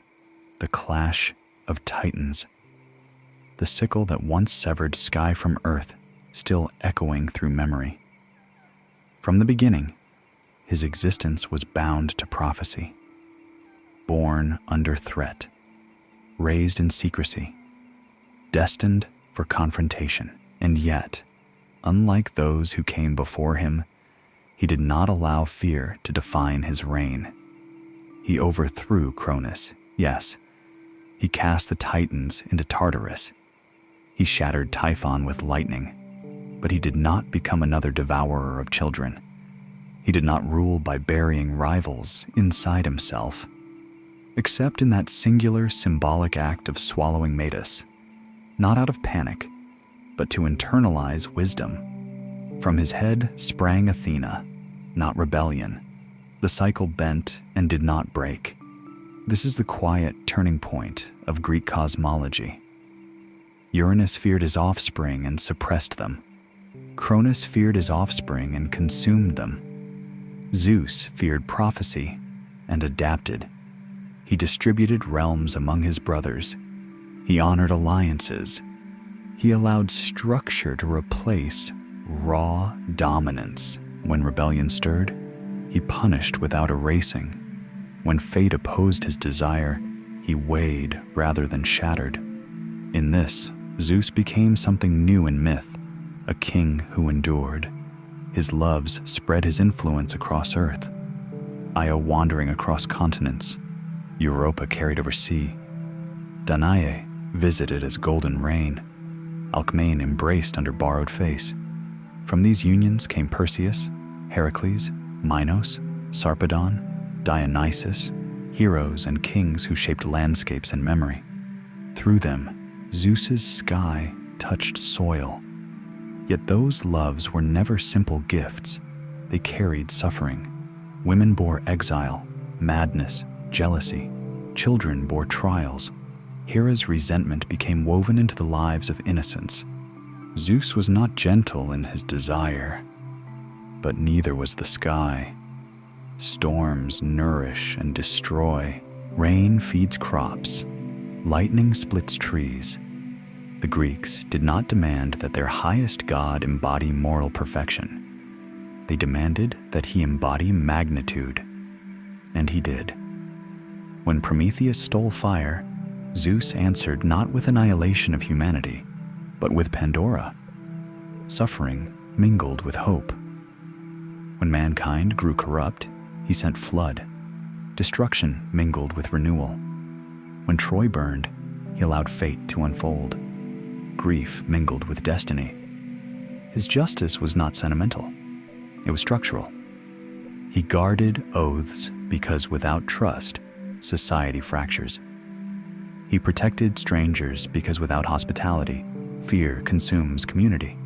the clash of titans, the sickle that once severed sky from earth, still echoing through memory. From the beginning, his existence was bound to prophecy. Born under threat, raised in secrecy, destined for confrontation. And yet, unlike those who came before him, he did not allow fear to define his reign. He overthrew Cronus, yes. He cast the Titans into Tartarus. He shattered Typhon with lightning, but he did not become another devourer of children. He did not rule by burying rivals inside himself, except in that singular symbolic act of swallowing Metis, not out of panic, but to internalize wisdom. From his head sprang Athena, not rebellion. The cycle bent and did not break. This is the quiet turning point of Greek cosmology. Uranus feared his offspring and suppressed them. Cronus feared his offspring and consumed them. Zeus feared prophecy and adapted. He distributed realms among his brothers. He honored alliances. He allowed structure to replace raw dominance. When rebellion stirred, he punished without erasing. When fate opposed his desire, he weighed rather than shattered. In this, Zeus became something new in myth, a king who endured. His loves spread his influence across earth. Io wandering across continents, Europa carried over sea, Danae visited as golden rain, Alcmaeon embraced under borrowed face. From these unions came Perseus, Heracles, Minos, Sarpedon, Dionysus, heroes and kings who shaped landscapes in memory. Through them, Zeus's sky touched soil. Yet those loves were never simple gifts. They carried suffering. Women bore exile, madness, jealousy. Children bore trials. Hera's resentment became woven into the lives of innocents. Zeus was not gentle in his desire, but neither was the sky. Storms nourish and destroy. Rain feeds crops. Lightning splits trees. The Greeks did not demand that their highest god embody moral perfection. They demanded that he embody magnitude. And he did. When Prometheus stole fire, Zeus answered not with annihilation of humanity, but with Pandora. Suffering mingled with hope. When mankind grew corrupt, he sent flood. Destruction mingled with renewal. When Troy burned, he allowed fate to unfold. Grief mingled with destiny. His justice was not sentimental. It was structural. He guarded oaths because without trust, society fractures. He protected strangers because without hospitality, fear consumes community.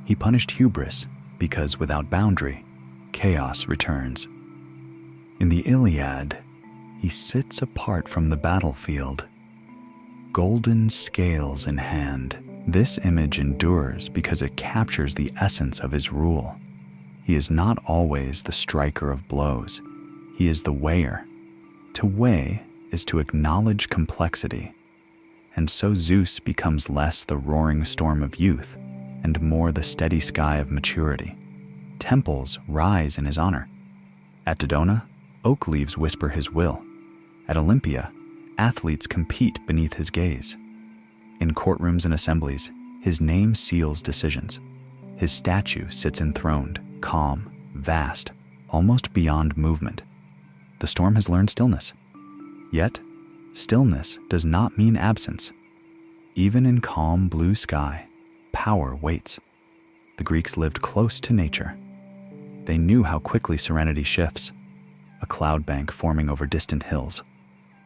He punished hubris because without boundary, chaos returns. In the Iliad, he sits apart from the battlefield, golden scales in hand. This image endures because it captures the essence of his rule. He is not always the striker of blows. He is the weigher. To weigh is to acknowledge complexity. And so Zeus becomes less the roaring storm of youth and more the steady sky of maturity. Temples rise in his honor. At Dodona, oak leaves whisper his will. At Olympia, athletes compete beneath his gaze. In courtrooms and assemblies, his name seals decisions. His statue sits enthroned, calm, vast, almost beyond movement. The storm has learned stillness. Yet, stillness does not mean absence. Even in calm blue sky, power waits. The Greeks lived close to nature. They knew how quickly serenity shifts. A cloud bank forming over distant hills.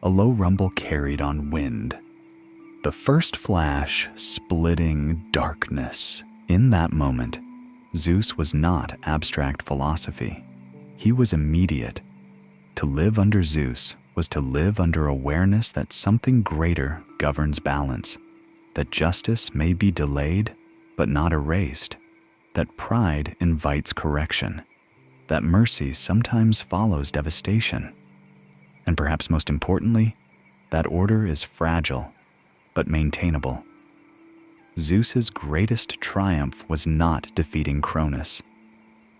A low rumble carried on wind. The first flash splitting darkness. In that moment, Zeus was not abstract philosophy. He was immediate. To live under Zeus was to live under awareness that something greater governs balance, that justice may be delayed but not erased, that pride invites correction, that mercy sometimes follows devastation, and perhaps most importantly, that order is fragile but maintainable. Zeus's greatest triumph was not defeating Cronus.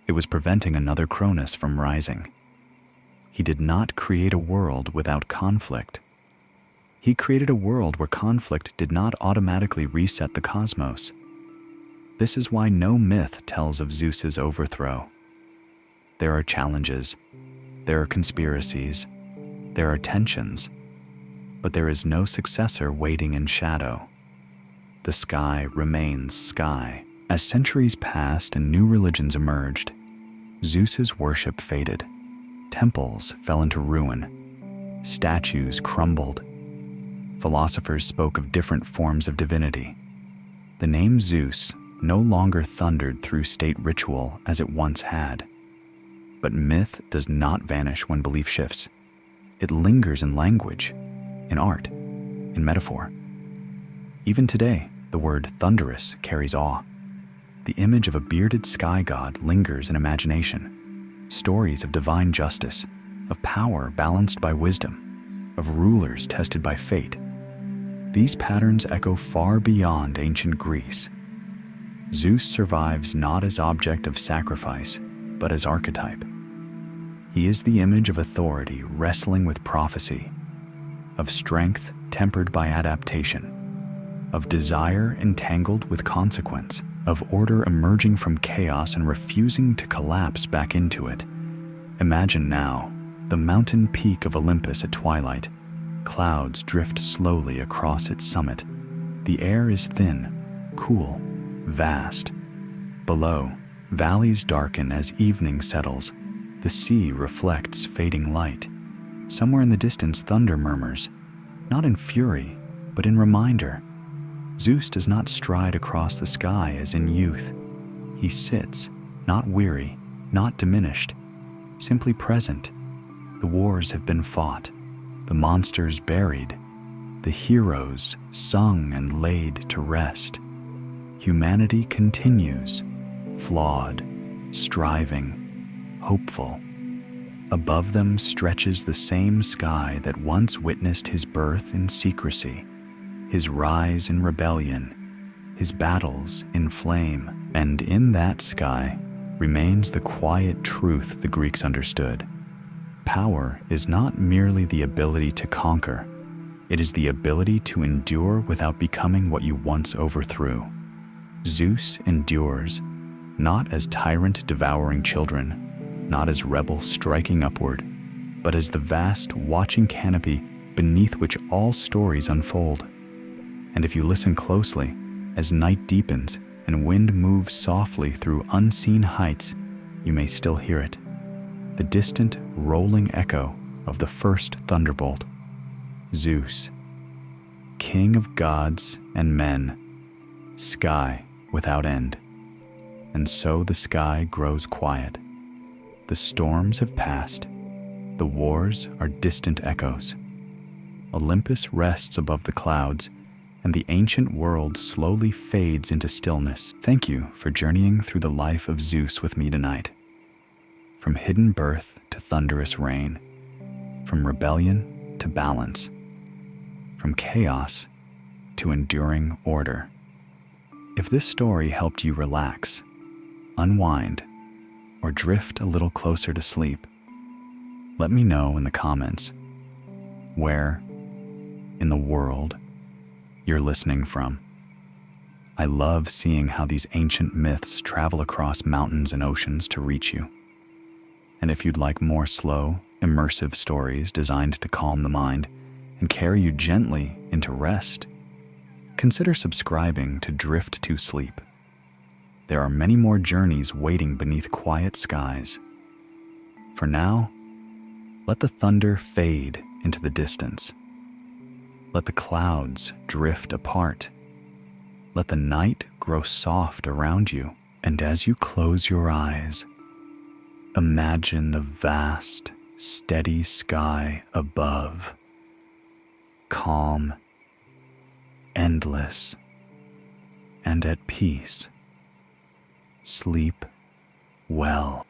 It was preventing another Cronus from rising. He did not create a world without conflict. He created a world where conflict did not automatically reset the cosmos. This is why no myth tells of Zeus's overthrow. There are challenges, there are conspiracies, there are tensions, but there is no successor waiting in shadow. The sky remains sky. As centuries passed and new religions emerged, Zeus's worship faded. Temples fell into ruin. Statues crumbled. Philosophers spoke of different forms of divinity. The name Zeus no longer thundered through state ritual as it once had. But myth does not vanish when belief shifts. It lingers in language, in art, in metaphor. Even today, the word thunderous carries awe. The image of a bearded sky god lingers in imagination. Stories of divine justice, of power balanced by wisdom, of rulers tested by fate. These patterns echo far beyond ancient Greece. Zeus survives not as object of sacrifice, but as archetype. He is the image of authority wrestling with prophecy, of strength tempered by adaptation, of desire entangled with consequence, of order emerging from chaos and refusing to collapse back into it. Imagine now the mountain peak of Olympus at twilight. Clouds drift slowly across its summit. The air is thin, cool, vast. Below, valleys darken as evening settles. The sea reflects fading light. Somewhere in the distance, thunder murmurs, not in fury, but in reminder. Zeus does not stride across the sky as in youth. He sits, not weary, not diminished, simply present. The wars have been fought, the monsters buried, the heroes sung and laid to rest. Humanity continues, flawed, striving, hopeful. Above them stretches the same sky that once witnessed his birth in secrecy, his rise in rebellion, his battles in flame, and in that sky remains the quiet truth the Greeks understood. Power is not merely the ability to conquer, it is the ability to endure without becoming what you once overthrew. Zeus endures, not as tyrant devouring children, not as rebel striking upward, but as the vast watching canopy beneath which all stories unfold. And if you listen closely, as night deepens and wind moves softly through unseen heights, you may still hear it, the distant rolling echo of the first thunderbolt. Zeus, king of gods and men, sky without end. And so the sky grows quiet. The storms have passed. The wars are distant echoes. Olympus rests above the clouds, and the ancient world slowly fades into stillness. Thank you for journeying through the life of Zeus with me tonight. From hidden birth to thunderous reign, from rebellion to balance, from chaos to enduring order. If this story helped you relax, unwind, or drift a little closer to sleep, let me know in the comments where in the world you're listening from. I love seeing how these ancient myths travel across mountains and oceans to reach you. And if you'd like more slow, immersive stories designed to calm the mind and carry you gently into rest, consider subscribing to DriftToSleep. There are many more journeys waiting beneath quiet skies. For now, let the thunder fade into the distance. Let the clouds drift apart. Let the night grow soft around you. And as you close your eyes, imagine the vast, steady sky above. Calm, endless, and at peace. Sleep well.